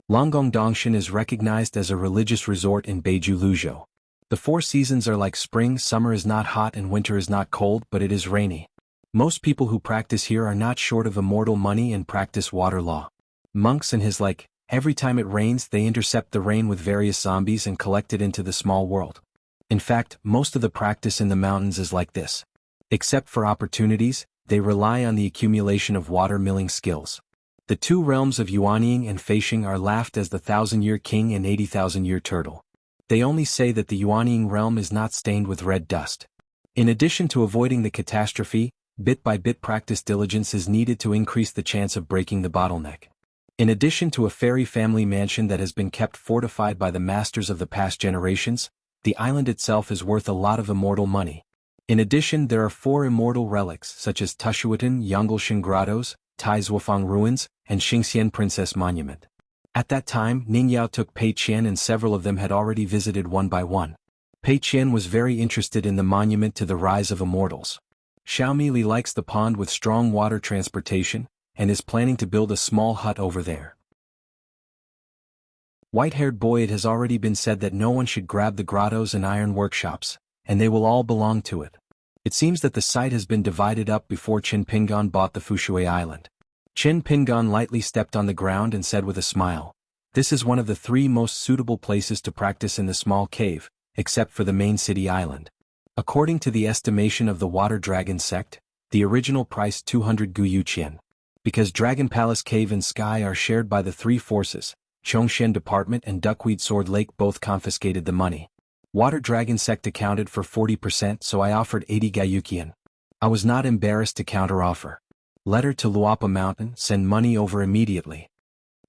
Longgong Dongshan is recognized as a religious resort in Beiju Luzhou. The 4 seasons are like spring, summer is not hot and winter is not cold, but it is rainy. Most people who practice here are not short of immortal money and practice water law. Monks and his like, every time it rains they intercept the rain with various zombies and collect it into the small world. In fact, most of the practice in the mountains is like this. Except for opportunities, they rely on the accumulation of water milling skills. The 2 realms of Yuanying and Feishing are laughed as the 1,000-year king and 80,000-year turtle. They only say that the Yuanying realm is not stained with red dust. In addition to avoiding the catastrophe, bit-by-bit practice diligence is needed to increase the chance of breaking the bottleneck. In addition to a fairy family mansion that has been kept fortified by the masters of the past generations, the island itself is worth a lot of immortal money. In addition, there are 4 immortal relics such as Tushuatan Yonglshan Grottos, Tai Zhuofang Ruins, and Xingxian Princess Monument. At that time, Ning Yao took Pei Qian and several of them had already visited one by one. Pei Qian was very interested in the monument to the rise of immortals. Xiaomi Li likes the pond with strong water transportation, and is planning to build a small hut over there. White-haired boy, it has already been said that no one should grab the grottos and iron workshops, and they will all belong to it. It seems that the site has been divided up before Qin Pingan bought the Fushui island. Qin Pingan lightly stepped on the ground and said with a smile, "This is one of the 3 most suitable places to practice in the small cave, except for the main city island." According to the estimation of the Water Dragon sect, the original price 200 Guyu Qian. Because Dragon Palace Cave and Sky are shared by the 3 forces, Chongshen Department and Duckweed Sword Lake both confiscated the money. Water Dragon sect accounted for 40%, so I offered 80 Gayukian. I was not embarrassed to counteroffer. Letter to Luapa Mountain, send money over immediately.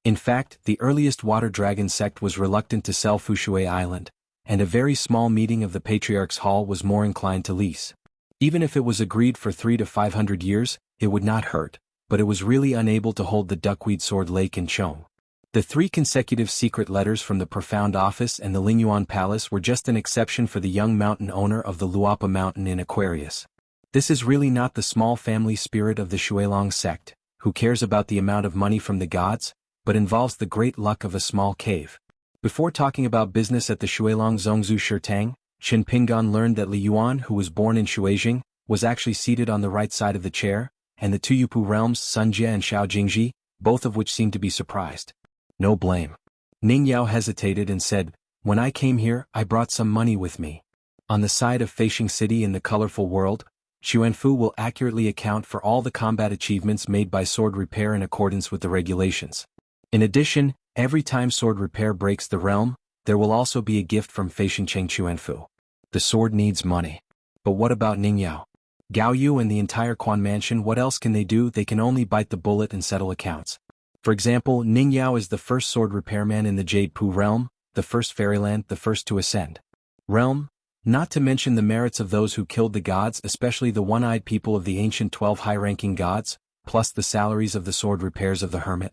In fact, the earliest Water Dragon sect was reluctant to sell Fushui Island, and a very small meeting of the Patriarch's Hall was more inclined to lease. Even if it was agreed for 300 to 500 years, it would not hurt, but it was really unable to hold the Duckweed Sword Lake in Chong. The 3 consecutive secret letters from the Profound Office and the Lingyuan Palace were just an exception for the young mountain owner of the Luapa Mountain in Aquarius. This is really not the small family spirit of the Shuilong sect, who cares about the amount of money from the gods, but involves the great luck of a small cave. Before talking about business at the Shuilong Zhongzhu Shirtang, Qin Pingan learned that Li Yuan, who was born in Shuijing, was actually seated on the right side of the chair, and the 2 Yupu realms Sunjie and Shao Jingji, both of which seemed to be surprised. No blame. Ning Yao hesitated and said, "When I came here, I brought some money with me. On the side of Feishing City in the colorful world, Xuanhu will accurately account for all the combat achievements made by sword repair in accordance with the regulations. In addition, every time sword repair breaks the realm, there will also be a gift from Feishing Cheng Xuanfu. The sword needs money. But what about Ning Yao? Gao Yu and the entire Quan Mansion, what else can they do? They can only bite the bullet and settle accounts. For example, Ning Yao is the first sword repairman in the Jade Pu realm, the first fairyland, the first to ascend. Realm, not to mention the merits of those who killed the gods, especially the one-eyed people of the ancient 12 high-ranking gods, plus the salaries of the sword repairs of the hermit.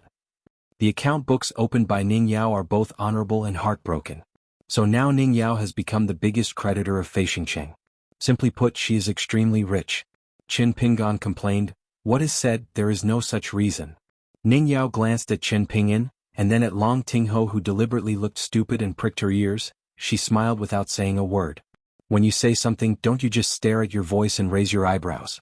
The account books opened by Ning Yao are both honorable and heartbroken. So now Ning Yao has become the biggest creditor of Feishing Cheng. Simply put, she is extremely rich. Qin Pingan complained, "What is said, there is no such reason." Ning Yao glanced at Qin Pingyan, and then at Long Tingho, who deliberately looked stupid and pricked her ears. She smiled without saying a word. When you say something, don't you just stare at your voice and raise your eyebrows?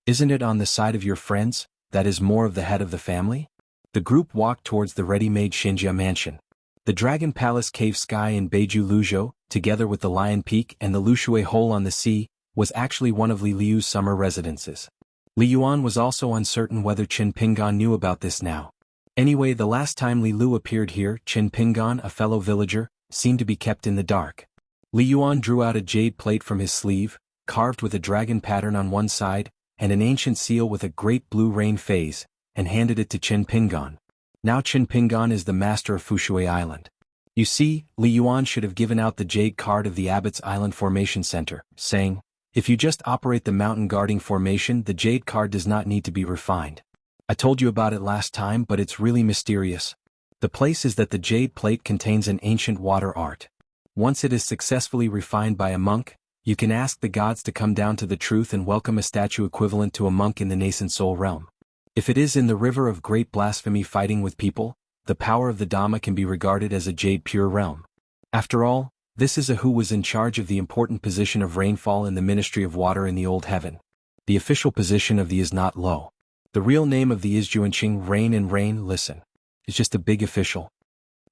Isn't it on the side of your friends, that is more of the head of the family? The group walked towards the ready-made Xinjia mansion. The Dragon Palace Cave Sky in Beiju Luzhou, together with the Lion Peak and the Lushui Hole on the sea, was actually one of Li Liu's summer residences. Li Yuan was also uncertain whether Qin Pingan knew about this now. Anyway, the last time Li Lu appeared here, Qin Pingan, a fellow villager, seemed to be kept in the dark. Li Yuan drew out a jade plate from his sleeve, carved with a dragon pattern on one side, and an ancient seal with a great blue rain phase, and handed it to Qin Pingan. Now Qin Pingan is the master of Fushui Island. You see, Li Yuan should have given out the jade card of the Abbot's Island Formation Center, saying, "If you just operate the mountain guarding formation, the jade card does not need to be refined. I told you about it last time, but it's really mysterious. The place is that the jade plate contains an ancient water art. Once it is successfully refined by a monk, you can ask the gods to come down to the truth and welcome a statue equivalent to a monk in the nascent soul realm. If it is in the river of great blasphemy fighting with people, the power of the Dhamma can be regarded as a jade pure realm. After all, this is a who was in charge of the important position of rainfall in the ministry of water in the old heaven. The official position of the is not low. The real name of the is Juanqing, rain and rain, listen. It's just a big official.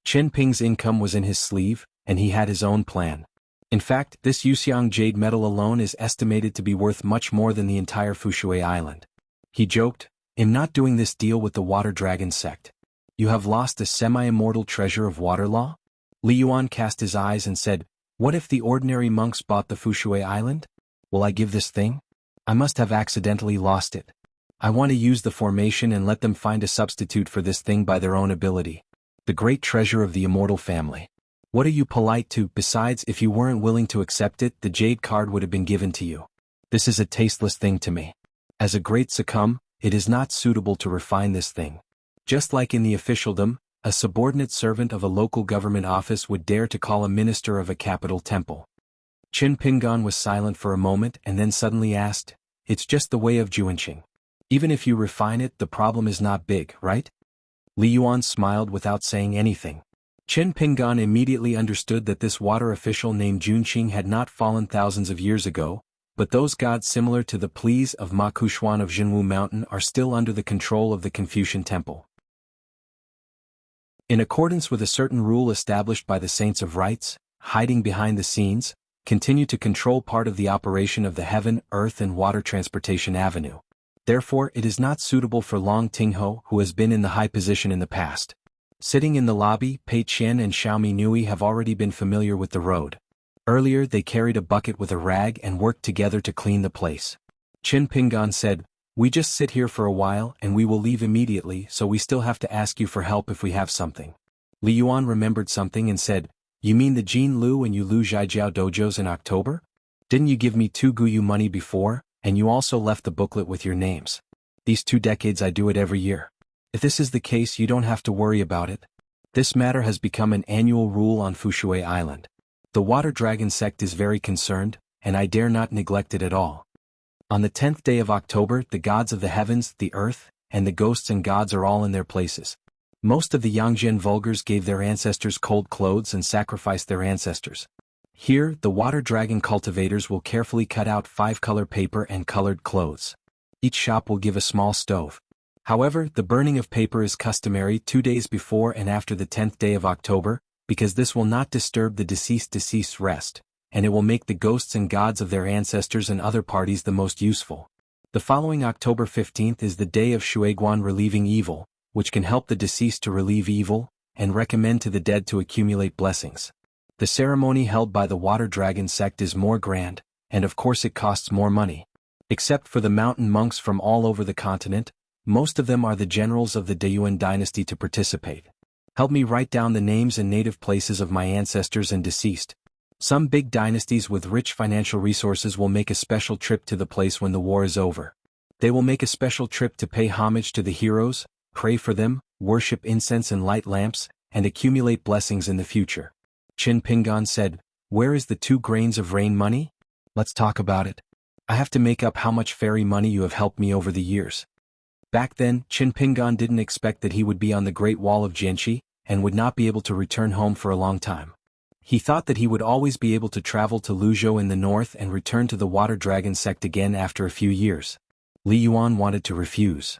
Chen Ping's income was in his sleeve, and he had his own plan. In fact, this Yuxiang jade metal alone is estimated to be worth much more than the entire Fushui Island. He joked, "I'm not doing this deal with the water dragon sect. You have lost a semi-immortal treasure of water law?" Li Yuan cast his eyes and said, "What if the ordinary monks bought the Fushui Island? Will I give this thing? I must have accidentally lost it. I want to use the formation and let them find a substitute for this thing by their own ability. The great treasure of the immortal family. What are you polite to? Besides, if you weren't willing to accept it, the jade card would have been given to you. This is a tasteless thing to me. As a great succumb, it is not suitable to refine this thing. Just like in the officialdom, a subordinate servant of a local government office would dare to call a minister of a capital temple." Qin Pingan was silent for a moment and then suddenly asked, "It's just the way of Juanqing. Even if you refine it, the problem is not big, right?" Li Yuan smiled without saying anything. Qin Pingan immediately understood that this water official named Juanqing had not fallen thousands of years ago, but those gods similar to the pleas of Ma Kuxuan of Jianghu Mountain are still under the control of the Confucian Temple. In accordance with a certain rule established by the Saints of Rites, hiding behind the scenes, continue to control part of the operation of the heaven, earth and water transportation avenue. Therefore it is not suitable for Long Tingho, who has been in the high position in the past. Sitting in the lobby, Pei Qian and Xiaomi Nui have already been familiar with the road. Earlier they carried a bucket with a rag and worked together to clean the place. Qin Pingan said, "We just sit here for a while and we will leave immediately, so we still have to ask you for help if we have something." Li Yuan remembered something and said, "You mean the Jin Lu and Yu Lu Zhaijiao dojos in October? Didn't you give me 2 guyu money before, and you also left the booklet with your names? These 2 decades I do it every year. If this is the case, you don't have to worry about it. This matter has become an annual rule on Fushui Island. The Water Dragon sect is very concerned, and I dare not neglect it at all. On the 10th day of October, the gods of the heavens, the earth, and the ghosts and gods are all in their places. Most of the Yangjian vulgars gave their ancestors cold clothes and sacrificed their ancestors. Here, the water dragon cultivators will carefully cut out 5-color paper and colored clothes. Each shop will give a small stove. However, the burning of paper is customary 2 days before and after the 10th day of October, because this will not disturb the deceased's rest, and it will make the ghosts and gods of their ancestors and other parties the most useful. The following October 15th is the day of xuanhuan, relieving evil, which can help the deceased to relieve evil, and recommend to the dead to accumulate blessings. The ceremony held by the Water Dragon sect is more grand, and of course it costs more money. Except for the mountain monks from all over the continent, most of them are the generals of the Deyuan dynasty to participate. Help me write down the names and native places of my ancestors and deceased. Some big dynasties with rich financial resources will make a special trip to the place when the war is over. They will make a special trip to pay homage to the heroes, pray for them, worship incense and light lamps, and accumulate blessings in the future." Qin Pingan said, "Where is the 2 grains of rain money? Let's talk about it. I have to make up how much fairy money you have helped me over the years." Back then, Qin Pingan didn't expect that he would be on the Great Wall of Jianxi, and would not be able to return home for a long time. He thought that he would always be able to travel to Luzhou in the north and return to the Water Dragon sect again after a few years. Li Yuan wanted to refuse.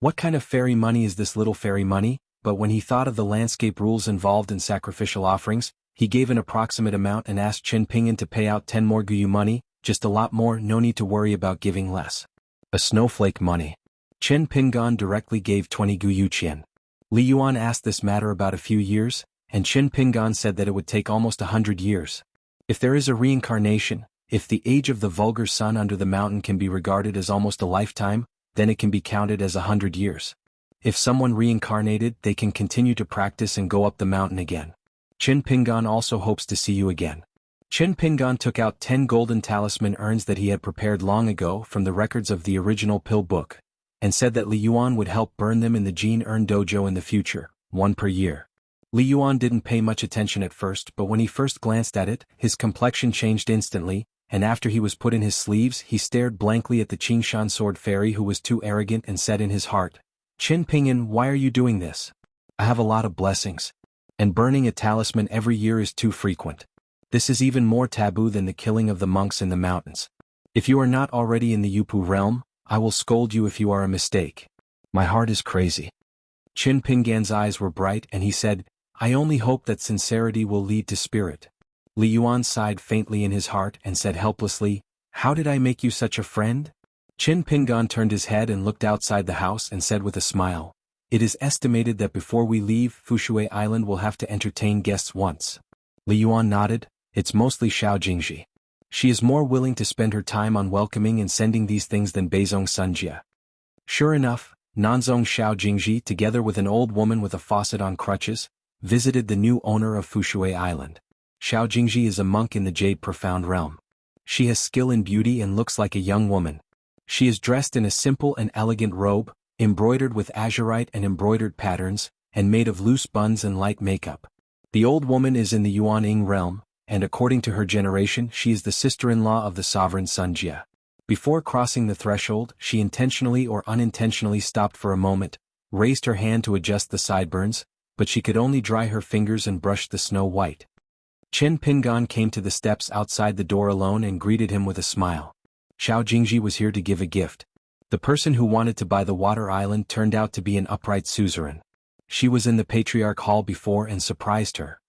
What kind of fairy money is this little fairy money? But when he thought of the landscape rules involved in sacrificial offerings, he gave an approximate amount and asked Qin Pingan to pay out 10 more guyu money, just a lot more, no need to worry about giving less. A snowflake money. Qin Pingan directly gave 20 guyu qian. Li Yuan asked this matter about a few years, and Qin Pingan said that it would take almost 100 years. If there is a reincarnation, if the age of the vulgar sun under the mountain can be regarded as almost a lifetime, then it can be counted as 100 years. If someone reincarnated, they can continue to practice and go up the mountain again. Qin Pingan also hopes to see you again. Qin Pingan took out 10 golden talisman urns that he had prepared long ago from the records of the original pill book. and said that Li Yuan would help burn them in the Jin-Ern dojo in the future, one per year. Li Yuan didn't pay much attention at first, but when he first glanced at it, his complexion changed instantly, and after he was put in his sleeves he stared blankly at the Qingshan sword fairy, who was too arrogant, and said in his heart, "Qin Pingan, why are you doing this? I have a lot of blessings. And burning a talisman every year is too frequent. This is even more taboo than the killing of the monks in the mountains. If you are not already in the Yupu realm, I will scold you if you are a mistake. My heart is crazy." Qin Pingan's eyes were bright and he said, "I only hope that sincerity will lead to spirit." Li Yuan sighed faintly in his heart and said helplessly, "How did I make you such a friend?" Qin Pingan turned his head and looked outside the house and said with a smile, "It is estimated that before we leave, Fushui Island will have to entertain guests once." Li Yuan nodded. "It's mostly Xiaojingji. She is more willing to spend her time on welcoming and sending these things than Beizong Sunjia." Sure enough, Nanzong Xiaojingji, together with an old woman with a faucet on crutches, visited the new owner of Fushui Island. Xiaojingji is a monk in the Jade Profound realm. She has skill in beauty and looks like a young woman. She is dressed in a simple and elegant robe, embroidered with azurite and embroidered patterns, and made of loose buns and light makeup. The old woman is in the Yuan-Ing realm, and according to her generation she is the sister-in-law of the sovereign Sunjia. Before crossing the threshold, she intentionally or unintentionally stopped for a moment, raised her hand to adjust the sideburns, but she could only dry her fingers and brush the snow white. Qin Pingan came to the steps outside the door alone and greeted him with a smile. Xiaojingji was here to give a gift. The person who wanted to buy the water island turned out to be an upright suzerain. She was in the Patriarch Hall before and surprised her.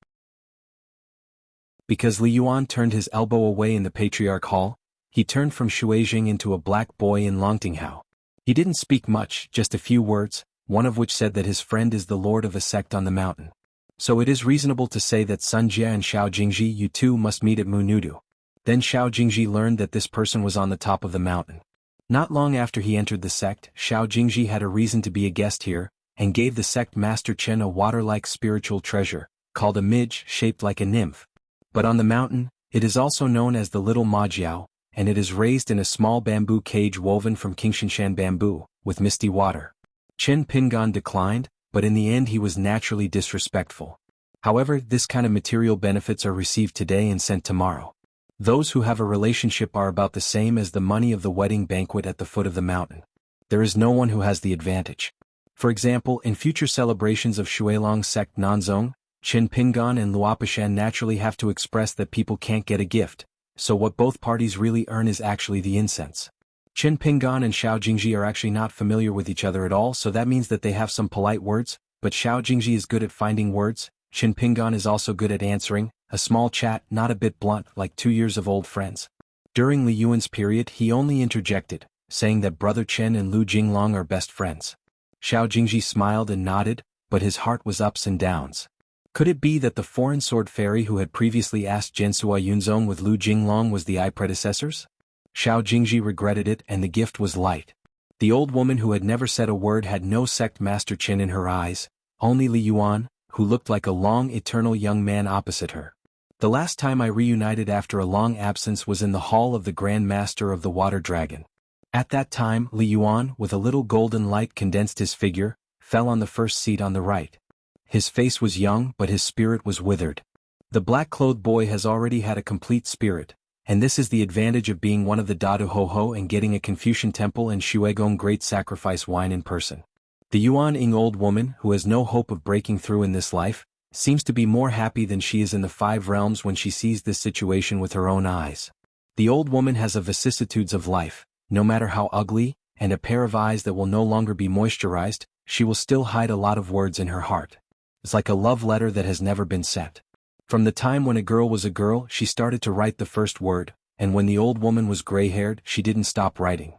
Because Li Yuan turned his elbow away in the Patriarch Hall, he turned from Shuijing into a black boy in Longtinghao. He didn't speak much, just a few words, one of which said that his friend is the lord of a sect on the mountain. So it is reasonable to say that Sunjia and Xiaojingji, you two must meet at Munudu. Then Xiaojingji learned that this person was on the top of the mountain. Not long after he entered the sect, Xiaojingji had a reason to be a guest here, and gave the sect master Chen a water-like spiritual treasure, called a midge shaped like a nymph. But on the mountain, it is also known as the Little Majiao, and it is raised in a small bamboo cage woven from Qingshan bamboo, with misty water. Qin Pingan declined, but in the end he was naturally disrespectful. However, this kind of material benefits are received today and sent tomorrow. Those who have a relationship are about the same as the money of the wedding banquet at the foot of the mountain. There is no one who has the advantage. For example, in future celebrations of Shuilong sect Nanzong, Qin Pingan and Luopishan naturally have to express that people can't get a gift, so what both parties really earn is actually the incense. Qin Pingan and Xiaojingji are actually not familiar with each other at all, so that means that they have some polite words, but Xiaojingji is good at finding words, Qin Pingan is also good at answering, a small chat, not a bit blunt, like 2 years of old friends. During Li Yuan's period he only interjected, saying that Brother Chen and Lu Jinglong are best friends. Xiaojingji smiled and nodded, but his heart was ups and downs. Could it be that the foreign sword fairy who had previously asked Jensua Yunzong with Lu Jinglong was the predecessors? Xiaojingji regretted it, and the gift was light. The old woman who had never said a word had no sect master Qin in her eyes, only Li Yuan, who looked like a long eternal young man opposite her. The last time I reunited after a long absence was in the hall of the Grand Master of the Water Dragon. At that time Li Yuan, with a little golden light condensed his figure, fell on the first seat on the right. His face was young but his spirit was withered. The black-clothed boy has already had a complete spirit, and this is the advantage of being one of the Dadu Ho-Ho and getting a Confucian temple and Shuigong great sacrifice wine in person. The Yuan-Ing old woman, who has no hope of breaking through in this life, seems to be more happy than she is in the 5 realms when she sees this situation with her own eyes. The old woman has a vicissitudes of life, no matter how ugly, and a pair of eyes that will no longer be moisturized, she will still hide a lot of words in her heart. It's like a love letter that has never been sent. From the time when a girl was a girl, she started to write the first word, and when the old woman was gray-haired, she didn't stop writing.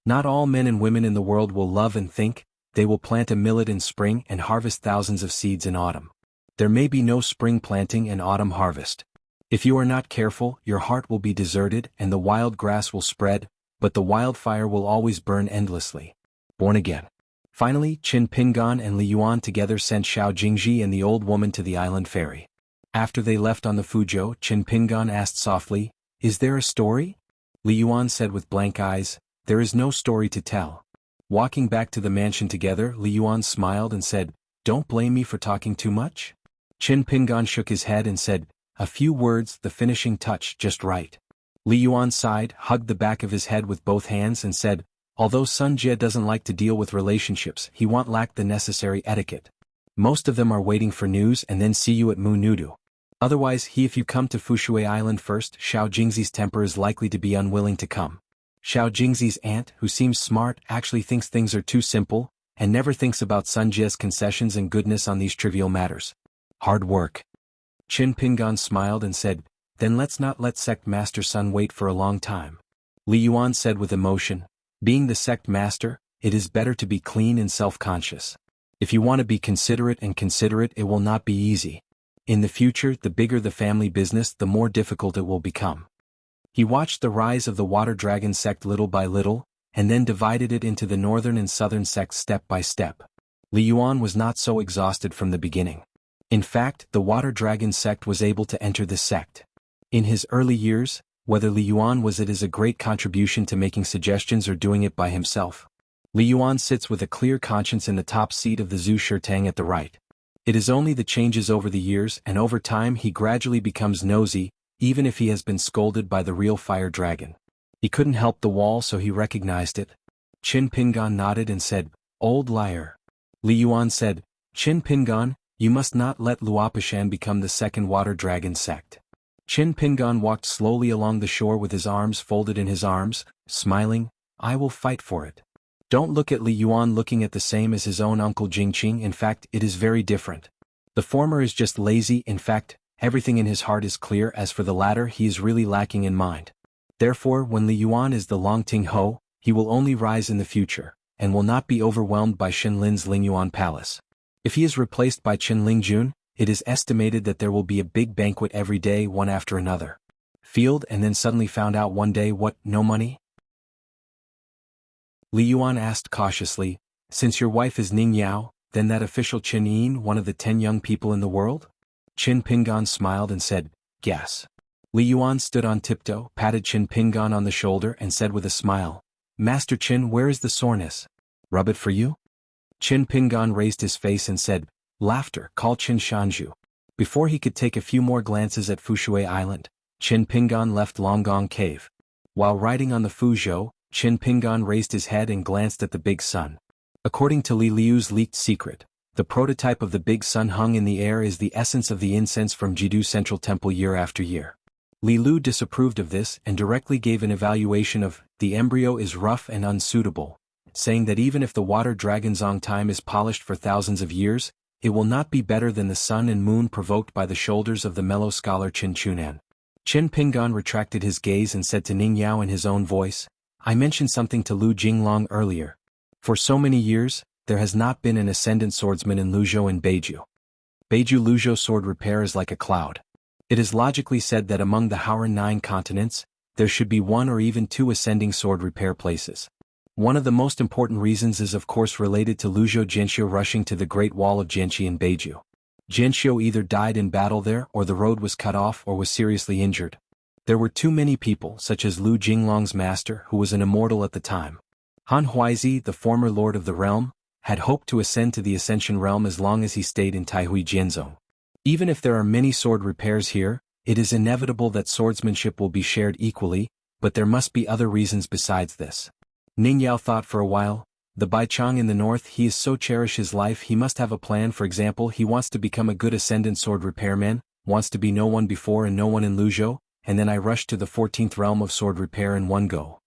Not all men and women in the world will love and think. They will plant a millet in spring and harvest thousands of seeds in autumn. There may be no spring planting and autumn harvest. If you are not careful, your heart will be deserted and the wild grass will spread, but the wildfire will always burn endlessly. Born again. Finally, Qin Pingan and Li Yuan together sent Xiaojingji and the old woman to the island ferry. After they left on the Fuzhou, Qin Pingan asked softly, "Is there a story?" Li Yuan said with blank eyes, There is no story to tell. Walking back to the mansion together, Li Yuan smiled and said, "Don't blame me for talking too much?" Qin Pingan shook his head and said, "A few words, the finishing touch, just right." Li Yuan sighed, hugged the back of his head with both hands and said, "Although Sun Jie doesn't like to deal with relationships, he won't lack the necessary etiquette. Most of them are waiting for news and then see you at Mu Nudu. Otherwise if you come to Fushui Island first, Xiao Jingzi's temper is likely to be unwilling to come. Xiao Jingzi's aunt, who seems smart, actually thinks things are too simple, and never thinks about Sun Jie's concessions and goodness on these trivial matters. Hard work." Qin Pingan smiled and said, "Then let's not let sect master Sun wait for a long time." Li Yuan said with emotion, "Being the sect master, it is better to be clean and self-conscious. If you want to be considerate, it will not be easy. In the future, the bigger the family business, the more difficult it will become." He watched the rise of the water dragon sect little by little, and then divided it into the northern and southern sects step by step. Li Yuan was not so exhausted from the beginning. In fact, the water dragon sect was able to enter the sect. In his early years, whether Li Yuan was it is a great contribution to making suggestions or doing it by himself. Li Yuan sits with a clear conscience in the top seat of the Zhu Shirtang at the right. It is only the changes over the years, and over time he gradually becomes nosy, even if he has been scolded by the real fire dragon. He couldn't help the wall, so he recognized it. Qin Pingan nodded and said, "Old liar." Li Yuan said, "Qin Pingan, you must not let Luopishan become the second water dragon sect." Qin Pingan walked slowly along the shore with his arms folded in his arms, smiling, "I will fight for it." Don't look at Li Yuan looking at the same as his own uncle Jingqing, in fact, it is very different. The former is just lazy, in fact, everything in his heart is clear, as for the latter he is really lacking in mind. Therefore, when Li Yuan is the Longting Ho, he will only rise in the future, and will not be overwhelmed by Xinlin's Lingyuan Palace. If he is replaced by Qin Lingjun, it is estimated that there will be a big banquet every day, one after another. Field and then suddenly found out one day what, no money? Li Yuan asked cautiously, "Since your wife is Ning Yao, then that official Qin Yin one of the 10 young people in the world?" Qin Pingan smiled and said, "Yes." Li Yuan stood on tiptoe, patted Qin Pingan on the shoulder and said with a smile, "Master Qin, where is the soreness? Rub it for you?" Qin Pingan raised his face and said, "Laughter, call Qin Shanju." Before he could take a few more glances at Fushui Island, Qin Pingan left Longgong Cave. While riding on the Fuzhou, Qin Pingan raised his head and glanced at the big sun. According to Li Liu's leaked secret, the prototype of the big sun hung in the air is the essence of the incense from Jidu Central Temple year after year. Li Lu disapproved of this and directly gave an evaluation of, "The embryo is rough and unsuitable," saying that even if the water dragon's on time is polished for thousands of years, it will not be better than the sun and moon provoked by the shoulders of the mellow scholar Qin Chunan. Qin Pingan retracted his gaze and said to Ning Yao in his own voice, "I mentioned something to Lu Jinglong earlier. For so many years, there has not been an ascendant swordsman in Luzhou and Beiju. Beiju Luzhou sword repair is like a cloud. It is logically said that among the Hauran 9 continents, there should be 1 or even 2 ascending sword repair places. One of the most important reasons is of course related to Luzhou Jianxiu rushing to the Great Wall of Jianxi in Beiju. Jianxiu either died in battle there or the road was cut off or was seriously injured. There were too many people, such as Lu Jinglong's master, who was an immortal at the time. Han Huizi, the former lord of the realm, had hoped to ascend to the Ascension realm as long as he stayed in Taihui Jianzhou. Even if there are many sword repairs here, it is inevitable that swordsmanship will be shared equally, but there must be other reasons besides this. Ning Yao thought for a while. The Baichang in the north, he is so cherish his life, he must have a plan. For example, he wants to become a good ascendant sword repairman, wants to be no one before and no one in Luzhou, and then I rush to the 14th realm of sword repair in one go.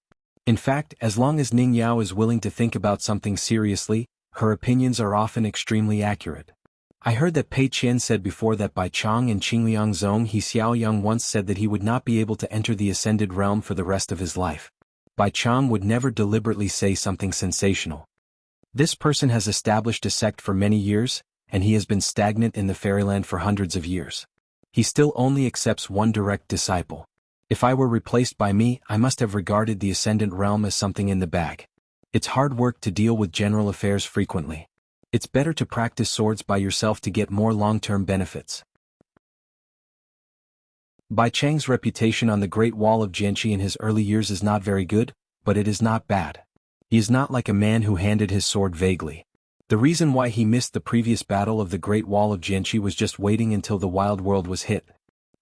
In fact, as long as Ning Yao is willing to think about something seriously, her opinions are often extremely accurate. I heard that Pei Qian said before that Bai Chang and Qingliang Zong He Xiaoyang once said that he would not be able to enter the ascended realm for the rest of his life. Bai Chang would never deliberately say something sensational. This person has established a sect for many years, and he has been stagnant in the fairyland for hundreds of years. He still only accepts one direct disciple. If I were replaced by me, I must have regarded the ascendant realm as something in the bag. It's hard work to deal with general affairs frequently. It's better to practice swords by yourself to get more long-term benefits. Bai Chang's reputation on the Great Wall of Jianxi in his early years is not very good, but it is not bad. He is not like a man who handed his sword vaguely. The reason why he missed the previous battle of the Great Wall of Jianghu was just waiting until the wild world was hit.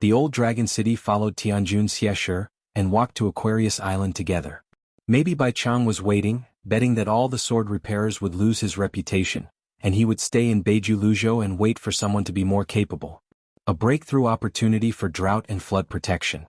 The old dragon city followed Tianjun's Xianxia and walked to Aquarius Island together. Maybe Bai Chang was waiting, betting that all the sword repairers would lose his reputation, and he would stay in Beiju Luzhou and wait for someone to be more capable. A breakthrough opportunity for drought and flood protection.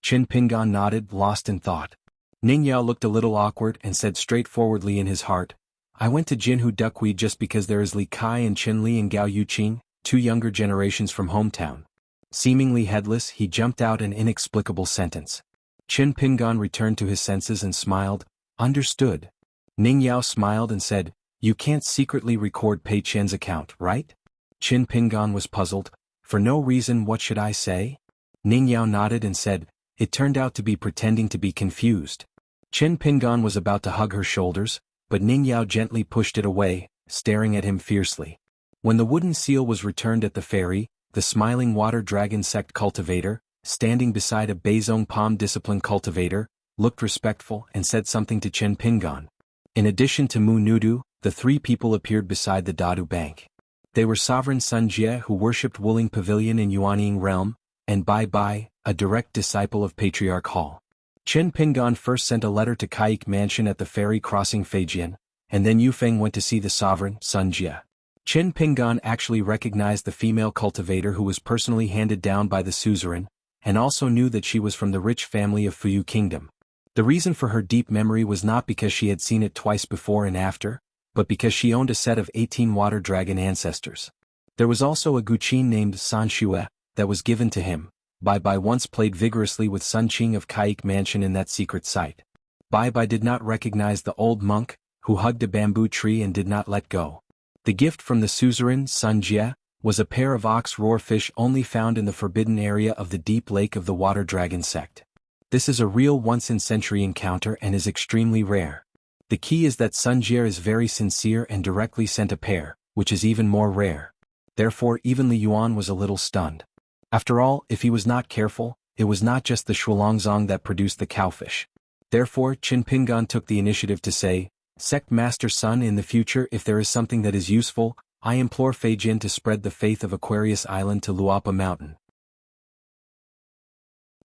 Qin Pingan nodded, lost in thought. Ning Yao looked a little awkward and said straightforwardly in his heart, I went to Jinhu Duckweed just because there is Li Kai and Qin Li and Gao Yuqing, 2 younger generations from hometown. Seemingly headless, he jumped out an inexplicable sentence. Qin Pingan returned to his senses and smiled, understood. Ning Yao smiled and said, you can't secretly record Pei Qian's account, right? Qin Pingan was puzzled. For no reason, what should I say? Ning Yao nodded and said, it turned out to be pretending to be confused. Qin Pingan was about to hug her shoulders, but Ning Yao gently pushed it away, staring at him fiercely. When the wooden seal was returned at the ferry, the smiling water dragon sect cultivator, standing beside a Beizong Palm discipline cultivator, looked respectful and said something to Qin Pingan. In addition to Mu Nudu, the 3 people appeared beside the Dadu bank. They were Sovereign Sun Jie who worshipped Wuling Pavilion in Yuanying Realm, and Bai Bai, a direct disciple of Patriarch Hall. Qin Pingan first sent a letter to Kaik Mansion at the ferry crossing Feijian, and then Yufeng went to see the Sovereign Sun Jie. Qin Pingan actually recognized the female cultivator who was personally handed down by the suzerain, and also knew that she was from the rich family of Fuyu Kingdom. The reason for her deep memory was not because she had seen it twice before and after, but because she owned a set of 18 water dragon ancestors. There was also a Guqin named San Shue that was given to him. Bai Bai once played vigorously with Sun Qing of Kaik Mansion in that secret site. Bai Bai did not recognize the old monk, who hugged a bamboo tree and did not let go. The gift from the suzerain, Sun Jie, was a pair of ox roar fish only found in the forbidden area of the deep lake of the water dragon sect. This is a real once-in-century encounter and is extremely rare. The key is that Sun Jie is very sincere and directly sent a pair, which is even more rare. Therefore even Li Yuan was a little stunned. After all, if he was not careful, it was not just the Shuolongzong that produced the cowfish. Therefore Qin Pingan took the initiative to say, Sect Master Sun, in the future if there is something that is useful, I implore Feijin to spread the faith of Aquarius Island to Luapa Mountain.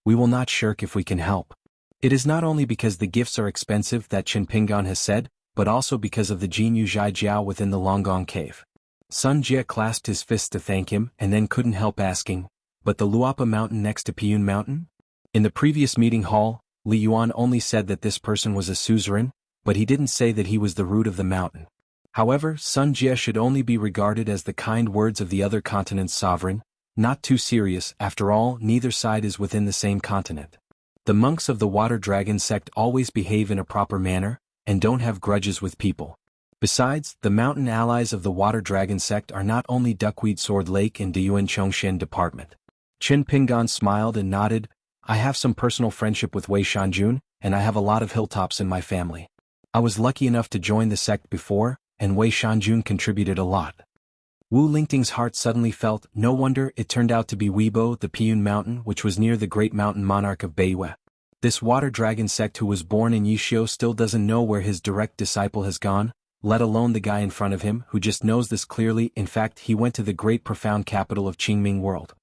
We will not shirk if we can help. It is not only because the gifts are expensive that Qin Pingan has said, but also because of the Jinyu Zhai Jiao within the Longgong cave. Sun Jie clasped his fists to thank him and then couldn't help asking, but the Luapa Mountain next to Piyun Mountain? In the previous meeting hall, Li Yuan only said that this person was a suzerain, but he didn't say that he was the root of the mountain. However, Sun Jie should only be regarded as the kind words of the other continent's sovereign, not too serious. After all, neither side is within the same continent. The monks of the Water Dragon sect always behave in a proper manner, and don't have grudges with people. Besides, the mountain allies of the Water Dragon sect are not only Duckweed Sword Lake and Diyuan Chongshen Department. Qin Pingan smiled and nodded, I have some personal friendship with Wei Shanjun, and I have a lot of hilltops in my family. I was lucky enough to join the sect before, and Wei Shanjun contributed a lot. Wu Lingting's heart suddenly felt, no wonder it turned out to be Weibo, the Piyun Mountain, which was near the great mountain monarch of Beiwei. This water dragon sect who was born in Yishio still doesn't know where his direct disciple has gone, let alone the guy in front of him who just knows this clearly. In fact, he went to the great profound capital of Qingming World.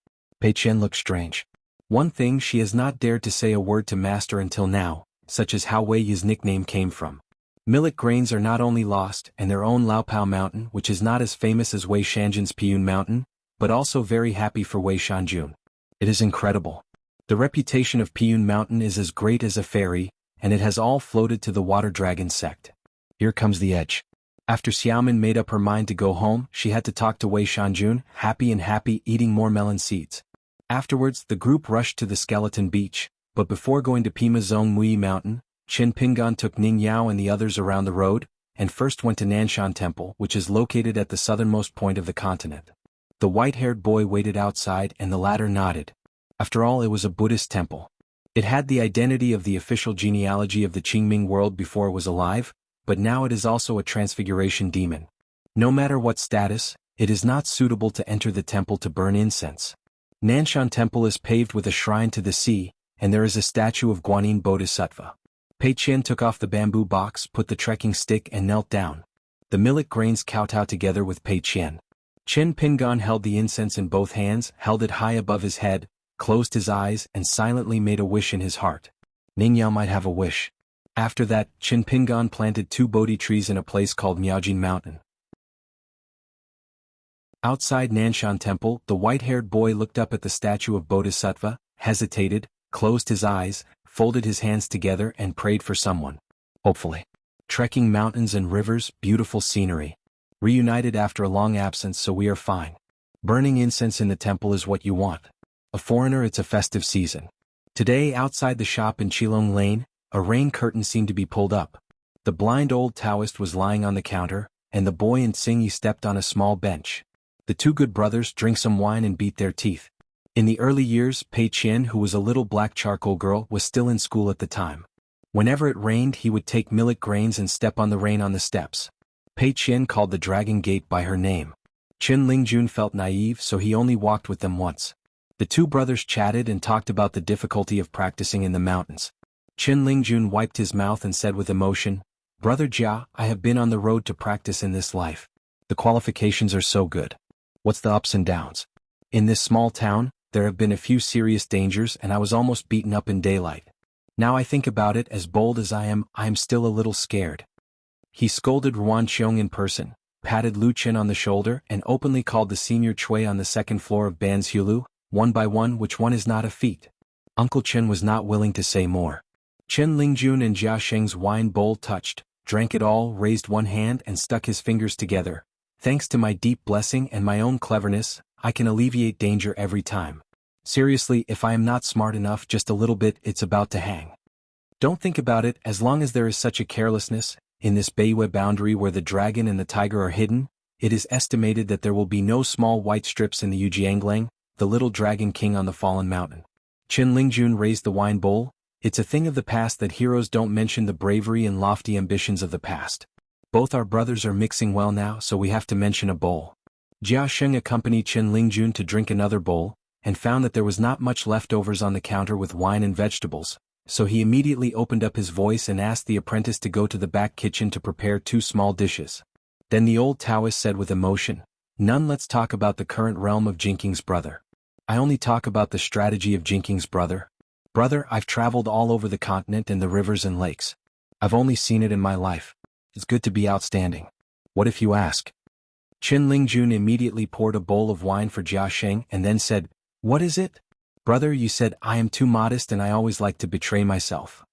Pei Qian looked strange. One thing, she has not dared to say a word to Master until now, such as how Wei Yi's nickname came from. Millet grains are not only lost, and their own Laopao Mountain, which is not as famous as Wei Shanjun's Piyun Mountain, but also very happy for Wei Shanjun. It is incredible. The reputation of Piyun Mountain is as great as a fairy, and it has all floated to the Water Dragon sect. Here comes the edge. After Xiaomin made up her mind to go home, she had to talk to Wei Shanjun, happy, eating more melon seeds. Afterwards, the group rushed to the Skeleton Beach, but before going to Pima Zong Mui Mountain, Qin Pingan took Ning Yao and the others around the road, and first went to Nanshan Temple, which is located at the southernmost point of the continent. The white-haired boy waited outside and the latter nodded. After all, it was a Buddhist temple. It had the identity of the official genealogy of the Qingming world before it was alive, but now it is also a transfiguration demon. No matter what status, it is not suitable to enter the temple to burn incense. Nanshan Temple is paved with a shrine to the sea, and there is a statue of Guanyin Bodhisattva. Pei Qian took off the bamboo box, put the trekking stick and knelt down. The millet grains kowtowed together with Pei Qian. Chen Pingan held the incense in both hands, held it high above his head, closed his eyes and silently made a wish in his heart. Ningyao might have a wish. After that, Chen Pingan planted 2 Bodhi trees in a place called Miaojin Mountain. Outside Nanshan Temple, the white-haired boy looked up at the statue of Bodhisattva, hesitated, closed his eyes, folded his hands together and prayed for someone. Hopefully. Trekking mountains and rivers, beautiful scenery. Reunited after a long absence, so we are fine. Burning incense in the temple is what you want. A foreigner, it's a festive season. Today, outside the shop in Qilong Lane, a rain curtain seemed to be pulled up. The blind old Taoist was lying on the counter, and the boy and Xingyi stepped on a small bench. The 2 good brothers drank some wine and beat their teeth. In the early years, Pei Qian, who was a little black charcoal girl, was still in school at the time. Whenever it rained, he would take millet grains and step on the rain on the steps. Pei Qian called the Dragon Gate by her name. Qin Lingjun felt naive, so he only walked with them once. The 2 brothers chatted and talked about the difficulty of practicing in the mountains. Qin Lingjun wiped his mouth and said with emotion, "Brother Jia, I have been on the road to practice in this life. The qualifications are so good. What's the ups and downs? In this small town, there have been a few serious dangers and I was almost beaten up in daylight. Now I think about it, as bold as I am still a little scared." He scolded Ruan Qiong in person, patted Lu Chen on the shoulder and openly called the senior Chui on the 2nd floor of Ban's Hulu, one by one, which one is not a feat. Uncle Chen was not willing to say more. Chen Lingjun and Jia Sheng's wine bowl touched, drank it all, raised one hand and stuck his fingers together. "Thanks to my deep blessing and my own cleverness, I can alleviate danger every time. Seriously, if I am not smart enough just a little bit, it's about to hang. Don't think about it, as long as there is such a carelessness, in this Beiwe boundary where the dragon and the tiger are hidden, it is estimated that there will be no small white strips in the Yujianglang, the little dragon king on the fallen mountain." Qin Lingjun raised the wine bowl. "It's a thing of the past that heroes don't mention the bravery and lofty ambitions of the past. Both our brothers are mixing well now, so we have to mention a bowl." Jia Sheng accompanied Qin Lingjun to drink another bowl, and found that there was not much leftovers on the counter with wine and vegetables, so he immediately opened up his voice and asked the apprentice to go to the back kitchen to prepare 2 small dishes. Then the old Taoist said with emotion, "None, let's talk about the current realm of Jinking's brother. I only talk about the strategy of Jinking's brother. Brother, I've traveled all over the continent and the rivers and lakes. I've only seen it in my life. It's good to be outstanding. What if you ask?" Qin Lingjun immediately poured a bowl of wine for Jia Sheng and then said, "What is it?" "Brother, you said I am too modest and I always like to betray myself.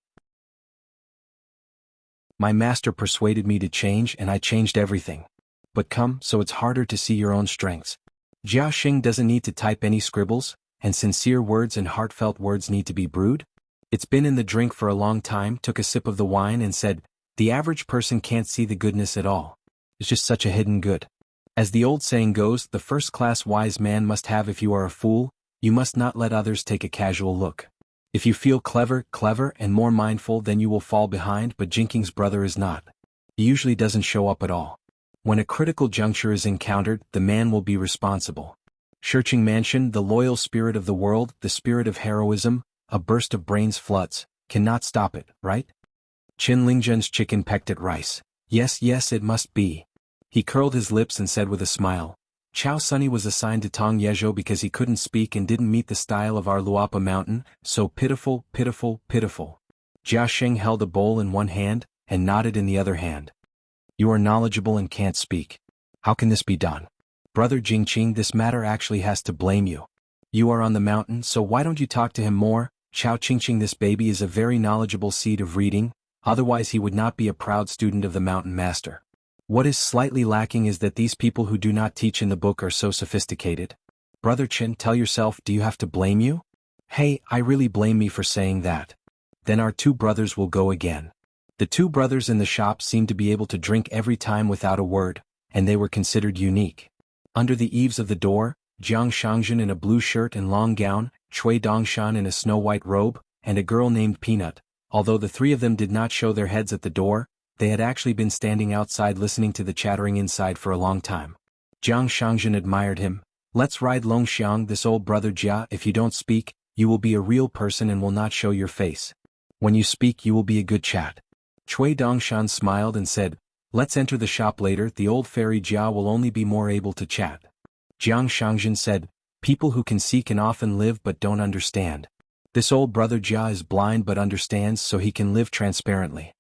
My master persuaded me to change and I changed everything. But come, so it's harder to see your own strengths. Jia Sheng doesn't need to type any scribbles, and sincere words and heartfelt words need to be brewed. It's been in the drink for a long time," took a sip of the wine and said, "The average person can't see the goodness at all. It's just such a hidden good. As the old saying goes, the first-class wise man must have. If you are a fool, you must not let others take a casual look. If you feel clever and more mindful, then you will fall behind, but Jinking's brother is not. He usually doesn't show up at all. When a critical juncture is encountered, the man will be responsible. Shurching Mansion, the loyal spirit of the world, the spirit of heroism, a burst of brains floods, cannot stop it, right?" Qin Lingjun's chicken pecked at rice. Yes, it must be." He curled his lips and said with a smile, "Chao Sunny was assigned to Tong Yezhou because he couldn't speak and didn't meet the style of our Luapa mountain, so pitiful, pitiful, pitiful." Jia Sheng held a bowl in one hand, and nodded in the other hand. "You are knowledgeable and can't speak. How can this be done? Brother Jingqing, this matter actually has to blame you. You are on the mountain, so why don't you talk to him more? Chao Qingqing, this baby is a very knowledgeable seed of reading, otherwise he would not be a proud student of the mountain master. What is slightly lacking is that these people who do not teach in the book are so sophisticated. Brother Chen, tell yourself, do you have to blame you? Hey, I really blame me for saying that. Then our 2 brothers will go again." The 2 brothers in the shop seemed to be able to drink every time without a word, and they were considered unique. Under the eaves of the door, Jiang Shangzhen in a blue shirt and long gown, Chui Dongshan in a snow-white robe, and a girl named Peanut. Although the 3 of them did not show their heads at the door, they had actually been standing outside listening to the chattering inside for a long time. Jiang Shangzhen admired him. "Let's ride Longxiang, this old brother Jia. If you don't speak, you will be a real person and will not show your face. When you speak you will be a good chat. Cui Dongshan smiled and said, let's enter the shop later, the old fairy Jia will only be more able to chat. Jiang Shangzhen said, people who can see can often live but don't understand. This old brother Jia is blind but understands, so he can live transparently.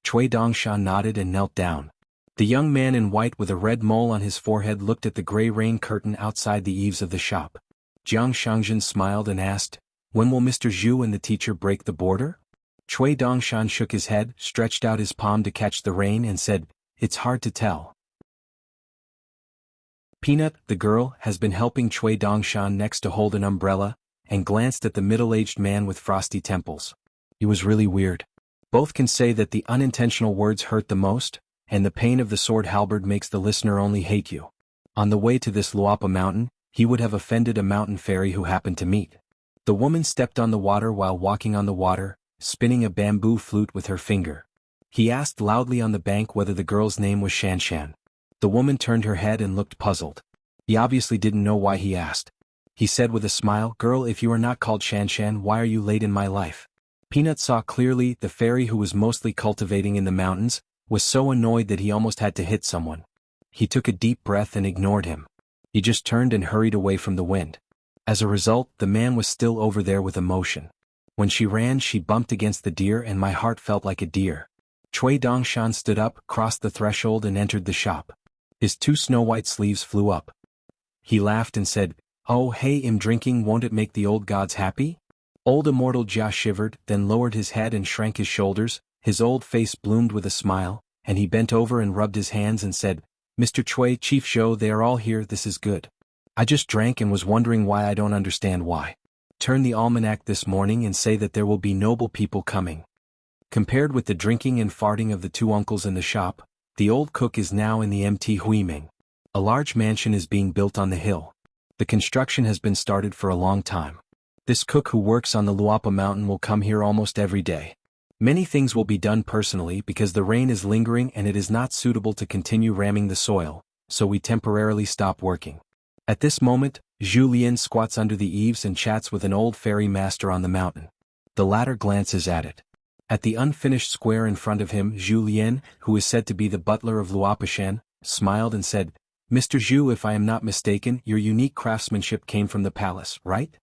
Cui Dongshan nodded and knelt down. The young man in white with a red mole on his forehead looked at the gray rain curtain outside the eaves of the shop. Jiang Shangzhen smiled and asked, when will Mr. Zhu and the teacher break the border? Cui Dongshan shook his head, stretched out his palm to catch the rain and said, it's hard to tell. Peanut, the girl, has been helping Cui Dongshan next to hold an umbrella, and glanced at the middle-aged man with frosty temples. He was really weird. Both can say that the unintentional words hurt the most, and the pain of the sword halberd makes the listener only hate you. On the way to this Luapa mountain, he would have offended a mountain fairy who happened to meet. The woman stepped on the water while walking on the water, spinning a bamboo flute with her finger. He asked loudly on the bank whether the girl's name was Xianxia. The woman turned her head and looked puzzled. He obviously didn't know why he asked. He said with a smile, girl, if you are not called Xianxia, why are you late in my life? Peanut saw clearly the fairy who was mostly cultivating in the mountains, was so annoyed that he almost had to hit someone. He took a deep breath and ignored him. He just turned and hurried away from the wind. As a result, the man was still over there with emotion. When she ran she bumped against the deer and my heart felt like a deer. Cui Dongshan stood up, crossed the threshold and entered the shop. His two snow-white sleeves flew up. He laughed and said, oh hey, I'm drinking, won't it make the old gods happy? Old immortal Jia shivered, then lowered his head and shrank his shoulders, his old face bloomed with a smile, and he bent over and rubbed his hands and said, Mr. Cui, Chief Zhou, they are all here, this is good. I just drank and was wondering why, I don't understand why. Turn the almanac this morning and say that there will be noble people coming. Compared with the drinking and farting of the two uncles in the shop, the old cook is now in the MT Huiming. A large mansion is being built on the hill. The construction has been started for a long time. This cook who works on the Luapa mountain will come here almost every day. Many things will be done personally because the rain is lingering and it is not suitable to continue ramming the soil, so we temporarily stop working. At this moment, Zhu Lian squats under the eaves and chats with an old fairy master on the mountain. The latter glances at it. At the unfinished square in front of him, Zhu Lian, who is said to be the butler of Luapashan, smiled and said, Mr. Zhu, if I am not mistaken, your unique craftsmanship came from the palace, right?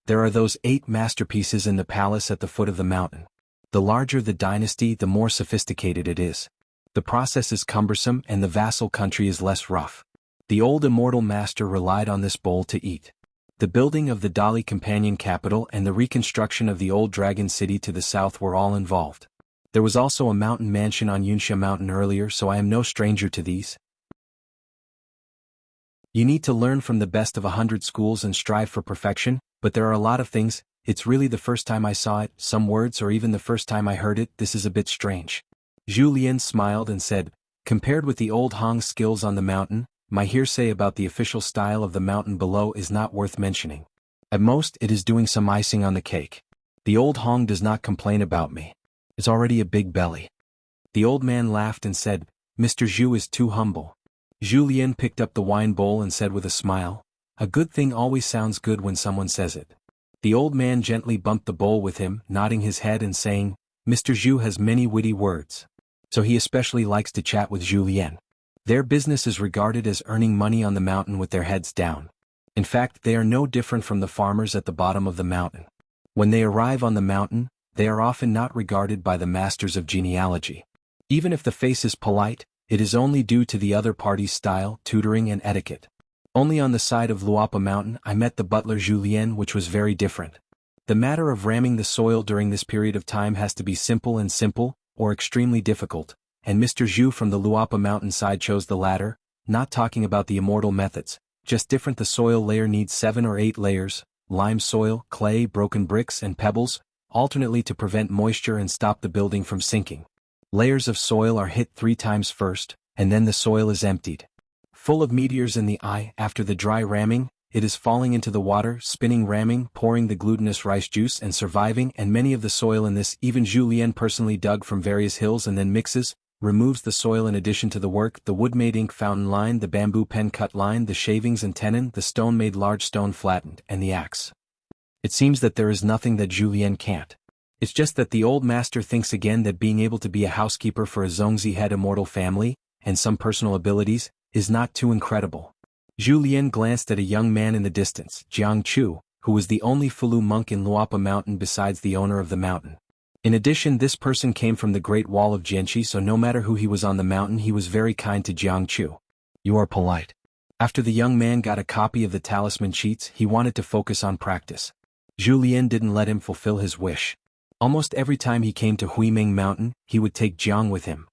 There are those 8 masterpieces in the palace at the foot of the mountain. The larger the dynasty, the more sophisticated it is. The process is cumbersome and the vassal country is less rough. The old immortal master relied on this bowl to eat. The building of the Dali companion capital and the reconstruction of the old dragon city to the south were all involved. There was also a mountain mansion on Yunxia mountain earlier, so I am no stranger to these. You need to learn from the best of 100 schools and strive for perfection, but there are a lot of things. It's really the first time I saw it, some words, or even the first time I heard it, this is a bit strange. Zhu Lian smiled and said, compared with the old Hong's skills on the mountain, my hearsay about the official style of the mountain below is not worth mentioning. At most, it is doing some icing on the cake. The old Hong does not complain about me. It's already a big belly. The old man laughed and said, Mr. Zhu is too humble. Zhu Lian picked up the wine bowl and said with a smile, a good thing always sounds good when someone says it. The old man gently bumped the bowl with him, nodding his head and saying, Mr. Zhu has many witty words. So he especially likes to chat with Zhu Lian. Their business is regarded as earning money on the mountain with their heads down. In fact, they are no different from the farmers at the bottom of the mountain. When they arrive on the mountain, they are often not regarded by the masters of genealogy. Even if the face is polite, it is only due to the other party's style, tutoring and etiquette. Only on the side of Luapa mountain I met the butler Zhu Lian, which was very different. The matter of ramming the soil during this period of time has to be simple, or extremely difficult, and Mr. Zhu from the Luapa mountainside chose the latter, not talking about the immortal methods, just different. The soil layer needs 7 or 8 layers, lime soil, clay, broken bricks and pebbles, alternately to prevent moisture and stop the building from sinking. Layers of soil are hit 3 times first, and then the soil is emptied. Full of meteors in the eye, after the dry ramming, it is falling into the water, spinning, ramming, pouring the glutinous rice juice and surviving, and many of the soil in this even Zhu Lian personally dug from various hills and then mixes, removes the soil in addition to the work, the wood-made ink fountain line, the bamboo pen cut line, the shavings and tenon, the stone-made large stone flattened, and the axe. It seems that there is nothing that Zhu Lian can't. It's just that the old master thinks again that being able to be a housekeeper for a Zhongzi head immortal family, and some personal abilities, is not too incredible. Zhu Lian glanced at a young man in the distance, Jiang Chu, who was the only Fulu monk in Luapa Mountain besides the owner of the mountain. In addition, this person came from the Great Wall of Jianxi, so no matter who he was on the mountain, he was very kind to Jiang Chu. You are polite. After the young man got a copy of the talisman sheets, he wanted to focus on practice. Zhu Lian didn't let him fulfill his wish. Almost every time he came to Huiming Mountain, he would take Jiang with him.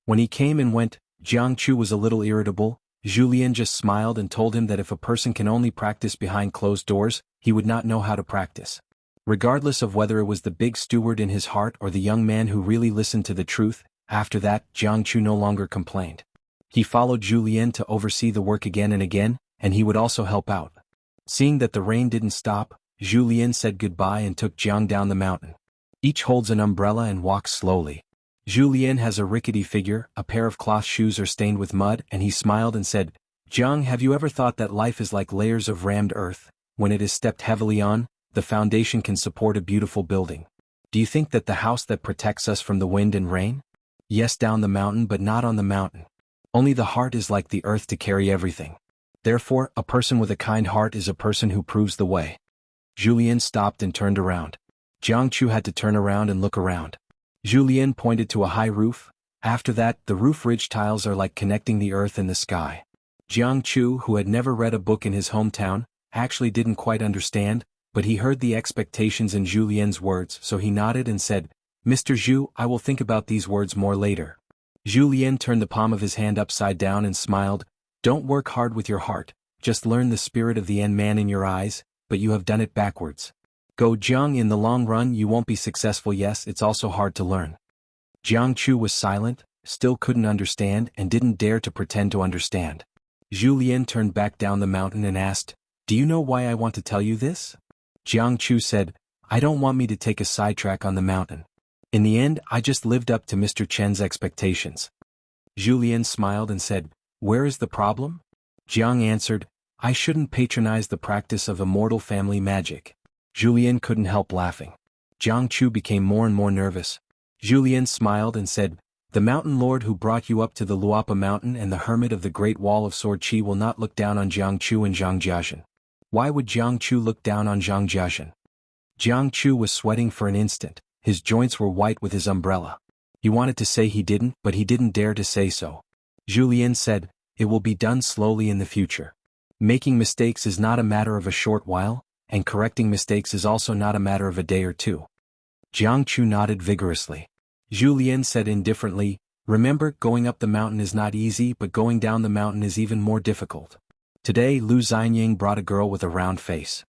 When he came and went, Jiang Chu was a little irritable. Zhu Lian just smiled and told him that if a person can only practice behind closed doors, he would not know how to practice. Regardless of whether it was the big steward in his heart or the young man who really listened to the truth, after that, Jiang Chu no longer complained. He followed Zhu Lian to oversee the work again and again, and he would also help out. Seeing that the rain didn't stop, Zhu Lian said goodbye and took Jiang down the mountain. Each holds an umbrella and walks slowly. Zhu Lian has a rickety figure, a pair of cloth shoes are stained with mud, and he smiled and said, Jiang, have you ever thought that life is like layers of rammed earth? When it is stepped heavily on, the foundation can support a beautiful building. Do you think that the house that protects us from the wind and rain? Yes, down the mountain, but not on the mountain. Only the heart is like the earth to carry everything. Therefore, a person with a kind heart is a person who proves the way. Zhu Lian stopped and turned around. Jiang Chu had to turn around and look around. Zhu Lian pointed to a high roof. After that, the roof ridge tiles are like connecting the earth and the sky. Jiang Chu, who had never read a book in his hometown, actually didn't quite understand, but he heard the expectations in Zhu Lian's words, so he nodded and said, Mr. Zhu, I will think about these words more later. Zhu Lian turned the palm of his hand upside down and smiled. Don't work hard with your heart, just learn the spirit of the end man in your eyes, but you have done it backwards. Go Jiang, in the long run you won't be successful. Yes, it's also hard to learn. Jiang Chu was silent, still couldn't understand and didn't dare to pretend to understand. Zhu Lian turned back down the mountain and asked, Do you know why I want to tell you this? Jiang Chu said, I don't want me to take a sidetrack on the mountain. In the end, I just lived up to Mr. Chen's expectations. Zhu Lian smiled and said, Where is the problem? Jiang answered, I shouldn't patronize the practice of immortal family magic. Zhu Lian couldn't help laughing. Jiang Chu became more and more nervous. Zhu Lian smiled and said, The mountain lord who brought you up to the Luapa mountain and the hermit of the Great Wall of Sword Qi will not look down on Jiang Chu and Zhang Jiashan. Why would Jiang Chu look down on Zhang Jiashan? Jiang Chu was sweating for an instant. His joints were white with his umbrella. He wanted to say he didn't, but he didn't dare to say so. Zhu Lian said, It will be done slowly in the future. Making mistakes is not a matter of a short while, and correcting mistakes is also not a matter of a day or two. Jiang Chu nodded vigorously. Zhu Lian said indifferently, Remember, going up the mountain is not easy, but going down the mountain is even more difficult. Today Lu Xianying brought a girl with a round face.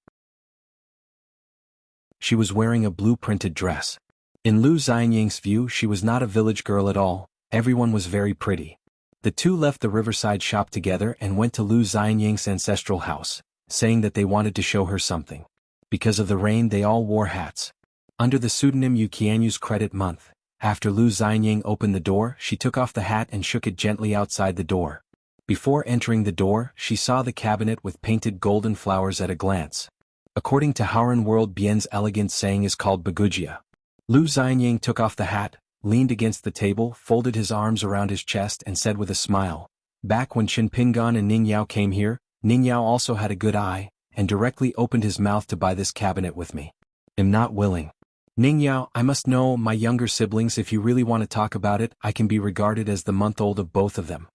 She was wearing a blue-printed dress. In Lu Xianying's view, she was not a village girl at all. Everyone was very pretty. The two left the riverside shop together and went to Lu Xianying's ancestral house, saying that they wanted to show her something. Because of the rain, they all wore hats. Under the pseudonym Yuqianyu's credit month, after Lu Xianying opened the door, she took off the hat and shook it gently outside the door. Before entering the door, she saw the cabinet with painted golden flowers at a glance. According to warriorlegend, Bien's elegant saying is called Bagujia. Lu Xianying took off the hat, leaned against the table, folded his arms around his chest and said with a smile, Back when Qin Pingan and Ning Yao came here, Ning Yao also had a good eye, and directly opened his mouth to buy this cabinet with me. Am not willing. Ning Yao, I must know my younger siblings. If you really want to talk about it, I can be regarded as the month-old of both of them.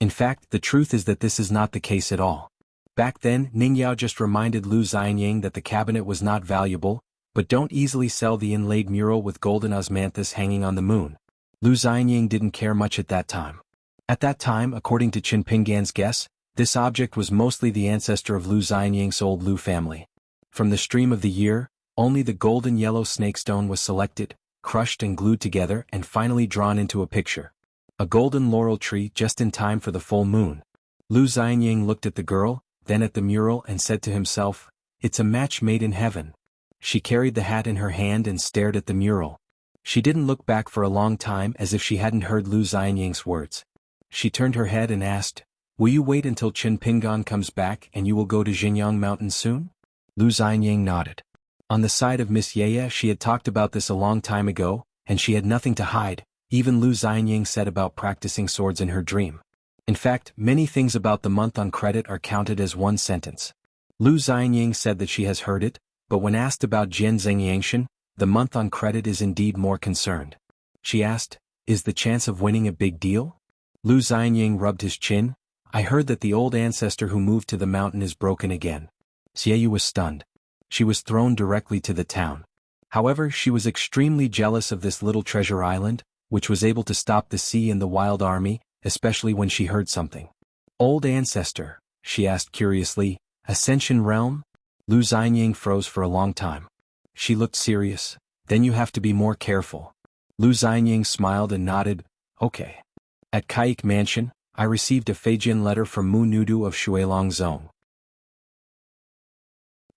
In fact, the truth is that this is not the case at all. Back then, Ning Yao just reminded Lu Xianying that the cabinet was not valuable, but don't easily sell the inlaid mural with golden osmanthus hanging on the moon. Lu Xianying didn't care much at that time. At that time, according to Qin Pingan's guess, this object was mostly the ancestor of Lu Xianying's old Lu family. From the stream of the year, only the golden yellow snakestone was selected, crushed and glued together and finally drawn into a picture. A golden laurel tree just in time for the full moon. Lu Xianying looked at the girl, then at the mural and said to himself, It's a match made in heaven. She carried the hat in her hand and stared at the mural. She didn't look back for a long time as if she hadn't heard Lu Xianying's words. She turned her head and asked, Will you wait until Qin Pingan comes back and you will go to Xinjiang Mountain soon? Lu Xianying nodded. On the side of Miss Yaya, she had talked about this a long time ago, and she had nothing to hide. Even Lu Xianying said about practicing swords in her dream. In fact, many things about the month on credit are counted as one sentence. Lu Xianying said that she has heard it, but when asked about Jian Zhengyangshan, the month on credit is indeed more concerned. She asked, "Is the chance of winning a big deal?" Lu Xianying rubbed his chin. "I heard that the old ancestor who moved to the mountain is broken again." Xiaoyu was stunned. She was thrown directly to the town. However, she was extremely jealous of this little treasure island, which was able to stop the sea and the wild army, especially when she heard something. "Old ancestor?" she asked curiously. "Ascension realm?" Lu Xianying froze for a long time. She looked serious. "Then you have to be more careful." Lu Xianying smiled and nodded. "Okay." At Kaik Mansion, I received a Feijian letter from Mu Nudu of Shuilong Zone.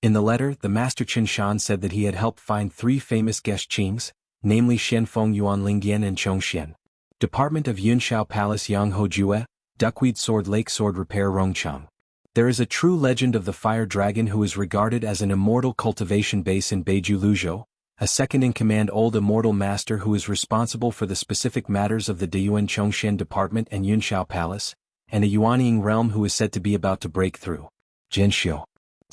In the letter, the Master Qin Shan said that he had helped find 3 famous guest qings, namely Xianfeng Yuan Lingyan and Chongxian. Department of Yunxiao Palace Yanghu Jue, Duckweed Sword Lake Sword Repair Rongcheng. There is a true legend of the fire dragon who is regarded as an immortal cultivation base in Beiju Luzhou, a second-in-command old immortal master who is responsible for the specific matters of the Deyuan Chongxian Department and Yunxiao Palace, and a Yuanying realm who is said to be about to break through. Jianxiu.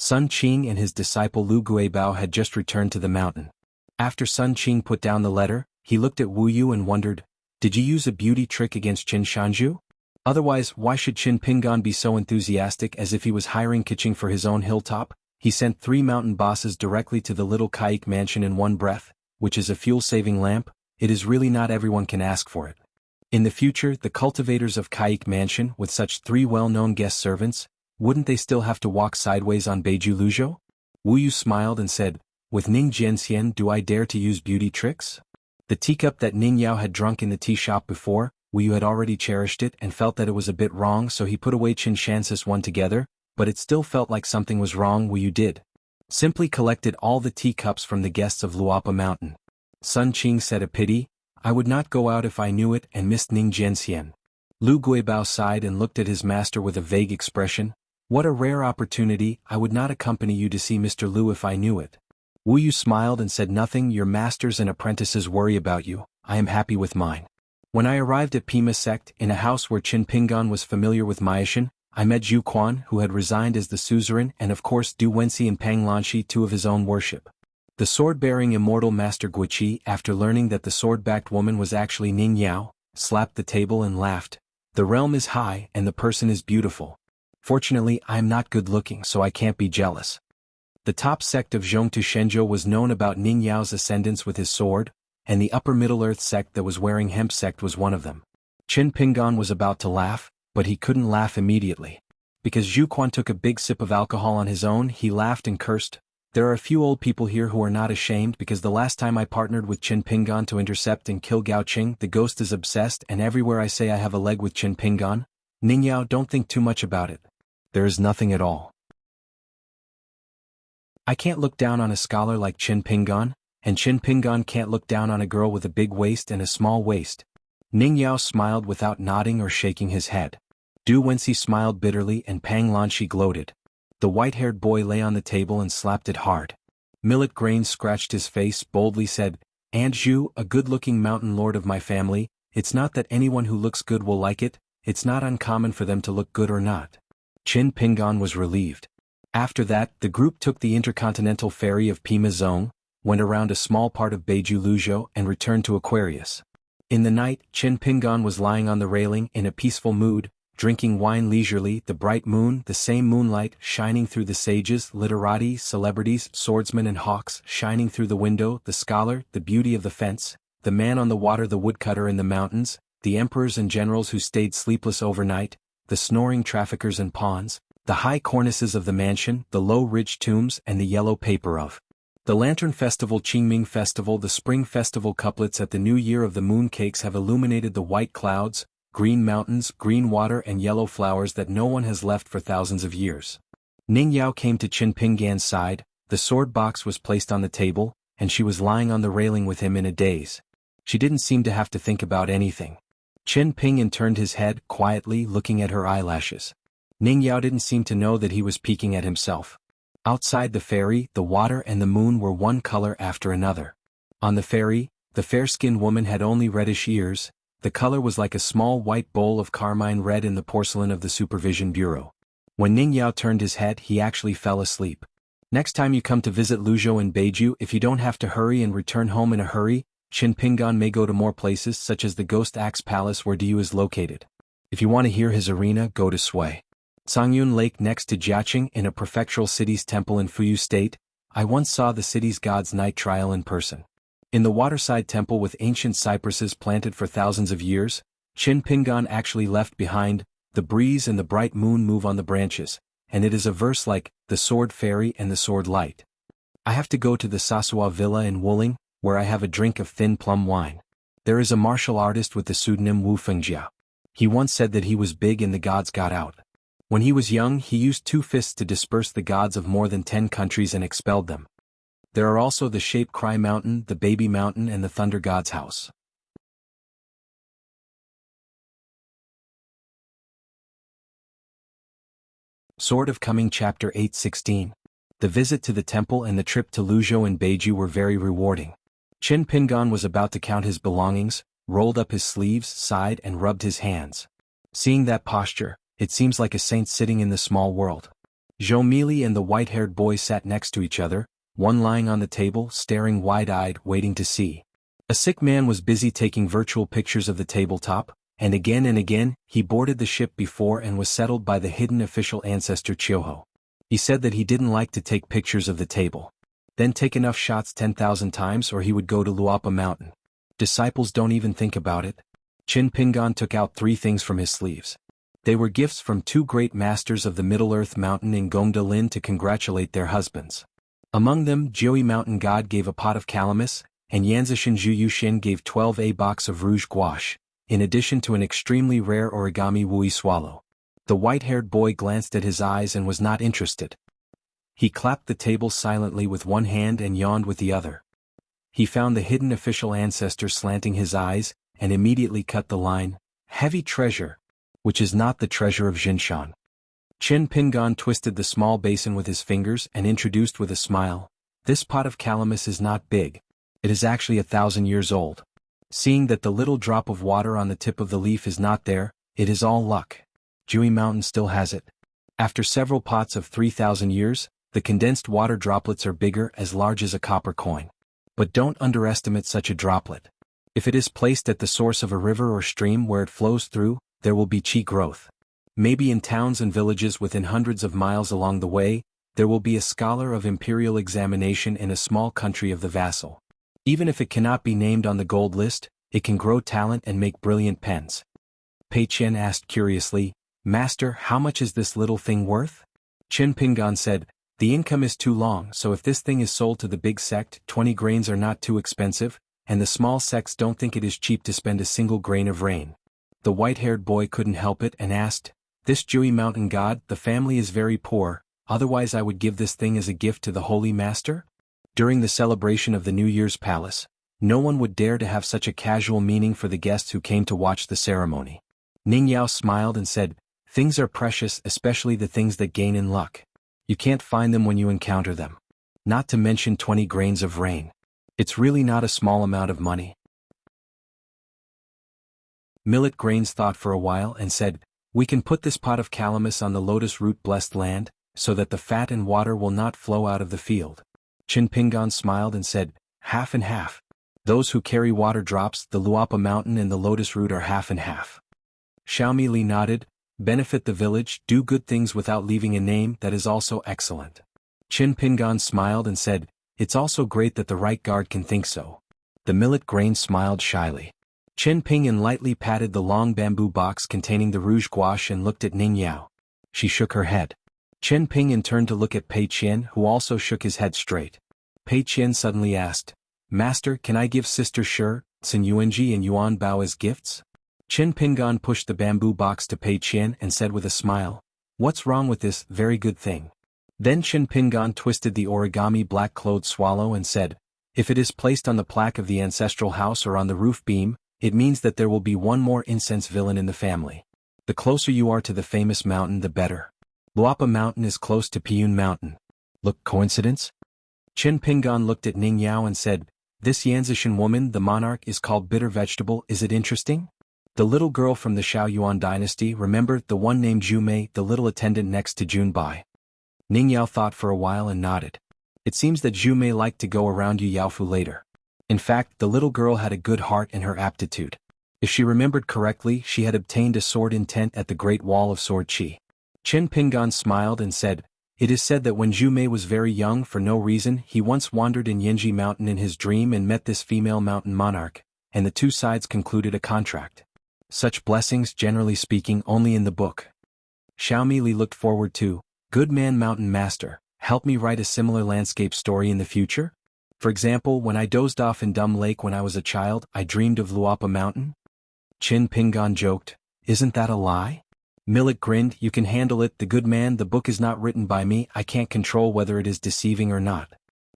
Sun Qing and his disciple Lu Guibao had just returned to the mountain. After Sun Qing put down the letter, he looked at Wu Yu and wondered, "Did you use a beauty trick against Qin Shanju? Otherwise, why should Qin Pingan be so enthusiastic as if he was hiring Kiching for his own hilltop?" He sent 3 mountain bosses directly to the little Kaik mansion in one breath, which is a fuel-saving lamp. It is really not everyone can ask for it. In the future, the cultivators of Kaik mansion with such 3 well-known guest servants, wouldn't they still have to walk sideways on Beiju Luzhou? Wu Yu smiled and said, "With Ning Jianxian, do I dare to use beauty tricks?" The teacup that Ning Yao had drunk in the tea shop before, Wu Yu had already cherished it and felt that it was a bit wrong, so he put away Qin Shansis one together, but it still felt like something was wrong. Wu Yu did. Simply collected all the teacups from the guests of Luapa Mountain. Sun Qing said, "A pity, I would not go out if I knew it," and missed Ning Jianxian. Lu Guibao sighed and looked at his master with a vague expression. "What a rare opportunity. I would not accompany you to see Mr. Lu if I knew it." Wu Yu smiled and said, "Nothing, your masters and apprentices worry about you, I am happy with mine." When I arrived at Pima sect, in a house where Qin Pingan was familiar with Myashan, I met Zhu Quan, who had resigned as the suzerain, and of course Du Wenxi and Pang Lanxi, 2 of his own worship. The sword-bearing immortal Master Guiqi, after learning that the sword-backed woman was actually Ning Yao, slapped the table and laughed. "The realm is high and the person is beautiful. Fortunately, I am not good-looking, so I can't be jealous." The top sect of Zhongtu Shenzhou was known about Ning Yao's ascendance with his sword, and the upper Middle-earth sect that was wearing hemp sect was one of them. Qin Pingan was about to laugh, but he couldn't laugh immediately. Because Zhu Quan took a big sip of alcohol on his own, he laughed and cursed. "There are a few old people here who are not ashamed because the last time I partnered with Qin Pingan to intercept and kill Gao Qing, the ghost is obsessed, and everywhere I say I have a leg with Qin Pingan. Ning Yao, don't think too much about it. There is nothing at all. I can't look down on a scholar like Qin Pingan, and Qin Pingan can't look down on a girl with a big waist and a small waist." Ning Yao smiled without nodding or shaking his head. Du Wenxi smiled bitterly and Pang Lanxi gloated. The white-haired boy lay on the table and slapped it hard. Millet Grain scratched his face, boldly said, "Aunt Zhu, a good-looking mountain lord of my family, it's not that anyone who looks good will like it, it's not uncommon for them to look good or not." Qin Pingan was relieved. After that, the group took the intercontinental ferry of Pima Zone, went around a small part of Beiju Luzhou and returned to Aquarius. In the night, Qin Pingan was lying on the railing in a peaceful mood, drinking wine leisurely, the bright moon, the same moonlight, shining through the sages, literati, celebrities, swordsmen and hawks, shining through the window, the scholar, the beauty of the fence, the man on the water, the woodcutter in the mountains, the emperors and generals who stayed sleepless overnight, the snoring traffickers and pawns, the high cornices of the mansion, the low ridge tombs and the yellow paper of the Lantern Festival, Qingming Festival, the Spring Festival couplets at the New Year of the moon cakes have illuminated the white clouds, green mountains, green water and yellow flowers that no one has left for thousands of years. Ning Yao came to Qin Pingan's side, the sword box was placed on the table, and she was lying on the railing with him in a daze. She didn't seem to have to think about anything. Qin Pingan turned his head, quietly looking at her eyelashes. Ning Yao didn't seem to know that he was peeking at himself. Outside the ferry, the water and the moon were one color after another. On the ferry, the fair-skinned woman had only reddish ears. The color was like a small white bowl of carmine red in the porcelain of the supervision bureau. When Ning Yao turned his head, he actually fell asleep. Next time you come to visit Luzhou and Beiju, if you don't have to hurry and return home in a hurry, Qin Pingan may go to more places such as the Ghost Axe Palace where Diu is located. If you want to hear his arena, go to Sui Songyun Lake next to Jiaqing in a prefectural city's temple in Fuyu State. I once saw the city's god's night trial in person. In the waterside temple with ancient cypresses planted for thousands of years, Qin Pingan actually left behind. The breeze and the bright moon move on the branches, and it is a verse like, the sword fairy and the sword light. I have to go to the Sasua Villa in Wuling, where I have a drink of thin plum wine. There is a martial artist with the pseudonym Wu Fengjia. He once said that he was big and the gods got out. When he was young, he used 2 fists to disperse the gods of more than 10 countries and expelled them. There are also the Shape Cry Mountain, the Baby Mountain and the Thunder God's House. Sword of Coming Chapter 8:16. The visit to the temple and the trip to Luzhou and Beiju were very rewarding. Qin Pingan was about to count his belongings, rolled up his sleeves, sighed and rubbed his hands. Seeing that posture, it seems like a saint sitting in the small world. Zhou Mili and the white-haired boy sat next to each other, one lying on the table, staring wide-eyed, waiting to see. A sick man was busy taking virtual pictures of the tabletop, and again, he boarded the ship before and was settled by the hidden official ancestor Qiuhu. He said that he didn't like to take pictures of the table. Then take enough shots 10,000 times or he would go to Luapa Mountain. Disciples don't even think about it. Qin Pingan took out 3 things from his sleeves. They were gifts from 2 great masters of the Middle-earth Mountain in Gongda Lin to congratulate their husbands. Among them, Jiui Mountain God gave a pot of calamus, and Yanzishin Zhu Yushin gave 12 box of rouge gouache, in addition to an extremely rare origami wui swallow. The white-haired boy glanced at his eyes and was not interested. He clapped the table silently with one hand and yawned with the other. He found the hidden official ancestor slanting his eyes, and immediately cut the line, "Heavy treasure," which is not the treasure of Jinshan. Qin Pingan twisted the small basin with his fingers and introduced with a smile, "This pot of calamus is not big. It is actually 1,000 years old. Seeing that the little drop of water on the tip of the leaf is not there, it is all luck. Jiui Mountain still has it. After several pots of 3,000 years, the condensed water droplets are bigger, as large as a copper coin. But don't underestimate such a droplet. If it is placed at the source of a river or stream where it flows through, there will be chi growth. Maybe in towns and villages within hundreds of miles along the way, there will be a scholar of imperial examination in a small country of the vassal. Even if it cannot be named on the gold list, it can grow talent and make brilliant pens." Pei Qian asked curiously, "Master, how much is this little thing worth?" Qin Pingan said, "The income is too long, so if this thing is sold to the big sect, 20 grains are not too expensive, and the small sects don't think it is cheap to spend a single grain of rain." The white-haired boy couldn't help it and asked, "This Jiui Mountain God, the family is very poor, otherwise I would give this thing as a gift to the Holy Master?" During the celebration of the New Year's Palace, no one would dare to have such a casual meaning for the guests who came to watch the ceremony. Ning Yao smiled and said, "Things are precious, especially the things that gain in luck. You can't find them when you encounter them. Not to mention 20 grains of rain. It's really not a small amount of money." Millet Grains thought for a while and said, "We can put this pot of calamus on the lotus root blessed land, so that the fat and water will not flow out of the field." Qin Pingan smiled and said, "Half and half. Those who carry water drops, the Luapa Mountain and the lotus root are half and half." Xiaomi Li nodded, "Benefit the village, do good things without leaving a name, that is also excellent." Qin Pingan smiled and said, "It's also great that the right guard can think so." The Millet Grain smiled shyly. Qin Pingan lightly patted the long bamboo box containing the rouge gouache and looked at Ning Yao. She shook her head. Qin Pingan turned to look at Pei Qian, who also shook his head straight. Pei Qian suddenly asked, "Master, can I give Sister Shi, Sun Yuanji and Yuan Bao as gifts?" Qin Pingan pushed the bamboo box to Pei Qian and said with a smile, "What's wrong with this very good thing?" Then Qin Pingan twisted the origami black-clothed swallow and said, "If it is placed on the plaque of the ancestral house or on the roof beam, it means that there will be one more incense villain in the family. The closer you are to the famous mountain the better. Luapa Mountain is close to Piyun Mountain. Look, coincidence? Qin Pingan looked at Ning Yao and said, "This Yanzishan woman, the monarch, is called Bitter Vegetable, is it interesting?" The little girl from the Xiaoyuan dynasty, remember, the one named Zhu Mei, the little attendant next to Jun Bai. Ning Yao thought for a while and nodded. It seems that Zhu Mei liked to go around Yu Yaofu later. In fact, the little girl had a good heart and her aptitude. If she remembered correctly, she had obtained a sword intent at the Great Wall of Sword Qi. Qin Pingan smiled and said, "It is said that when Zhu Mei was very young for no reason, he once wandered in Yinji Mountain in his dream and met this female mountain monarch, and the two sides concluded a contract. Such blessings, generally speaking, only in the book." Xiaomi Li looked forward to, "Good man mountain master, help me write a similar landscape story in the future? For example, when I dozed off in Dumb Lake when I was a child, I dreamed of Luapa Mountain?" Qin Pingan joked, "Isn't that a lie?" Millet grinned, "You can handle it, the good man, the book is not written by me, I can't control whether it is deceiving or not.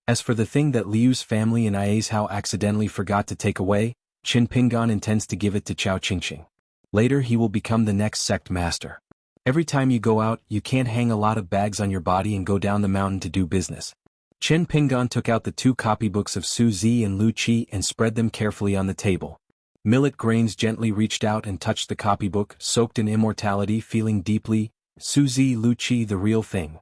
As for the thing that Liu's family and Ai's Hao accidentally forgot to take away, Qin Pingan intends to give it to Chao Qingqing. Later he will become the next sect master. Every time you go out, you can't hang a lot of bags on your body and go down the mountain to do business." Qin Pingan took out the two copybooks of Su Zi and Lu Qi and spread them carefully on the table. Millet Grains gently reached out and touched the copybook, soaked in immortality, feeling deeply, "Su Zi Lu Qi, the real thing."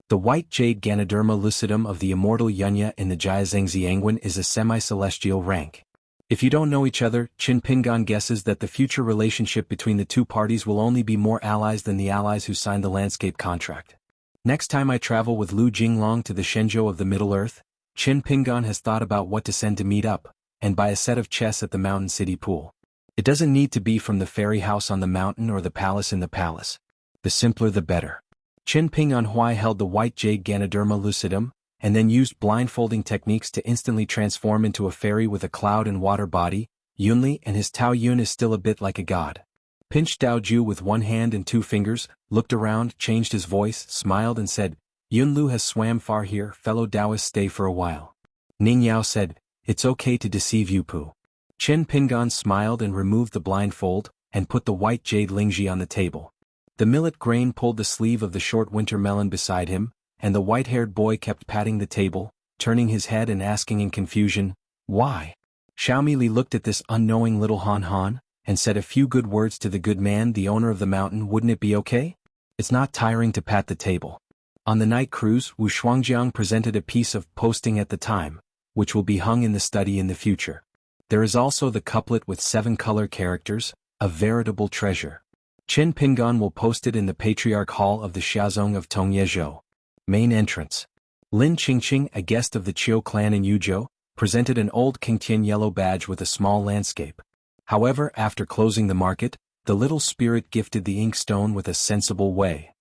The white jade Ganoderma lucidum of the immortal Yunya in the Jianghu Xianhuan is a semi-celestial rank. If you don't know each other, Qin Pingan guesses that the future relationship between the two parties will only be more allies than the allies who signed the landscape contract. Next time I travel with Lu Jinglong to the Shenzhou of the Middle Earth, Qin Pingan has thought about what to send to meet up, and buy a set of chess at the Mountain City Pool. It doesn't need to be from the fairy house on the mountain or the palace in the palace. The simpler the better. Qin Pingan Huai held the white jade Ganoderma lucidum, and then used blindfolding techniques to instantly transform into a fairy with a cloud and water body. Yunli and his Tao Yun is still a bit like a god. Pinched Dao Ju with one hand and two fingers, looked around, changed his voice, smiled and said, "Yunlu has swam far here, fellow Taoists, stay for a while." Ning Yao said, "It's okay to deceive you, Pu." Qin Pingan smiled and removed the blindfold, and put the white jade Lingji on the table. The millet grain pulled the sleeve of the short winter melon beside him, and the white-haired boy kept patting the table, turning his head and asking in confusion, "Why?" Xiaomi Li looked at this unknowing little Han Han, and said a few good words to the good man, the owner of the mountain. "Wouldn't it be okay? It's not tiring to pat the table." On the night cruise, Wu Shuangjiang presented a piece of posting at the time, which will be hung in the study in the future. There is also the couplet with 7 color characters, a veritable treasure. Qin Pingan will post it in the Patriarch Hall of the Xiazong of Tongyezhou. Main entrance. Lin Qingqing, a guest of the Qiu clan in Yuzhou, presented an old Qingtian yellow badge with a small landscape. However, after closing the market, the little spirit gifted the ink stone with a sensible way.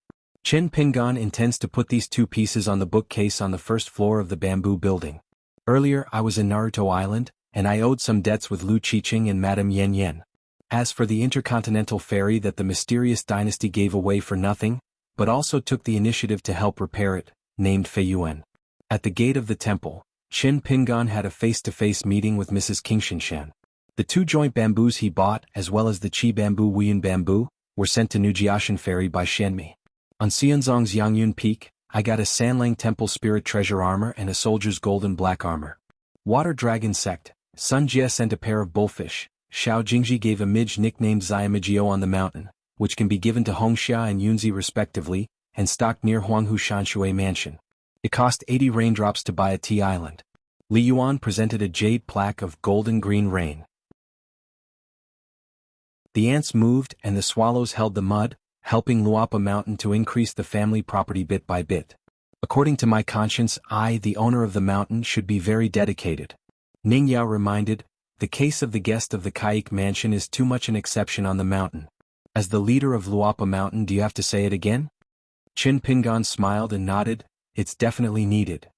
Qin Pingan intends to put these 2 pieces on the bookcase on the first floor of the bamboo building. Earlier I was in Naruto Island, and I owed some debts with Lu Qiqing and Madame Yan Yan. As for the intercontinental ferry that the mysterious dynasty gave away for nothing, but also took the initiative to help repair it, named Fei Yuan. At the gate of the temple, Qin Pingan had a face-to-face meeting with Mrs. Qingshanshan. The 2 joint bamboos he bought, as well as the Qi bamboo Wuyun bamboo, were sent to Nujiashan ferry by Xianmi. On Xianzong's Yangyun Peak, I got a Sanlang Temple Spirit Treasure Armor and a Soldier's Golden Black Armor. Water Dragon Sect, Sun Jie sent a pair of bullfish. Xiao Jingji gave a midge nicknamed Xiamagio on the mountain, which can be given to Hongxia and Yunzi respectively, and stocked near Huanghu Shanshui Mansion. It cost 80 raindrops to buy a tea island. Li Yuan presented a jade plaque of golden green rain. The ants moved and the swallows held the mud, helping Luapa Mountain to increase the family property bit by bit. According to my conscience, I, the owner of the mountain, should be very dedicated. Ning Yao reminded, the case of the guest of the Kaik mansion is too much an exception on the mountain. As the leader of Luapa Mountain, do you have to say it again? Qin Pingan smiled and nodded, it's definitely needed.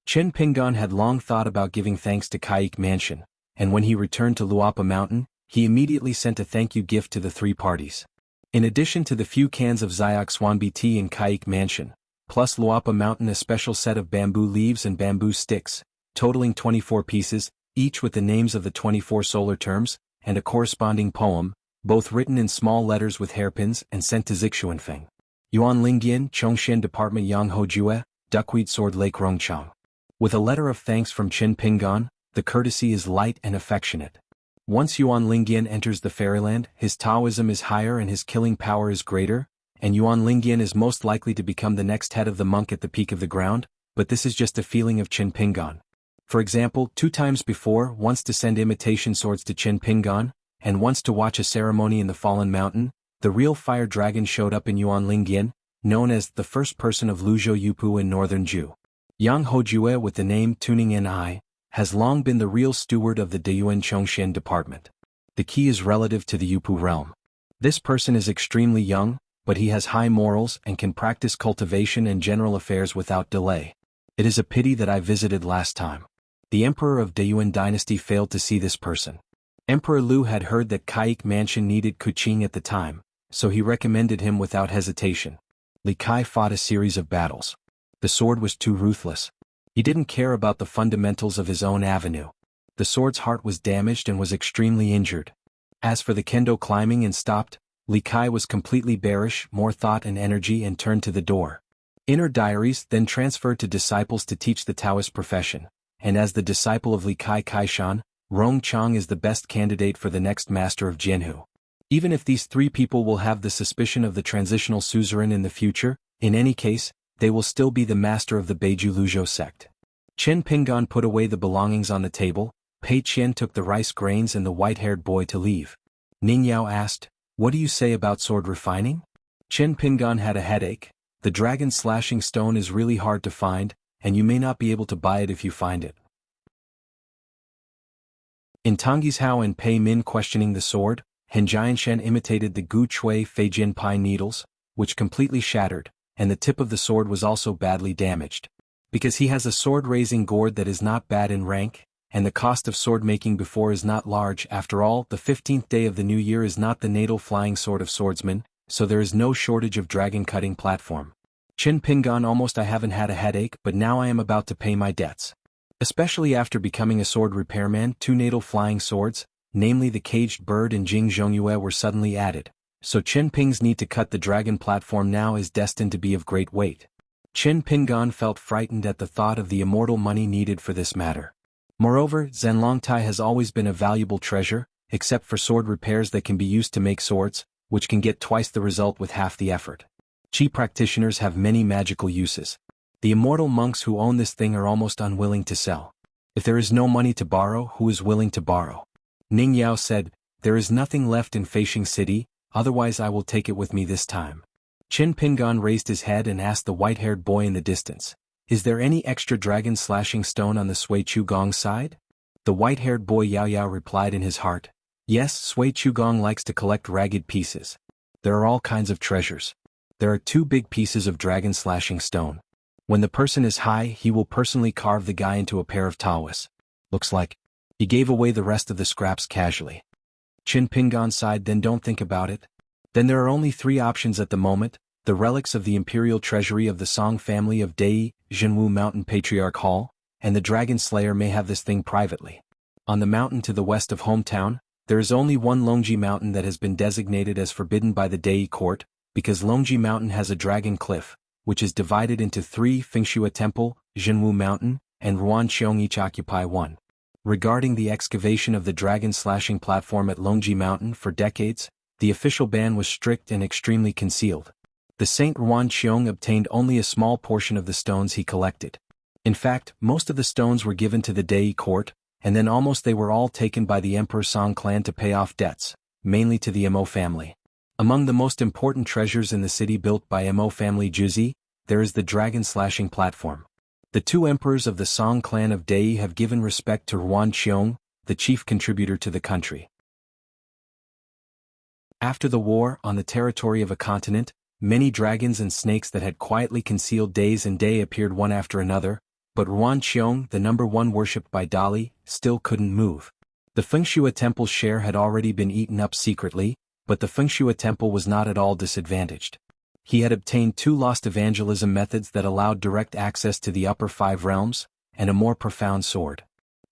Qin Pingan had long thought about giving thanks to Kaik mansion, and when he returned to Luapa Mountain, he immediately sent a thank you gift to the 3 parties. In addition to the few cans of Xiaoxuan tea in Kaik mansion, plus Luapa Mountain a special set of bamboo leaves and bamboo sticks, totaling 24 pieces, each with the names of the 24 solar terms, and a corresponding poem, both written in small letters with hairpins and sent to Xuanhuan. Yuanlingyan, Chongshan Department Yangho Jue, Duckweed Sword Lake Rongchang. With a letter of thanks from Qin Pingan, the courtesy is light and affectionate. Once Yuanlingyan enters the fairyland, his Taoism is higher and his killing power is greater, and Yuanlingyan is most likely to become the next head of the monk at the peak of the ground, but this is just a feeling of Qin Pingan. For example, 2 times before, once to send imitation swords to Qin Pingan, and once to watch a ceremony in the Fallen Mountain, the real fire dragon showed up in Yuanlingyan, known as the first person of Luzhou Yupu in northern Zhu. Yang Hojue with the name Tuning Ni, has long been the real steward of the Deyuan Chongshan department. The key is relative to the Yupu realm. This person is extremely young, but he has high morals and can practice cultivation and general affairs without delay. It is a pity that I visited last time. The emperor of Deyuan dynasty failed to see this person. Emperor Lu had heard that Kaik Mansion needed Kuching at the time, so he recommended him without hesitation. Li Kai fought a series of battles. The sword was too ruthless. He didn't care about the fundamentals of his own avenue. The sword's heart was damaged and was extremely injured. As for the kendo climbing and stopped, Li Kai was completely bearish, more thought and energy, and turned to the door. Inner diaries then transferred to disciples to teach the Taoist profession, and as the disciple of Li Kai Kaishan, Rong Chang is the best candidate for the next master of Jianghu. Even if these 3 people will have the suspicion of the transitional suzerain in the future, in any case, they will still be the master of the Beiju Luzhou sect. Qin Pingan put away the belongings on the table, Pei Qian took the rice grains and the white-haired boy to leave. Ning Yao asked, "What do you say about sword refining?" Qin Pingan had a headache. The dragon slashing stone is really hard to find, and you may not be able to buy it if you find it. In Tangis Hao and Pei Min questioning the sword, Han Jianshan imitated the Gu Chui Feijin pine needles, which completely shattered, and the tip of the sword was also badly damaged. Because he has a sword-raising gourd that is not bad in rank, and the cost of sword-making before is not large. After all, the 15th day of the new year is not the natal flying sword of swordsmen, so there is no shortage of dragon-cutting platform. Qin Pingan almost I haven't had a headache, but now I am about to pay my debts. Especially after becoming a sword repairman, 2 natal flying swords, namely the caged bird and Jing Zhongyue, were suddenly added. So Qin Ping's need to cut the dragon platform now is destined to be of great weight. Qin Pingan felt frightened at the thought of the immortal money needed for this matter. Moreover, Zhenlongtai has always been a valuable treasure, except for sword repairs that can be used to make swords, which can get twice the result with half the effort. Qi practitioners have many magical uses. The immortal monks who own this thing are almost unwilling to sell. If there is no money to borrow, who is willing to borrow? Ning Yao said, "There is nothing left in Feishing City, otherwise I will take it with me this time." Qin Pingan raised his head and asked the white-haired boy in the distance, "Is there any extra dragon slashing stone on the Sui Qugong side?" The white-haired boy Yao Yao replied in his heart, "Yes, Sui Qugong likes to collect ragged pieces. There are all kinds of treasures. There are 2 big pieces of dragon slashing stone. When the person is high, he will personally carve the guy into a pair of taois. Looks like he gave away the rest of the scraps casually." Qin Pingan sighed. "Then don't think about it. Then there are only 3 options at the moment: the relics of the imperial treasury of the Song family of Dei, Xuanhu Mountain Patriarch Hall, and the Dragon Slayer may have this thing privately. On the mountain to the west of hometown, there is only one Longji Mountain that has been designated as forbidden by the Dei court, because Longji Mountain has a dragon cliff, which is divided into 3: Fengshua Temple, Xuanhu Mountain, and Ruanqiong each occupy one. Regarding the excavation of the dragon slashing platform at Longji Mountain for decades, the official ban was strict and extremely concealed. The Saint Ruanqiong obtained only a small portion of the stones he collected. In fact, most of the stones were given to the Dei court, and then almost they were all taken by the Emperor Song clan to pay off debts, mainly to the Mo family. Among the most important treasures in the city built by Mo family Juzi, there is the dragon slashing platform. The 2 emperors of the Song clan of Dei have given respect to Ruanqiong, the chief contributor to the country. After the war, on the territory of a continent, many dragons and snakes that had quietly concealed days and day appeared one after another, but Ruanqiong, the number 1 worshipped by Dali, still couldn't move. The Fengshua Temple's share had already been eaten up secretly, but the Fengshua Temple was not at all disadvantaged. He had obtained 2 lost evangelism methods that allowed direct access to the upper 5 realms, and a more profound sword.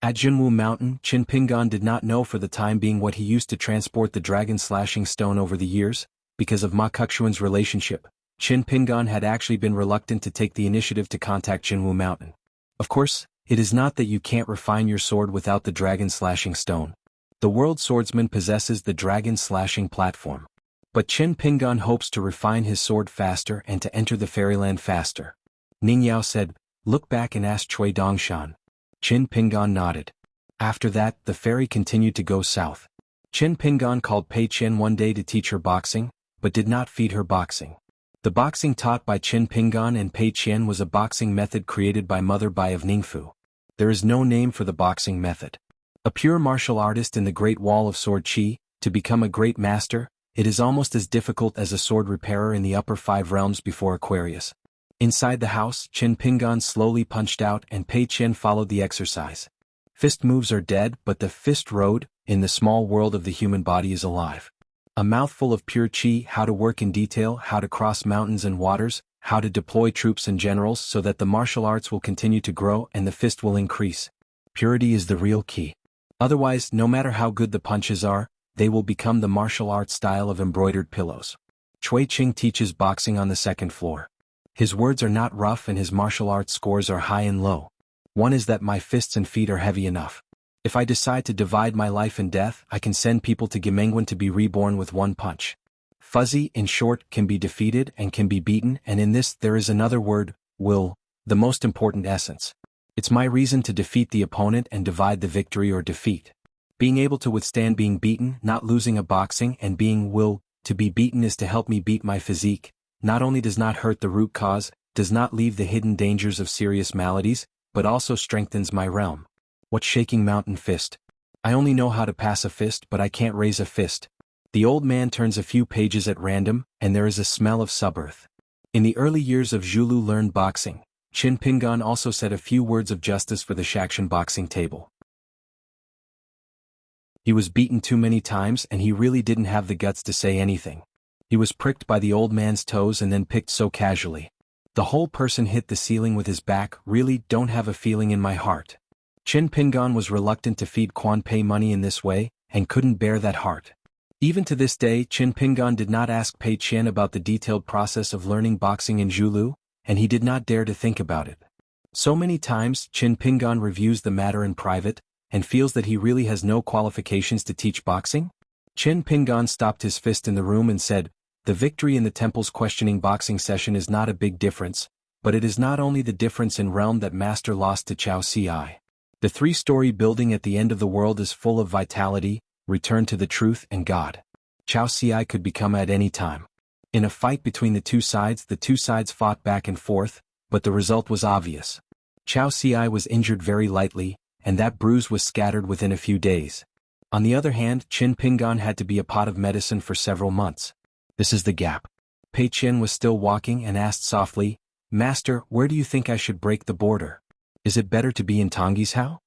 At Xuanhu Mountain, Qin Pingan did not know for the time being what he used to transport the dragon slashing stone over the years. Because of Ma Kuxuan's relationship, Qin Pingan had actually been reluctant to take the initiative to contact Jianghu Mountain. Of course, it is not that you can't refine your sword without the dragon-slashing stone. The world swordsman possesses the dragon-slashing platform. But Qin Pingan hopes to refine his sword faster and to enter the fairyland faster. Ning Yao said, "Look back and ask Cui Dongshan." Qin Pingan nodded. After that, the fairy continued to go south. Qin Pingan called Pei Qian one day to teach her boxing, but did not feed her boxing. The boxing taught by Qin Pingan and Pei Qian was a boxing method created by Mother Bai of Ningfu. There is no name for the boxing method. A pure martial artist in the Great Wall of Sword Qi, to become a great master, it is almost as difficult as a sword repairer in the upper 5 realms before Aquarius. Inside the house, Qin Pingan slowly punched out and Pei Qian followed the exercise. Fist moves are dead, but the fist road, in the small world of the human body, is alive. A mouthful of pure qi, how to work in detail, how to cross mountains and waters, how to deploy troops and generals so that the martial arts will continue to grow and the fist will increase. Purity is the real key. Otherwise, no matter how good the punches are, they will become the martial arts style of embroidered pillows. Cui Qing teaches boxing on the 2nd floor. His words are not rough and his martial arts scores are high and low. One is that my fists and feet are heavy enough. If I decide to divide my life and death, I can send people to Gemengwen to be reborn with one punch. Fuzzy, in short, can be defeated and can be beaten, and in this there is another word, will, the most important essence. It's my reason to defeat the opponent and divide the victory or defeat. Being able to withstand being beaten, not losing a boxing, and being will to be beaten is to help me beat my physique, not only does not hurt the root cause, does not leave the hidden dangers of serious maladies, but also strengthens my realm. What shaking mountain fist? I only know how to pass a fist, but I can't raise a fist. The old man turns a few pages at random, and there is a smell of subearth. In the early years of Zhulu learned boxing, Qin Pingan also said a few words of justice for the Xianxia boxing table. He was beaten too many times and he really didn't have the guts to say anything. He was pricked by the old man's toes and then picked so casually. The whole person hit the ceiling with his back. Really don't have a feeling in my heart. Qin Pingan was reluctant to feed Quan Pei money in this way, and couldn't bear that heart. Even to this day, Qin Pingan did not ask Pei Qian about the detailed process of learning boxing in Zhulu, and he did not dare to think about it. So many times, Qin Pingan reviews the matter in private, and feels that he really has no qualifications to teach boxing. Qin Pingan stopped his fist in the room and said, "The victory in the temple's questioning boxing session is not a big difference, but it is not only the difference in realm that Master lost to Chao Ci. The 3-story building at the end of the world is full of vitality, return to the truth and God. Chao Ci could become at any time." In a fight between the two sides fought back and forth, but the result was obvious. Chao Ci was injured very lightly, and that bruise was scattered within a few days. On the other hand, Qin Pingan had to be a pot of medicine for several months. This is the gap. Pei Qian was still walking and asked softly, "Master, where do you think I should break the border? Is it better to be in Tongyi's Hao?"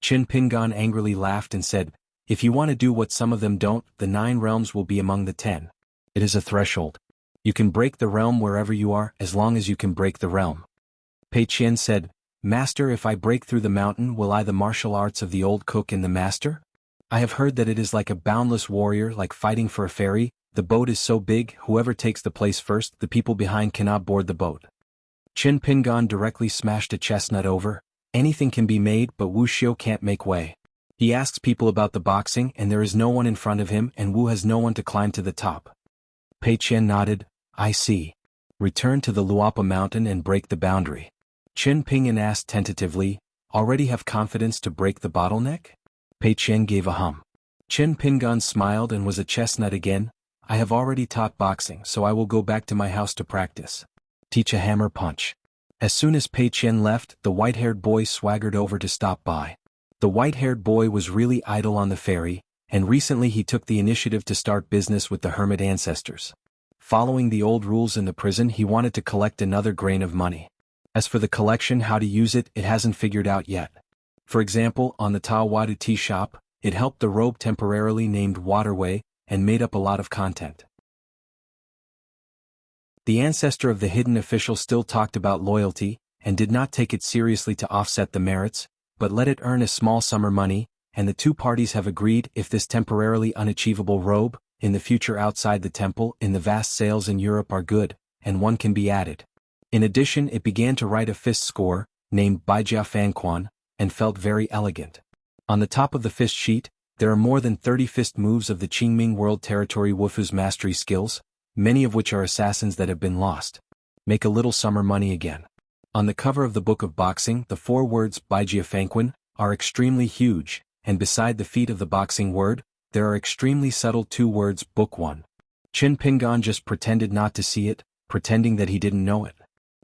Qin Pingan angrily laughed and said, "If you want to do what some of them don't, the 9 realms will be among the 10. It is a threshold. You can break the realm wherever you are, as long as you can break the realm." Pei Qian said, "Master, if I break through the mountain, will I the martial arts of the old cook and the master? I have heard that it is like a boundless warrior, like fighting for a ferry. The boat is so big, whoever takes the place first, the people behind cannot board the boat." Qin Pingan directly smashed a chestnut over. Anything can be made, but Wu Xiao can't make way. He asks people about the boxing and there is no one in front of him, and Wu has no one to climb to the top. Pei Qian nodded, "I see. Return to the Luapa mountain and break the boundary." Qin Pingan asked tentatively, "Already have confidence to break the bottleneck?" Pei Qian gave a hum. Qin Pingan smiled and was a chestnut again. "I have already taught boxing, so I will go back to my house to practice. Teach a hammer punch." As soon as Pei Qian left, the white-haired boy swaggered over to stop by. The white-haired boy was really idle on the ferry, and recently he took the initiative to start business with the hermit ancestors. Following the old rules in the prison, he wanted to collect another grain of money. As for the collection, how to use it, it hasn't figured out yet. For example, on the Tawadu tea shop, it helped the robe temporarily named Waterway, and made up a lot of content. The ancestor of the hidden official still talked about loyalty, and did not take it seriously to offset the merits, but let it earn a small summer money, and the two parties have agreed if this temporarily unachievable robe, in the future outside the temple, in the vast sales in Europe are good, and one can be added. In addition, it began to write a fist score, named Baijia Fanquan, and felt very elegant. On the top of the fist sheet, there are more than 30 fist moves of the Qingming World Territory Wufu's mastery skills, many of which are assassins that have been lost. Make a little summer money again. On the cover of the book of boxing, the 4 words Baijia Fanquan are extremely huge, and beside the feet of the boxing word, there are extremely subtle 2 words Book 1. Qin Pingan just pretended not to see it, pretending that he didn't know it.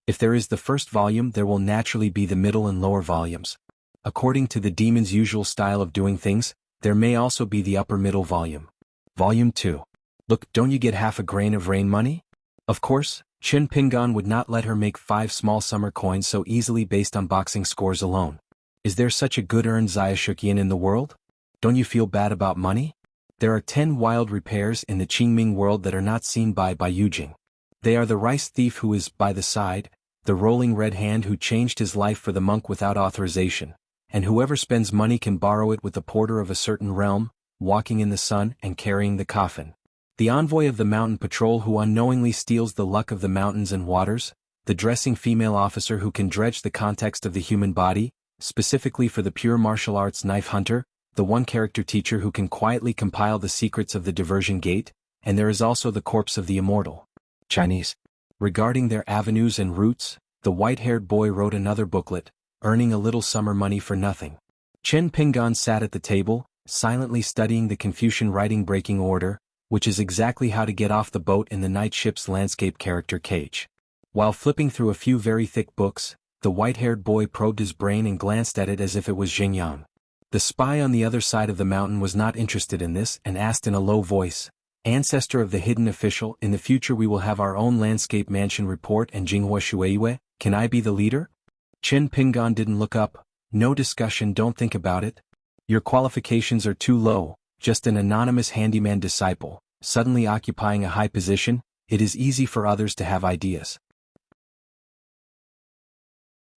If there is the first volume, there will naturally be the middle and lower volumes. According to the demon's usual style of doing things, there may also be the upper middle volume. Volume 2. Look, don't you get half a grain of rain money? Of course, Qin Pingan would not let her make 5 small summer coins so easily based on boxing scores alone. Is there such a good earned Xianxia in the world? Don't you feel bad about money? There are 10 wild repairs in the Qingming world that are not seen by Yujing. They are the rice thief who is by the side, the rolling red hand who changed his life for the monk without authorization, and whoever spends money can borrow it with the porter of a certain realm, walking in the sun and carrying the coffin. The envoy of the mountain patrol who unknowingly steals the luck of the mountains and waters, the dressing female officer who can dredge the context of the human body, specifically for the pure martial arts knife hunter, the one-character teacher who can quietly compile the secrets of the diversion gate, and there is also the corpse of the immortal. Chinese. Regarding their avenues and routes, the white-haired boy wrote another booklet, earning a little summer money for nothing. Qin Pingan sat at the table, silently studying the Confucian writing breaking order, which is exactly how to get off the boat in the night ship's landscape character cage. While flipping through a few very thick books, the white-haired boy probed his brain and glanced at it as if it was Xingyang. The spy on the other side of the mountain was not interested in this and asked in a low voice, "Ancestor of the hidden official, in the future we will have our own landscape mansion report and Jinghua Shueiyue, can I be the leader?" Qin Pingan didn't look up. "No discussion, don't think about it. Your qualifications are too low, just an anonymous handyman disciple, suddenly occupying a high position. It is easy for others to have ideas."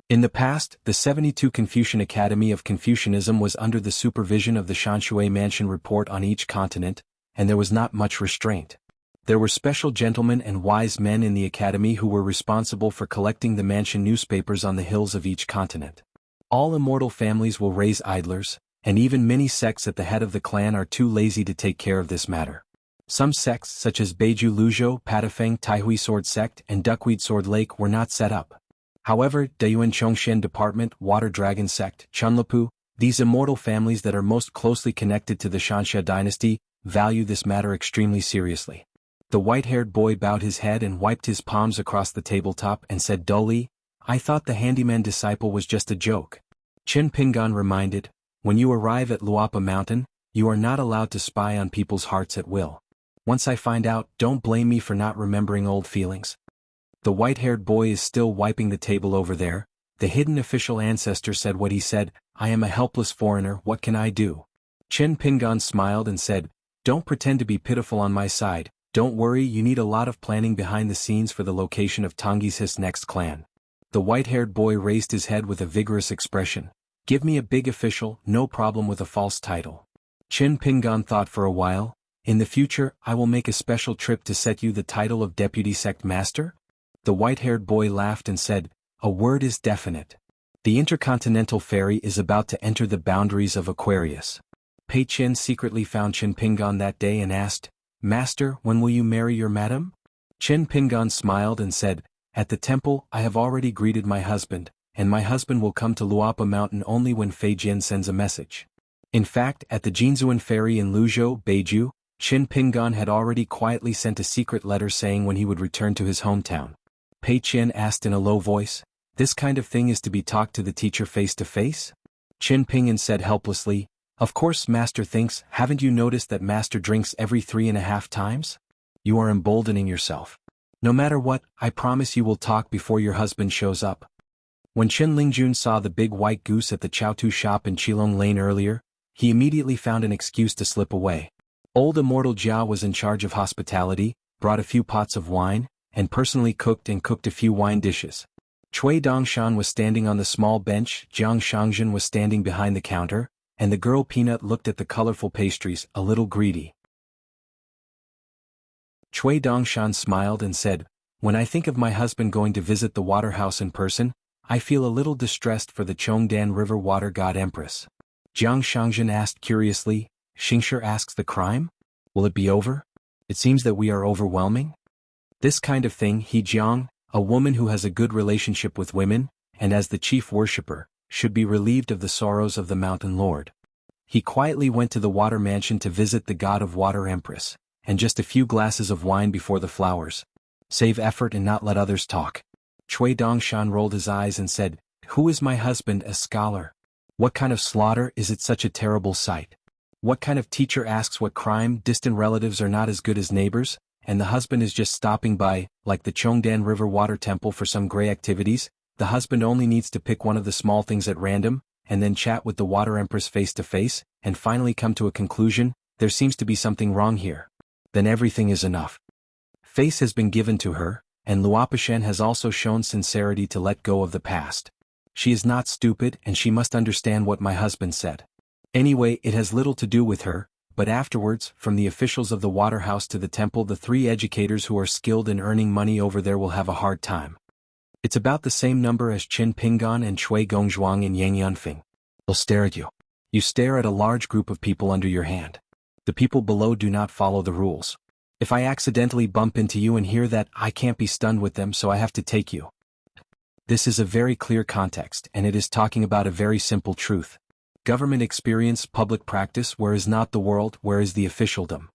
In the past, the 72 Confucian Academy of Confucianism was under the supervision of the Shanshui Mansion Report on each continent, and there was not much restraint. There were special gentlemen and wise men in the academy who were responsible for collecting the mansion newspapers on the hills of each continent. All immortal families will raise idlers, and even many sects at the head of the clan are too lazy to take care of this matter. Some sects such as Beiju Luzhou, Patafeng Taihui Sword Sect and Duckweed Sword Lake were not set up. However, Dayuan Chongshen Department, Water Dragon Sect, Chunlapu, these immortal families that are most closely connected to the Xianxia dynasty, value this matter extremely seriously. The white-haired boy bowed his head and wiped his palms across the tabletop and said dully, "I thought the handyman disciple was just a joke." Qin Pingan reminded, "When you arrive at Luapa Mountain, you are not allowed to spy on people's hearts at will. Once I find out, don't blame me for not remembering old feelings." The white-haired boy is still wiping the table over there. The hidden official ancestor said what he said, "I am a helpless foreigner, what can I do?" Qin Pingan smiled and said, "Don't pretend to be pitiful on my side, don't worry, you need a lot of planning behind the scenes for the location of Tongizhis next clan." The white-haired boy raised his head with a vigorous expression. "Give me a big official, no problem with a false title." Qin Pingan thought for a while. "In the future, I will make a special trip to set you the title of Deputy Sect Master?" The white-haired boy laughed and said, "A word is definite. The intercontinental ferry is about to enter the boundaries of Aquarius." Pei Qin secretly found Qin Pingan that day and asked, "Master, when will you marry your madam?" Qin Pingan smiled and said, "At the temple, I have already greeted my husband, and my husband will come to Luapa Mountain only when Fei Jin sends a message." In fact, at the Jinzuan ferry in Luzhou, Beiju, Qin Pingan had already quietly sent a secret letter saying when he would return to his hometown. Pei Qin asked in a low voice, "This kind of thing is to be talked to the teacher face to face?" Qin Pingan said helplessly, "Of course Master thinks, haven't you noticed that Master drinks every 3.5 times? You are emboldening yourself. No matter what, I promise you will talk before your husband shows up." When Qin Lingjun saw the big white goose at the Chaotu shop in Qilong Lane earlier, he immediately found an excuse to slip away. Old Immortal Jia was in charge of hospitality, brought a few pots of wine, and personally cooked a few wine dishes. Cui Dongshan was standing on the small bench, Jiang Shangzhen was standing behind the counter, and the girl Peanut looked at the colorful pastries, a little greedy. Cui Dongshan smiled and said, When I think of my husband going to visit the waterhouse in person, I feel a little distressed for the Chongdan River water god empress. Jiang Shangzhen asked curiously. Xingshi asks the crime? Will it be over? It seems that we are overwhelming. This kind of thing, he Jiang, a woman who has a good relationship with women, and as the chief worshipper, should be relieved of the sorrows of the mountain lord. He quietly went to the water mansion to visit the god of water empress, and just a few glasses of wine before the flowers. Save effort and not let others talk. Cui Dongshan rolled his eyes and said, "Who is my husband, a scholar? What kind of slaughter is it such a terrible sight? What kind of teacher asks what crime? Distant relatives are not as good as neighbors, and the husband is just stopping by, like the Chongdan River Water Temple for some gray activities. The husband only needs to pick one of the small things at random, and then chat with the water empress face to face, and finally come to a conclusion. There seems to be something wrong here. Then everything is enough." Face has been given to her, and Luopishan has also shown sincerity to let go of the past. She is not stupid and she must understand what my husband said. Anyway, it has little to do with her, but afterwards, from the officials of the waterhouse to the temple, the 3 educators who are skilled in earning money over there will have a hard time. It's about the same number as Qin Pingan and Cui Gongzhuang and Yang Yanfeng. They'll stare at you. You stare at a large group of people under your hand. The people below do not follow the rules. If I accidentally bump into you and hear that, I can't be stunned with them, so I have to take you. This is a very clear context, and it is talking about a very simple truth. Government experience, public practice, where is not the world, where is the officialdom?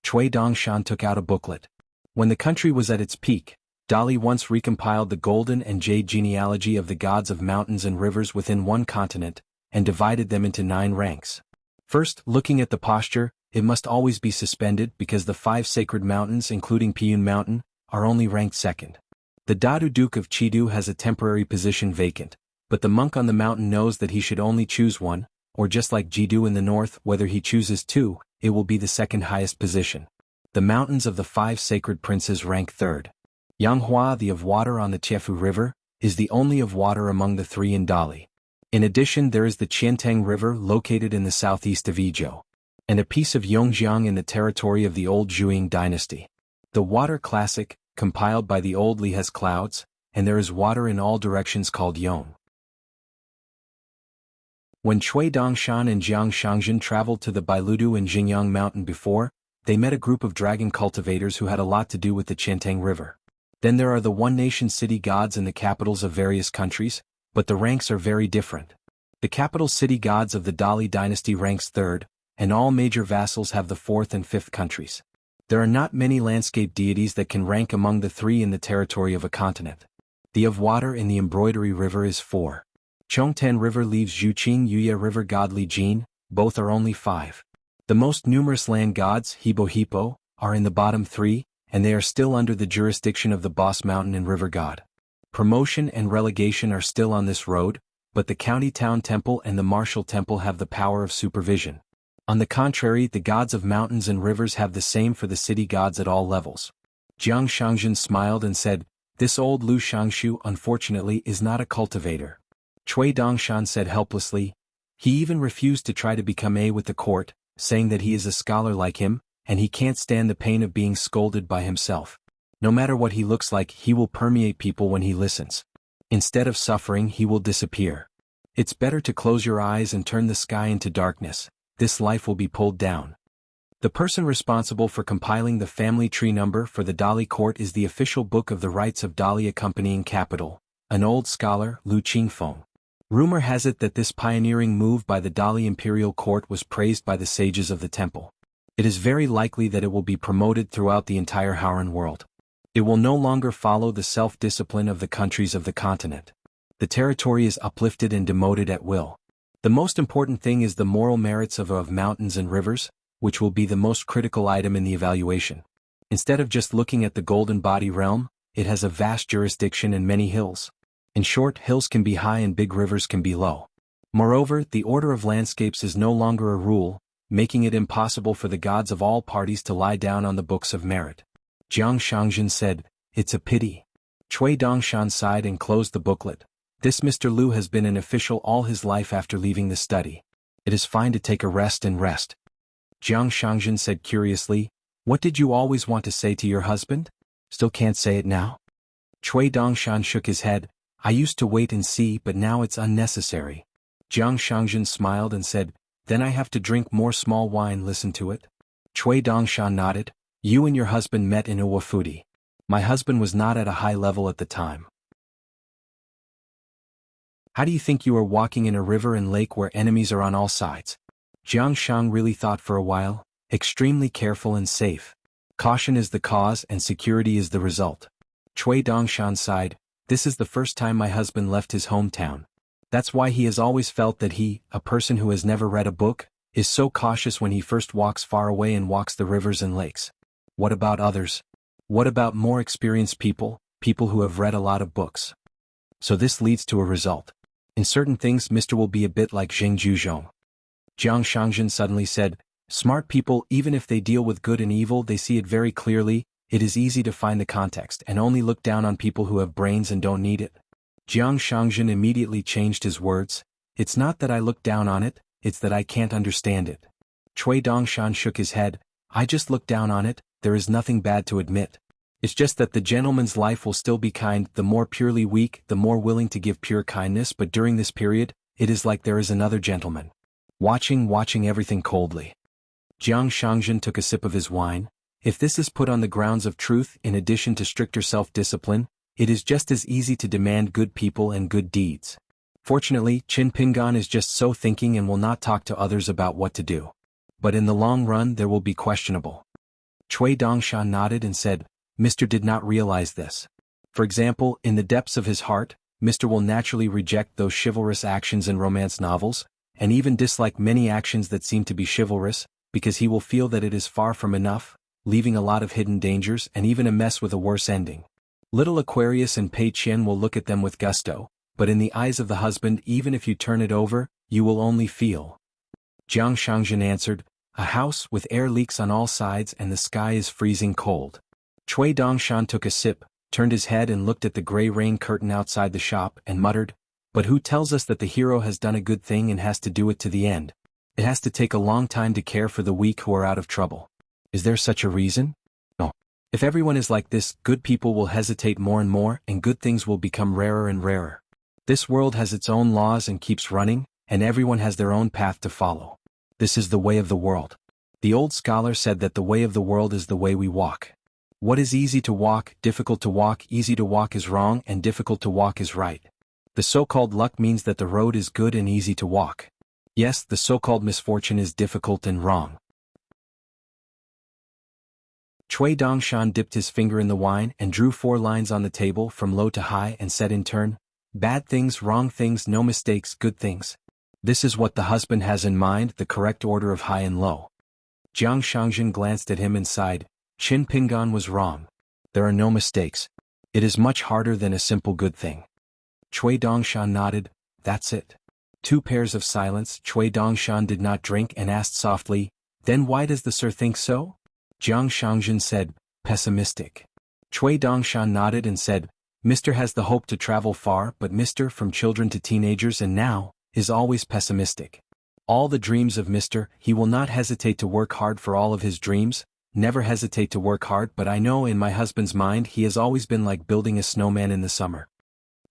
Cui Dongshan took out a booklet. When the country was at its peak, Dali once recompiled the golden and jade genealogy of the gods of mountains and rivers within one continent, and divided them into 9 ranks. First, looking at the posture, it must always be suspended because the 5 sacred mountains, including Piyun Mountain, are only ranked 2nd. The Dadu Duke of Chidu has a temporary position vacant, but the monk on the mountain knows that he should only choose one, or just like Jidu in the north, whether he chooses 2, it will be the 2nd highest position. The mountains of the 5 sacred princes rank 3rd. Yanghua, the of water on the Tiefu River, is the only of water among the 3 in Dali. In addition, there is the Qiantang River located in the southeast of Izhou, and a piece of Yongjiang in the territory of the old Zhuang dynasty. The water classic, compiled by the old Li, has clouds, and there is water in all directions called Yong. When Cui Dongshan and Jiang Shangzhen traveled to the Bailudu and Xingyang Mountain before, they met a group of dragon cultivators who had a lot to do with the Qiantang River. Then there are the one-nation city gods in the capitals of various countries, but the ranks are very different. The capital city gods of the Dali dynasty ranks 3rd, and all major vassals have the 4th and 5th countries. There are not many landscape deities that can rank among the 3 in the territory of a continent. The of water in the embroidery river is 4. Chongtan River leaves Zhuqing Yuya River god Li Jin, both are only 5. The most numerous land gods, Hebo Hippo, are in the bottom 3, and they are still under the jurisdiction of the boss mountain and river god. Promotion and relegation are still on this road, but the county town temple and the martial temple have the power of supervision. On the contrary, the gods of mountains and rivers have the same for the city gods at all levels. Jiang Shangzhen smiled and said, "This old Lu Shangshu unfortunately is not a cultivator." Cui Dongshan said helplessly. He even refused to try to become A with the court, saying that he is a scholar like him, and he can't stand the pain of being scolded by himself. No matter what he looks like, he will permeate people when he listens. Instead of suffering, he will disappear. It's better to close your eyes and turn the sky into darkness. This life will be pulled down. The person responsible for compiling the family tree number for the Dali court is the official book of the rights of Dali accompanying capital, an old scholar, Lu Qingfeng. Rumor has it that this pioneering move by the Dali imperial court was praised by the sages of the temple. It is very likely that it will be promoted throughout the entire Hauran world. It will no longer follow the self-discipline of the countries of the continent. The territory is uplifted and demoted at will. The most important thing is the moral merits of mountains and rivers, which will be the most critical item in the evaluation. Instead of just looking at the golden body realm, it has a vast jurisdiction and many hills. In short, hills can be high and big rivers can be low. Moreover, the order of landscapes is no longer a rule, making it impossible for the gods of all parties to lie down on the books of merit. Jiang Shangzhen said, "It's a pity." Cui Dongshan sighed and closed the booklet. This Mr. Lu has been an official all his life after leaving the study. It is fine to take a rest and rest. Jiang Shangzhen said curiously, "What did you always want to say to your husband? Still can't say it now?" Chui Dongshan shook his head. I used to wait and see, but now it's unnecessary. Jiang Shangzhen smiled and said, then I have to drink more small wine. Listen to it. Chui Dongshan nodded. You and your husband met in Uwafudi. My husband was not at a high level at the time. How do you think you are walking in a river and lake where enemies are on all sides? Jiang Shang really thought for a while. Extremely careful and safe. Caution is the cause and security is the result. Chui Dongshan sighed. This is the first time my husband left his hometown. That's why he has always felt that he, a person who has never read a book, is so cautious when he first walks far away and walks the rivers and lakes. What about others? What about more experienced people, people who have read a lot of books? So this leads to a result. In certain things Mr. will be a bit like Zheng Juzhong. Jiang Shangzhen suddenly said, smart people, even if they deal with good and evil, they see it very clearly. It is easy to find the context and only look down on people who have brains and don't need it. Jiang Shangzhen immediately changed his words. It's not that I look down on it, it's that I can't understand it. Chui Dongshan shook his head. I just look down on it, there is nothing bad to admit. It's just that the gentleman's life will still be kind, the more purely weak, the more willing to give pure kindness, but during this period, it is like there is another gentleman. Watching everything coldly. Jiang Shangzhen took a sip of his wine. If this is put on the grounds of truth in addition to stricter self-discipline, it is just as easy to demand good people and good deeds. Fortunately, Qin Pingan is just so thinking and will not talk to others about what to do. But in the long run there will be questionable. Chui Dongshan nodded and said, Mr. did not realize this. For example, in the depths of his heart, Mr. will naturally reject those chivalrous actions in romance novels, and even dislike many actions that seem to be chivalrous, because he will feel that it is far from enough, leaving a lot of hidden dangers and even a mess with a worse ending. Little Aquarius and Pei Qian will look at them with gusto, but in the eyes of the husband, even if you turn it over, you will only feel. Jiang Shangzhen answered, a house with air leaks on all sides and the sky is freezing cold. Chui Dongshan took a sip, turned his head and looked at the gray rain curtain outside the shop and muttered, but who tells us that the hero has done a good thing and has to do it to the end? It has to take a long time to care for the weak who are out of trouble. Is there such a reason? No. If everyone is like this, good people will hesitate more and more and good things will become rarer and rarer. This world has its own laws and keeps running, and everyone has their own path to follow. This is the way of the world. The old scholar said that the way of the world is the way we walk. What is easy to walk, difficult to walk, easy to walk is wrong and difficult to walk is right. The so-called luck means that the road is good and easy to walk. Yes, the so-called misfortune is difficult and wrong. Chui Dongshan dipped his finger in the wine and drew 4 lines on the table from low to high and said in turn, bad things, wrong things, no mistakes, good things. This is what the husband has in mind, the correct order of high and low. Jiang Shangzhen glanced at him and sighed. Qin Pingan was wrong. There are no mistakes. It is much harder than a simple good thing. Chui Dongshan nodded. That's it. 2 pairs of silence. Chui Dongshan did not drink and asked softly, then why does the sir think so? Jiang Shangzhen said, pessimistic. Chui Dongshan nodded and said, Mr. has the hope to travel far, but Mr. from children to teenagers and now, is always pessimistic. All the dreams of Mr. He will not hesitate to work hard for all of his dreams, never hesitate to work hard, but I know in my husband's mind he has always been like building a snowman in the summer.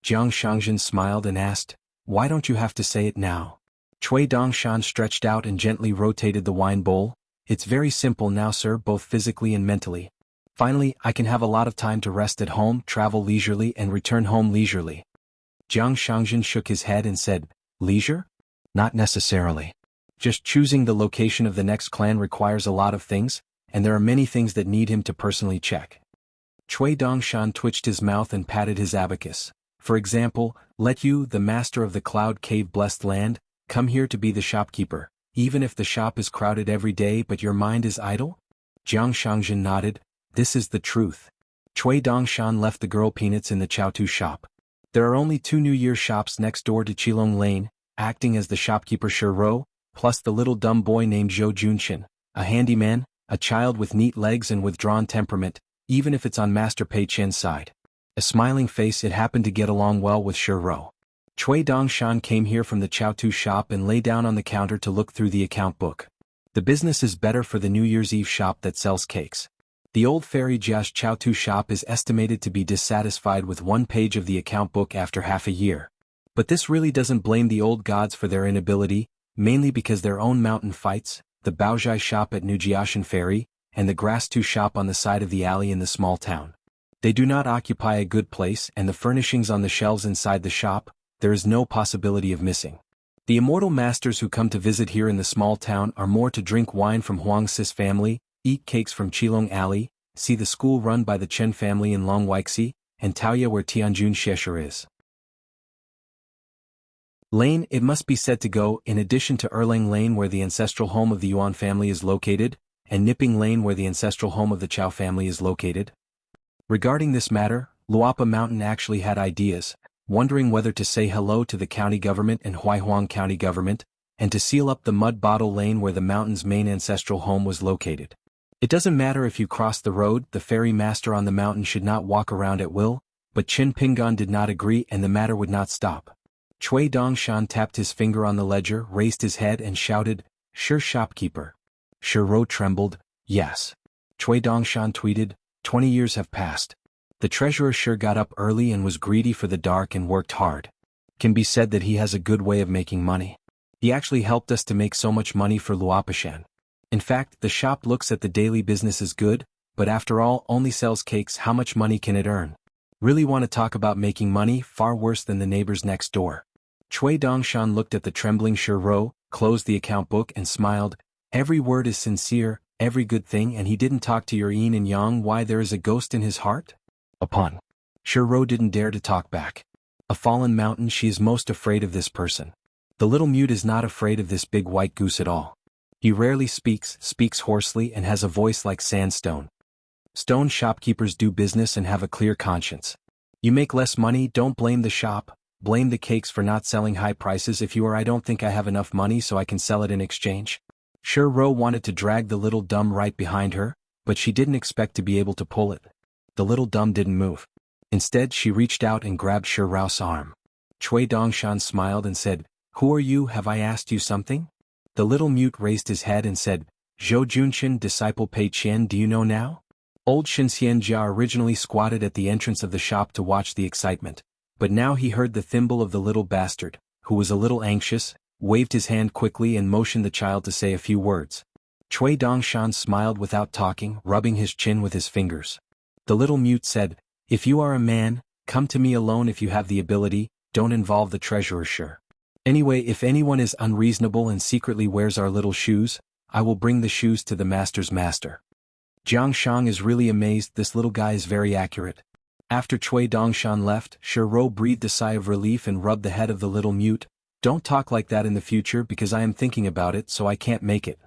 Jiang Shangzhen smiled and asked, why don't you have to say it now? Chui Dongshan stretched out and gently rotated the wine bowl. It's very simple now, sir, both physically and mentally. Finally, I can have a lot of time to rest at home, travel leisurely and return home leisurely. Jiang Shangzhen shook his head and said, leisure? Not necessarily. Just choosing the location of the next clan requires a lot of things, and there are many things that need him to personally check. Chui Dongshan twitched his mouth and patted his abacus. For example, let you, the master of the Cloud Cave blessed land, come here to be the shopkeeper, even if the shop is crowded every day but your mind is idle? Jiang Shangzhen nodded. This is the truth. Chui Dongshan left the girl Peanuts in the Chaotu shop. There are only 2 New Year shops next door to Qilong Lane, acting as the shopkeeper Shiro, plus the little dumb boy named Zhou Junshin, a handyman, a child with neat legs and withdrawn temperament, even if it's on Master Pei Qian's side. A smiling face, it happened to get along well with Shiro. Chui Dongshan came here from the Chaotu shop and lay down on the counter to look through the account book. The business is better for the New Year's Eve shop that sells cakes. The old fairy Jia's Chao-Tu shop is estimated to be dissatisfied with one page of the account book after half a year. But this really doesn't blame the old gods for their inability, mainly because their own mountain fights, the Baozhai shop at New Jiashan Ferry, and the Grass Tu shop on the side of the alley in the small town. They do not occupy a good place, and the furnishings on the shelves inside the shop, there is no possibility of missing. The immortal masters who come to visit here in the small town are more to drink wine from Huang Sis family, eat cakes from Qilong Alley, see the school run by the Chen family in Long Wuxi, and Taoya where Tianjun Xiexia is. Lane, it must be said to go, in addition to Erlang Lane where the ancestral home of the Yuan family is located, and Nipping Lane where the ancestral home of the Chao family is located. Regarding this matter, Luapa Mountain actually had ideas, wondering whether to say hello to the county government and Huaihuang County government, and to seal up the Mud Bottle Lane where the mountain's main ancestral home was located. It doesn't matter if you cross the road, the ferry master on the mountain should not walk around at will, but Qin Pingan did not agree and the matter would not stop. Cui Dongshan tapped his finger on the ledger, raised his head and shouted, "Sure, shopkeeper." Shiro trembled, "Yes." Cui Dongshan tweeted, 20 years have passed. The treasurer sure got up early and was greedy for the dark and worked hard. Can be said that he has a good way of making money. He actually helped us to make so much money for Luapashan. In fact, the shop looks at the daily business as good, but after all only sells cakes. How much money can it earn? Really want to talk about making money? Far worse than the neighbors next door. Cui Dongshan looked at the trembling Shiro, closed the account book and smiled. Every word is sincere, every good thing, and he didn't talk to your yin and yang. Why, there is a ghost in his heart? Upon. Shiro didn't dare to talk back. A fallen mountain, she is most afraid of this person. The little mute is not afraid of this big white goose at all. He rarely speaks hoarsely and has a voice like sandstone. Stone shopkeepers do business and have a clear conscience. You make less money, don't blame the shop, blame the cakes for not selling high prices. If you are, I don't think I have enough money so I can sell it in exchange. Shiro wanted to drag the little dumb right behind her, but she didn't expect to be able to pull it. The little dumb didn't move. Instead, she reached out and grabbed Shiro's arm. Cui Dongshan smiled and said, "Who are you? Have I asked you something?" The little mute raised his head and said, "Zhou Junqian, disciple Pei Qian, do you know now?" Old Xianxia originally squatted at the entrance of the shop to watch the excitement, but now he heard the thimble of the little bastard, who was a little anxious, waved his hand quickly and motioned the child to say a few words. Cui Dongshan smiled without talking, rubbing his chin with his fingers. The little mute said, "If you are a man, come to me alone if you have the ability, don't involve the treasurer sure. Anyway, if anyone is unreasonable and secretly wears our little shoes, I will bring the shoes to the master's master." Jiang Shang is really amazed. This little guy is very accurate. After Cui Dongshan left, Shiro breathed a sigh of relief and rubbed the head of the little mute. "Don't talk like that in the future because I am thinking about it so I can't make it."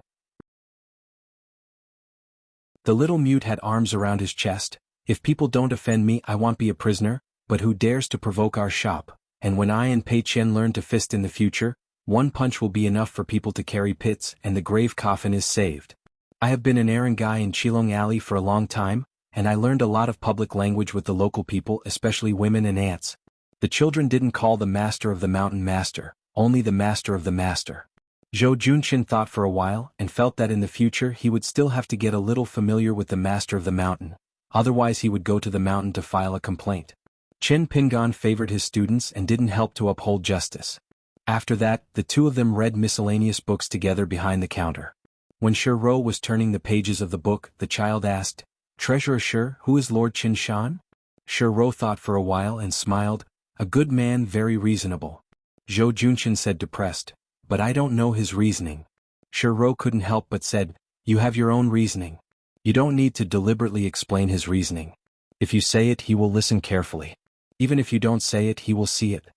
The little mute had arms around his chest. "If people don't offend me, I won't be a prisoner, but who dares to provoke our shop? And when I and Pei Qian learn to fist in the future, one punch will be enough for people to carry pits and the grave coffin is saved. I have been an errand guy in Qilong Alley for a long time, and I learned a lot of public language with the local people, especially women and ants. The children didn't call the master of the mountain master, only the master of the master." Zhou Junqian thought for a while and felt that in the future he would still have to get a little familiar with the master of the mountain, otherwise he would go to the mountain to file a complaint. Qin Pingan favored his students and didn't help to uphold justice. After that, the two of them read miscellaneous books together behind the counter. When Shiro was turning the pages of the book, the child asked, "Treasurer Shir, who is Lord Qin Shan?" Shiro thought for a while and smiled, "A good man, very reasonable." Zhou Junqian said depressed, "But I don't know his reasoning." Shiro couldn't help but said, "You have your own reasoning. You don't need to deliberately explain his reasoning. If you say it, he will listen carefully. Even if you don't say it, he will see it."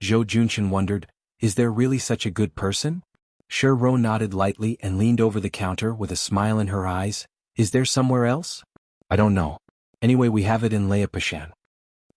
Zhou Junqian wondered, "Is there really such a good person?" Shiro nodded lightly and leaned over the counter with a smile in her eyes. "Is there somewhere else?" "I don't know. Anyway, we have it in Leapashan."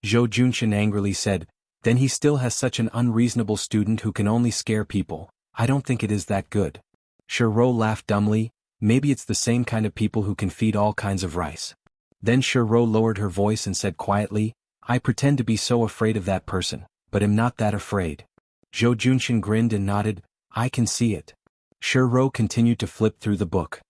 Zhou Junqian angrily said, "Then he still has such an unreasonable student who can only scare people. I don't think it is that good." Shiro laughed dumbly. "Maybe it's the same kind of people who can feed all kinds of rice." Then Shiro lowered her voice and said quietly, "I pretend to be so afraid of that person, but am not that afraid." Zhou Junqian grinned and nodded, "I can see it." Shiro continued to flip through the book.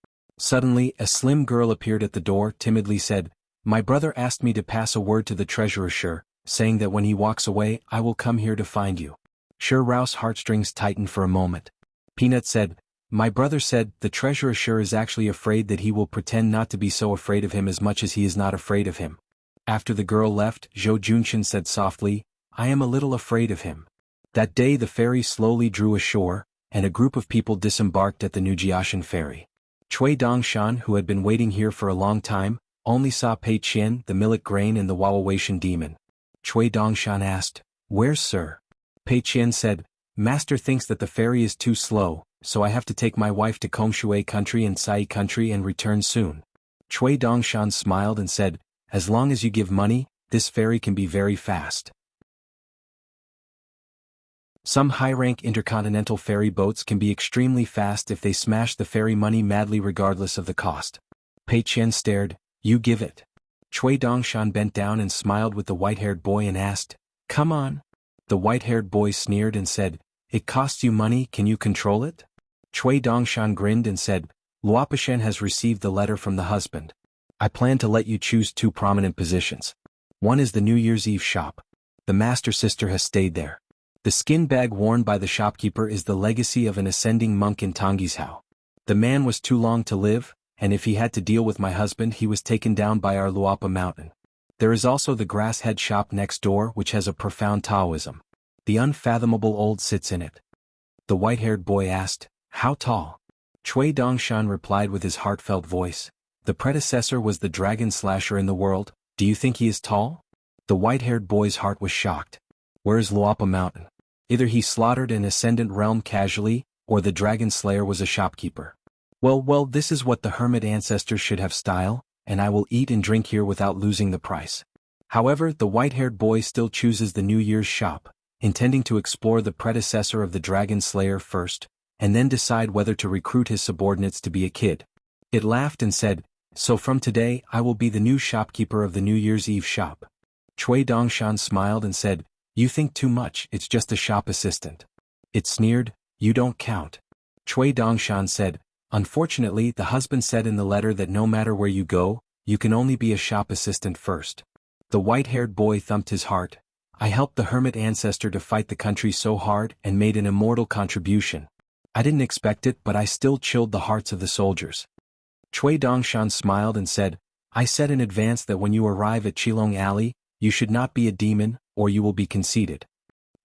Suddenly, a slim girl appeared at the door, timidly said, "My brother asked me to pass a word to the treasurer Sure, saying that when he walks away, I will come here to find you." Sure Rouse's heartstrings tightened for a moment. Peanut said, "My brother said the treasurer Sure is actually afraid that he will pretend not to be so afraid of him as much as he is not afraid of him." After the girl left, Zhou Junshin said softly, "I am a little afraid of him." That day the ferry slowly drew ashore, and a group of people disembarked at the New Jiashan ferry. Cui Dongshan, who had been waiting here for a long time, only saw Pei Qian, the millet grain and the Wawawation demon. Cui Dongshan asked, "Where's Sir?" Pei Qian said, "Master thinks that the ferry is too slow, so I have to take my wife to Kongshui country and Sai country and return soon." Cui Dongshan smiled and said, "As long as you give money, this ferry can be very fast." Some high-rank intercontinental ferry boats can be extremely fast if they smash the ferry money madly regardless of the cost. Pei Qian stared, "You give it." Cui Dongshan bent down and smiled with the white-haired boy and asked, "Come on." The white-haired boy sneered and said, "It costs you money, can you control it?" Cui Dongshan grinned and said, "Luopashen has received the letter from the husband. I plan to let you choose two prominent positions. One is the New Year's Eve shop. The master sister has stayed there. The skin bag worn by the shopkeeper is the legacy of an ascending monk in Tongisao. The man was too long to live, and if he had to deal with my husband he was taken down by our Luapa mountain. There is also the grass head shop next door which has a profound Taoism. The unfathomable old sits in it." The white-haired boy asked, "How tall?" Cui Dongshan replied with his heartfelt voice, "The predecessor was the dragon slasher in the world, do you think he is tall?" The white-haired boy's heart was shocked. Where is Luapa mountain? Either he slaughtered an ascendant realm casually, or the dragon slayer was a shopkeeper. Well, this is what the hermit ancestors should have style, and I will eat and drink here without losing the price. However, the white-haired boy still chooses the New Year's shop, intending to explore the predecessor of the dragon slayer first, and then decide whether to recruit his subordinates to be a kid. It laughed and said, "So from today I will be the new shopkeeper of the New Year's Eve shop." Cui Dongshan smiled and said, "You think too much, it's just a shop assistant." It sneered, "You don't count." Cui Dongshan said, "Unfortunately the husband said in the letter that no matter where you go, you can only be a shop assistant first." The white-haired boy thumped his heart. "I helped the hermit ancestor to fight the country so hard and made an immortal contribution. I didn't expect it but I still chilled the hearts of the soldiers." Cui Dongshan smiled and said, "I said in advance that when you arrive at Qilong Alley, you should not be a demon, or you will be conceited."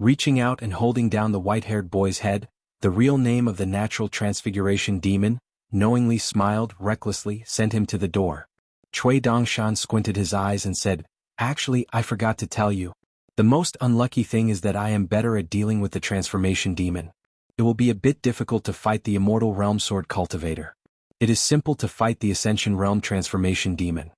Reaching out and holding down the white-haired boy's head, the real name of the natural transfiguration demon, knowingly smiled recklessly, sent him to the door. Cui Dongshan squinted his eyes and said, "Actually, I forgot to tell you. The most unlucky thing is that I am better at dealing with the transformation demon. It will be a bit difficult to fight the immortal realm sword cultivator. It is simple to fight the ascension realm transformation demon."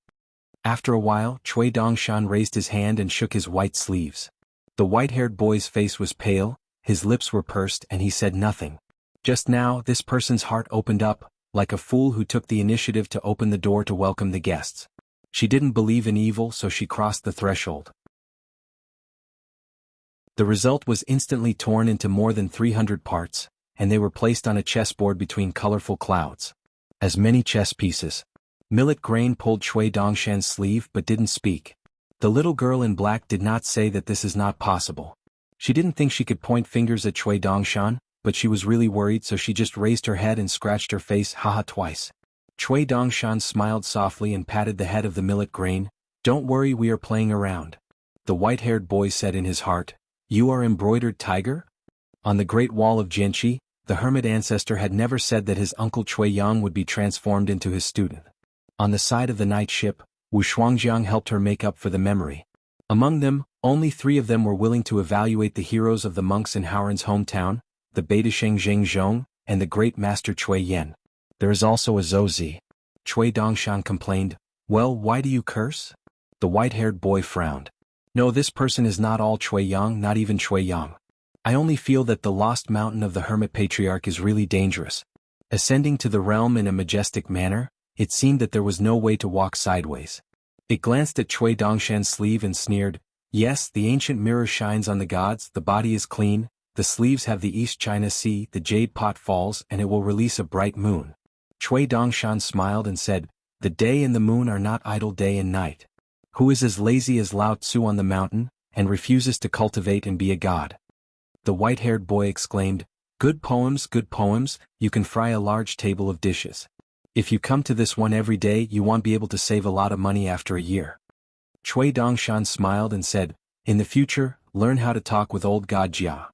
After a while, Cui Dongshan raised his hand and shook his white sleeves. The white-haired boy's face was pale, his lips were pursed and he said nothing. Just now this person's heart opened up, like a fool who took the initiative to open the door to welcome the guests. She didn't believe in evil so she crossed the threshold. The result was instantly torn into more than 300 parts, and they were placed on a chessboard between colorful clouds. As many chess pieces. Millet Grain pulled Cui Dongshan's sleeve but didn't speak. The little girl in black did not say that this is not possible. She didn't think she could point fingers at Cui Dongshan, but she was really worried so she just raised her head and scratched her face haha twice. Cui Dongshan smiled softly and patted the head of the Millet Grain. "Don't worry, we are playing around." The white-haired boy said in his heart, "You are embroidered tiger?" On the Great Wall of Jianxi, the hermit ancestor had never said that his uncle Cui Yang would be transformed into his student. On the side of the night ship, Wu Shuangjiang helped her make up for the memory. Among them, only 3 of them were willing to evaluate the heroes of the monks in Howren's hometown, the Beidasheng Zheng and the great master Cui Yen. There is also a Zhou. Cui Dongshan complained, "Well, why do you curse?" The white-haired boy frowned. "No, this person is not all Cui Yang, not even Cui Yang. I only feel that the lost mountain of the hermit patriarch is really dangerous. Ascending to the realm in a majestic manner, it seemed that there was no way to walk sideways." It glanced at Cui Dongshan's sleeve and sneered, "Yes, the ancient mirror shines on the gods, the body is clean, the sleeves have the East China Sea, the jade pot falls and it will release a bright moon. Cui Dongshan smiled and said, "The day and the moon are not idle day and night. Who is as lazy as Lao Tzu on the mountain, and refuses to cultivate and be a god?" The white-haired boy exclaimed, good poems, you can fry a large table of dishes. If you come to this one every day you won't be able to save a lot of money after a year." Cui Dongshan smiled and said, "In the future, learn how to talk with old god Jia."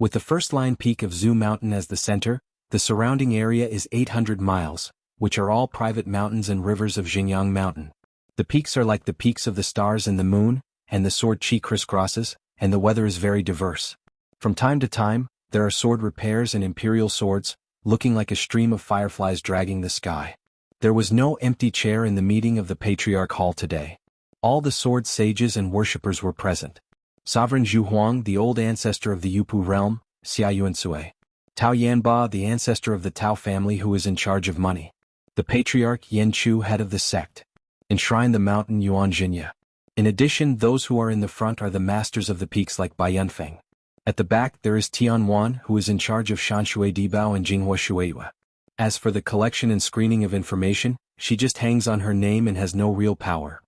With the first-line peak of Zhu Mountain as the center, the surrounding area is 800 miles, which are all private mountains and rivers of Xinjiang Mountain. The peaks are like the peaks of the stars and the moon, and the sword chi crisscrosses, and the weather is very diverse. From time to time, there are sword repairs and imperial swords, looking like a stream of fireflies dragging the sky. There was no empty chair in the meeting of the Patriarch Hall today. All the sword sages and worshippers were present. Sovereign Xuanhuan, the old ancestor of the Yupu realm, Xianxia. Tao Yanba, the ancestor of the Tao family who is in charge of money. The Patriarch Yanchu, head of the sect. Enshrine the mountain Yuanjinya. In addition, those who are in the front are the masters of the peaks like Bai Yunfeng. At the back there is Tianwan, who is in charge of Shanshui Dibao and Jinghua Shueiyue. As for the collection and screening of information, she just hangs on her name and has no real power.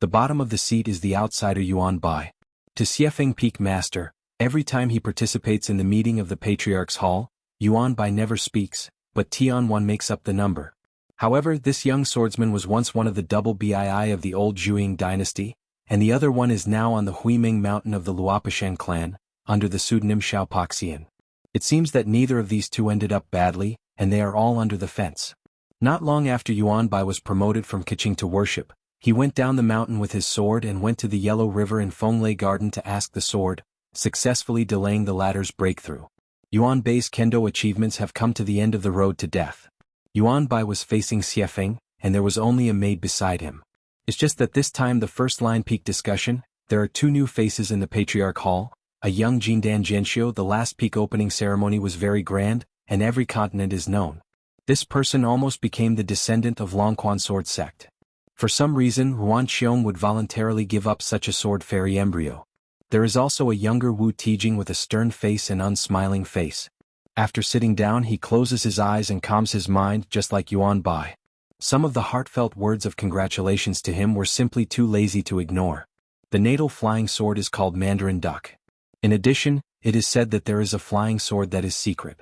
The bottom of the seat is the outsider Yuan Bai. To Xiefeng Peak Master, every time he participates in the meeting of the Patriarch's Hall, Yuan Bai never speaks, but Tianwan makes up the number. However, this young swordsman was once one of the double BII of the old Zhuang dynasty, and the other one is now on the Huiming mountain of the Luopishan clan, under the pseudonym Xiaopaxian. It seems that neither of these two ended up badly, and they are all under the fence. Not long after Yuan Bai was promoted from Kiching to worship, he went down the mountain with his sword and went to the Yellow River in Fenglei Garden to ask the sword, successfully delaying the latter's breakthrough. Yuan Bai's kendo achievements have come to the end of the road to death. Yuan Bai was facing Xiefeng, and there was only a maid beside him. It's just that this time the first-line peak discussion, there are two new faces in the Patriarch Hall, a young Jindan Zhenxiu. The last peak opening ceremony was very grand, and every continent is known. This person almost became the descendant of Longquan sword sect. For some reason Ruan Xiong would voluntarily give up such a sword fairy embryo. There is also a younger Wu Tijing with a stern face and unsmiling face. After sitting down he closes his eyes and calms his mind just like Yuan Bai. Some of the heartfelt words of congratulations to him were simply too lazy to ignore. The natal flying sword is called Mandarin Duck. In addition, it is said that there is a flying sword that is secret.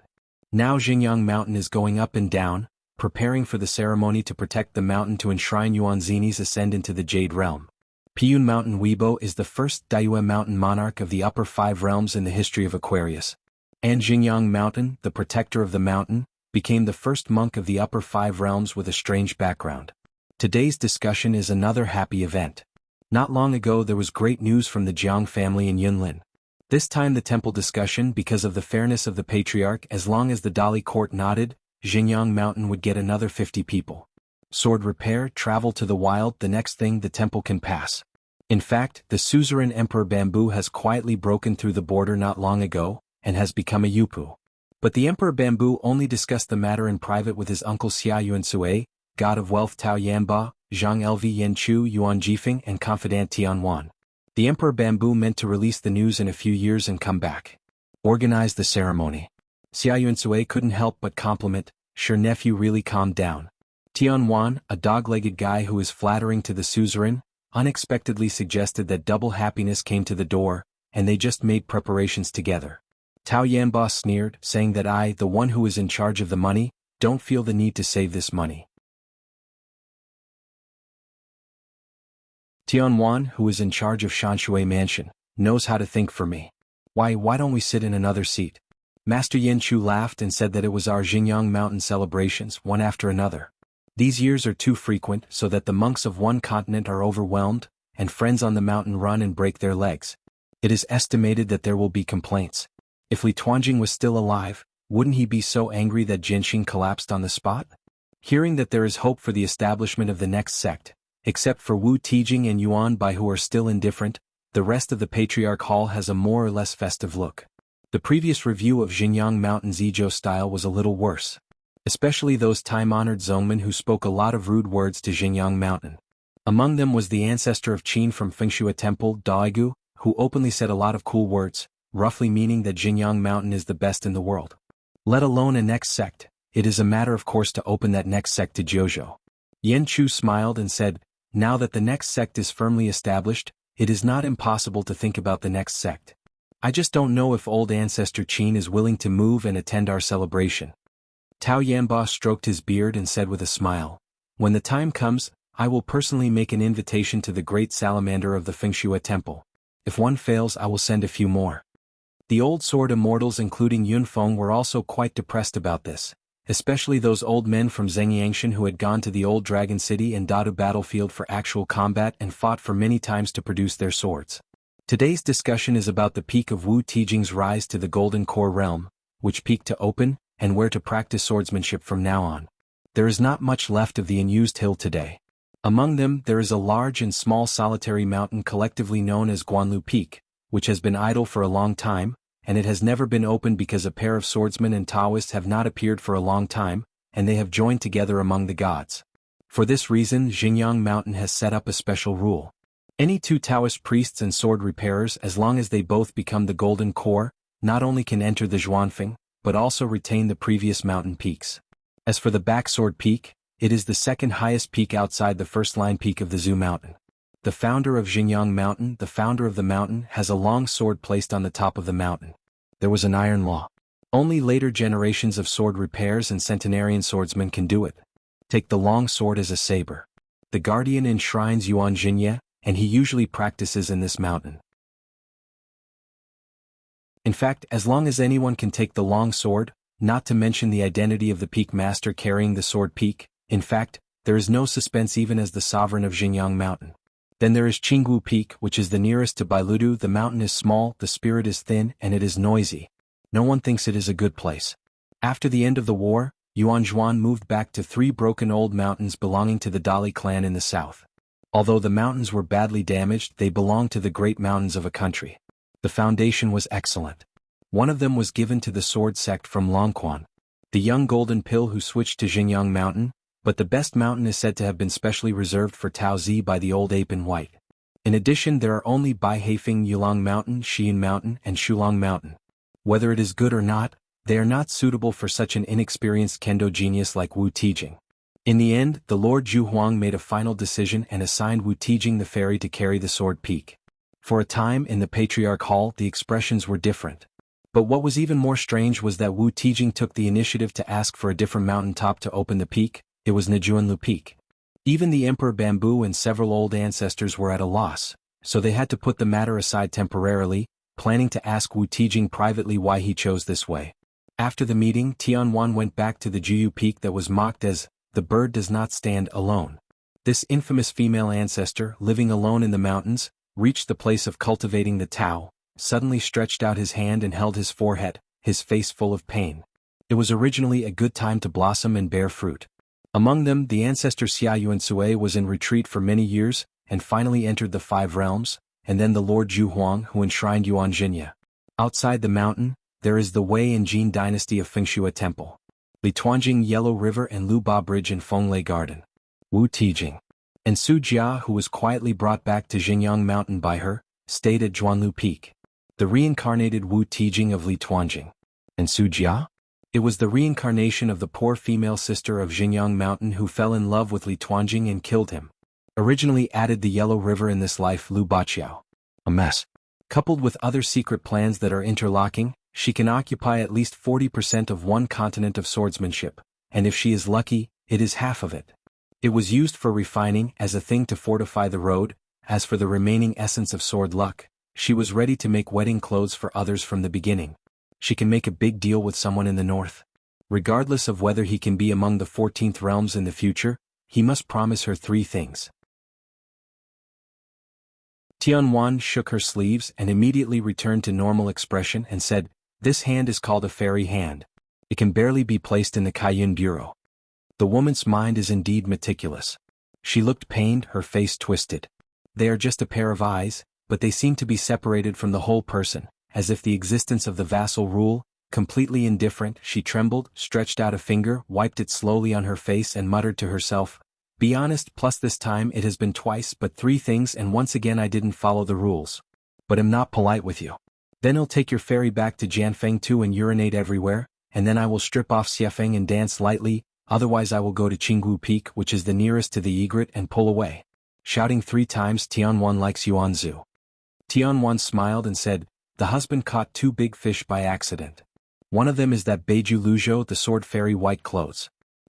Now Xinjiang Mountain is going up and down, preparing for the ceremony to protect the mountain to enshrine Yuanzini's ascend into the Jade Realm. Piyun Mountain Weibo is the first Daiyue Mountain monarch of the upper five realms in the history of Aquarius. And Xinjiang Mountain, the protector of the mountain, became the first monk of the upper five realms with a strange background. Today's discussion is another happy event. Not long ago there was great news from the Jiang family in Yunlin. This time the temple discussion, because of the fairness of the patriarch, as long as the Dali court nodded, Xinjiang Mountain would get another 50 people. Sword repair, travel to the wild, the next thing the temple can pass. In fact, the suzerain Emperor Bamboo has quietly broken through the border not long ago, and has become a Yupu. But the Emperor Bamboo only discussed the matter in private with his uncle Xia Yuansui, god of wealth Tao Yanba, Zhang Lv Yanchu Yuan Jifeng and confidant Tianwan. The Emperor Bamboo meant to release the news in a few years and come back. Organize the ceremony. Xia Yuansui couldn't help but compliment, "Sure nephew really calmed down." Tianwan, a dog-legged guy who is flattering to the suzerain, unexpectedly suggested that double happiness came to the door, and they just made preparations together. Tao Yanba sneered, saying that I, the one who is in charge of the money, don't feel the need to save this money. Tianwan, who is in charge of Shanshui Mansion, knows how to think for me. Why don't we sit in another seat? Master Yanchu laughed and said that it was our Xinjiang Mountain celebrations, one after another. These years are too frequent so that the monks of one continent are overwhelmed, and friends on the mountain run and break their legs. It is estimated that there will be complaints. If Li Tuanjing was still alive, wouldn't he be so angry that Jianxing collapsed on the spot? Hearing that there is hope for the establishment of the next sect, except for Wu Tijing and Yuan Bai who are still indifferent, the rest of the Patriarch Hall has a more or less festive look. The previous review of Xinjiang Mountain's Izhou style was a little worse. Especially those time-honored Zongmen who spoke a lot of rude words to Xinjiang Mountain. Among them was the ancestor of Qin from Fengshui Temple, Daegu, who openly said a lot of cool words, roughly meaning that Xinjiang Mountain is the best in the world. Let alone a next sect. It is a matter of course to open that next sect to Jojo. Yen Chu smiled and said, now that the next sect is firmly established, it is not impossible to think about the next sect. I just don't know if old ancestor Qin is willing to move and attend our celebration. Tao Yanba stroked his beard and said with a smile, when the time comes, I will personally make an invitation to the great salamander of the Fengshui temple. If one fails, I will send a few more. The old sword immortals including Yunfeng were also quite depressed about this, especially those old men from Zhengyangshan who had gone to the old dragon city and Dadu battlefield for actual combat and fought for many times to produce their swords. Today's discussion is about the peak of Wu Tijing's rise to the Golden Core realm, which peak to open, and where to practice swordsmanship from now on. There is not much left of the unused hill today. Among them there is a large and small solitary mountain collectively known as Guanlu Peak, which has been idle for a long time, and it has never been opened because a pair of swordsmen and Taoists have not appeared for a long time, and they have joined together among the gods. For this reason Xinjiang Mountain has set up a special rule. Any two Taoist priests and sword repairers, as long as they both become the Golden Core, not only can enter the Xuanfeng, but also retain the previous mountain peaks. As for the Backsword Peak, it is the second highest peak outside the first-line peak of the Zhu Mountain. The founder of Xinjiang Mountain, the founder of the mountain, has a long sword placed on the top of the mountain. There was an iron law. Only later generations of sword repairs and centenarian swordsmen can do it. Take the long sword as a saber. The guardian enshrines Yuan Jinye, and he usually practices in this mountain. In fact, as long as anyone can take the long sword, not to mention the identity of the peak master carrying the sword peak, in fact, there is no suspense even as the sovereign of Xinjiang Mountain. Then there is Qinggu Peak, which is the nearest to Bailudu. The mountain is small, the spirit is thin, and it is noisy. No one thinks it is a good place. After the end of the war, Xuanhuan moved back to 3 broken old mountains belonging to the Dali clan in the south. Although the mountains were badly damaged, they belonged to the great mountains of a country. The foundation was excellent. One of them was given to the sword sect from Longquan, the young golden pill who switched to Xinjiang Mountain, but the best mountain is said to have been specially reserved for Tao Zi by the old ape in white. In addition there are only Bai Haifeng Yulong Mountain, Xian Mountain, and Shulong Mountain. Whether it is good or not, they are not suitable for such an inexperienced kendo genius like Wu Tijing. In the end, the Lord Zhuhuang made a final decision and assigned Wu Tijing the fairy to carry the sword peak. For a time in the Patriarch Hall the expressions were different. But what was even more strange was that Wu Tijing took the initiative to ask for a different mountain top to open the peak. It was Najuanlu Peak. Even the Emperor Bamboo and several old ancestors were at a loss, so they had to put the matter aside temporarily, planning to ask Wu Tijing privately why he chose this way. After the meeting, Tianwan went back to the Juyu Peak that was mocked as, the bird does not stand alone. This infamous female ancestor, living alone in the mountains, reached the place of cultivating the Tao, suddenly stretched out his hand and held his forehead, his face full of pain. It was originally a good time to blossom and bear fruit. Among them, the ancestor Xia Yuansui was in retreat for many years, and finally entered the 5 realms, and then the Lord Zhuhuang who enshrined Yuan Jinye. Outside the mountain, there is the Wei and Jin dynasty of Fengshui Temple, Lituanjing Yellow River and Lu Ba Bridge and Fenglei Garden. Wu Tijing and Su Jia, who was quietly brought back to Xinjiang Mountain by her, stayed at Zhuanlu Peak. The reincarnated Wu Tijing of Lituanjing. And Su Jia? It was the reincarnation of the poor female sister of Xinjiang Mountain who fell in love with Lituanjing and killed him. Originally added the Yellow River in this life Lu Baqiao. A mess. Coupled with other secret plans that are interlocking, she can occupy at least 40% of one continent of swordsmanship, and if she is lucky, it is half of it. It was used for refining as a thing to fortify the road. As for the remaining essence of sword luck, she was ready to make wedding clothes for others from the beginning. She can make a big deal with someone in the north. Regardless of whether he can be among the 14th realms in the future, he must promise her 3 things. Tianwan shook her sleeves and immediately returned to normal expression and said, "This hand is called a fairy hand. It can barely be placed in the Kaiyun Bureau." The woman's mind is indeed meticulous. She looked pained, her face twisted. They are just a pair of eyes, but they seem to be separated from the whole person, as if the existence of the vassal rule, completely indifferent. She trembled, stretched out a finger, wiped it slowly on her face and muttered to herself, "Be honest, plus this time it has been twice but 3 things and once again I didn't follow the rules. But am not polite with you. Then he'll take your fairy back to Jianfeng too and urinate everywhere, and then I will strip off Xiefeng and dance lightly, otherwise I will go to Qinggu Peak, which is the nearest to the egret, and pull away. Shouting 3 times Tianhuan likes Yuanzu. Tianhuan smiled and said, the husband caught 2 big fish by accident. One of them is that Beiju Luzhou, the sword fairy white clothes.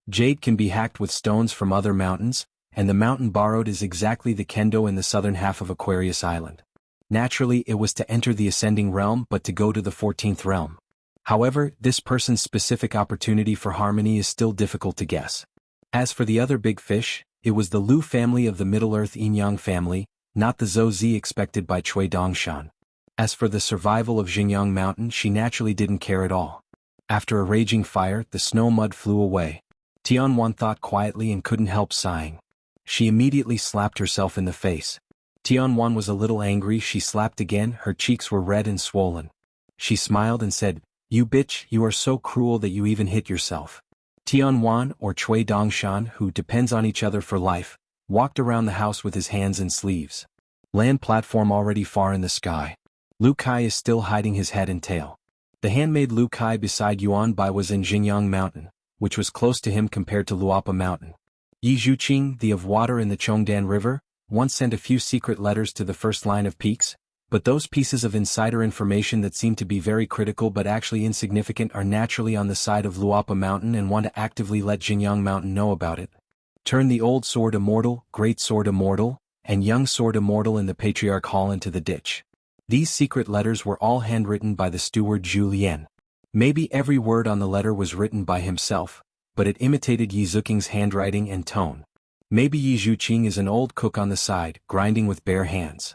Jade can be hacked with stones from other mountains, and the mountain borrowed is exactly the Kendo in the southern half of Aquarius Island. Naturally, it was to enter the ascending realm but to go to the 14th realm. However, this person's specific opportunity for harmony is still difficult to guess. As for the other big fish, it was the Lu family of the Middle-earth Yinyang family, not the Zhou Zi expected by Cui Dongshan. As for the survival of Xingyang Mountain, she naturally didn't care at all. After a raging fire, the snow mud flew away. Tianhuan thought quietly and couldn't help sighing. She immediately slapped herself in the face. Tianhuan was a little angry. She slapped again, her cheeks were red and swollen. She smiled and said, you bitch, you are so cruel that you even hit yourself. Tianhuan, or Cui Dongshan, who depends on each other for life, walked around the house with his hands in sleeves. Land platform already far in the sky. Lu Kai is still hiding his head and tail. The handmaid Lu Kai beside Yuan Bai was in Xingyang Mountain, which was close to him compared to Luapa Mountain. Yi Zhuqing, the of water in the Chongdan River, once sent a few secret letters to the first line of peaks, but those pieces of insider information that seem to be very critical but actually insignificant are naturally on the side of Luapa Mountain and want to actively let Xingyang Mountain know about it. Turn the old sword immortal, great sword immortal, and young sword immortal in the Patriarch Hall into the ditch. These secret letters were all handwritten by the steward Zhu Lian. Maybe every word on the letter was written by himself, but it imitated Yi Zhuqing's handwriting and tone. Maybe Yi Zhuqing is an old cook on the side, grinding with bare hands.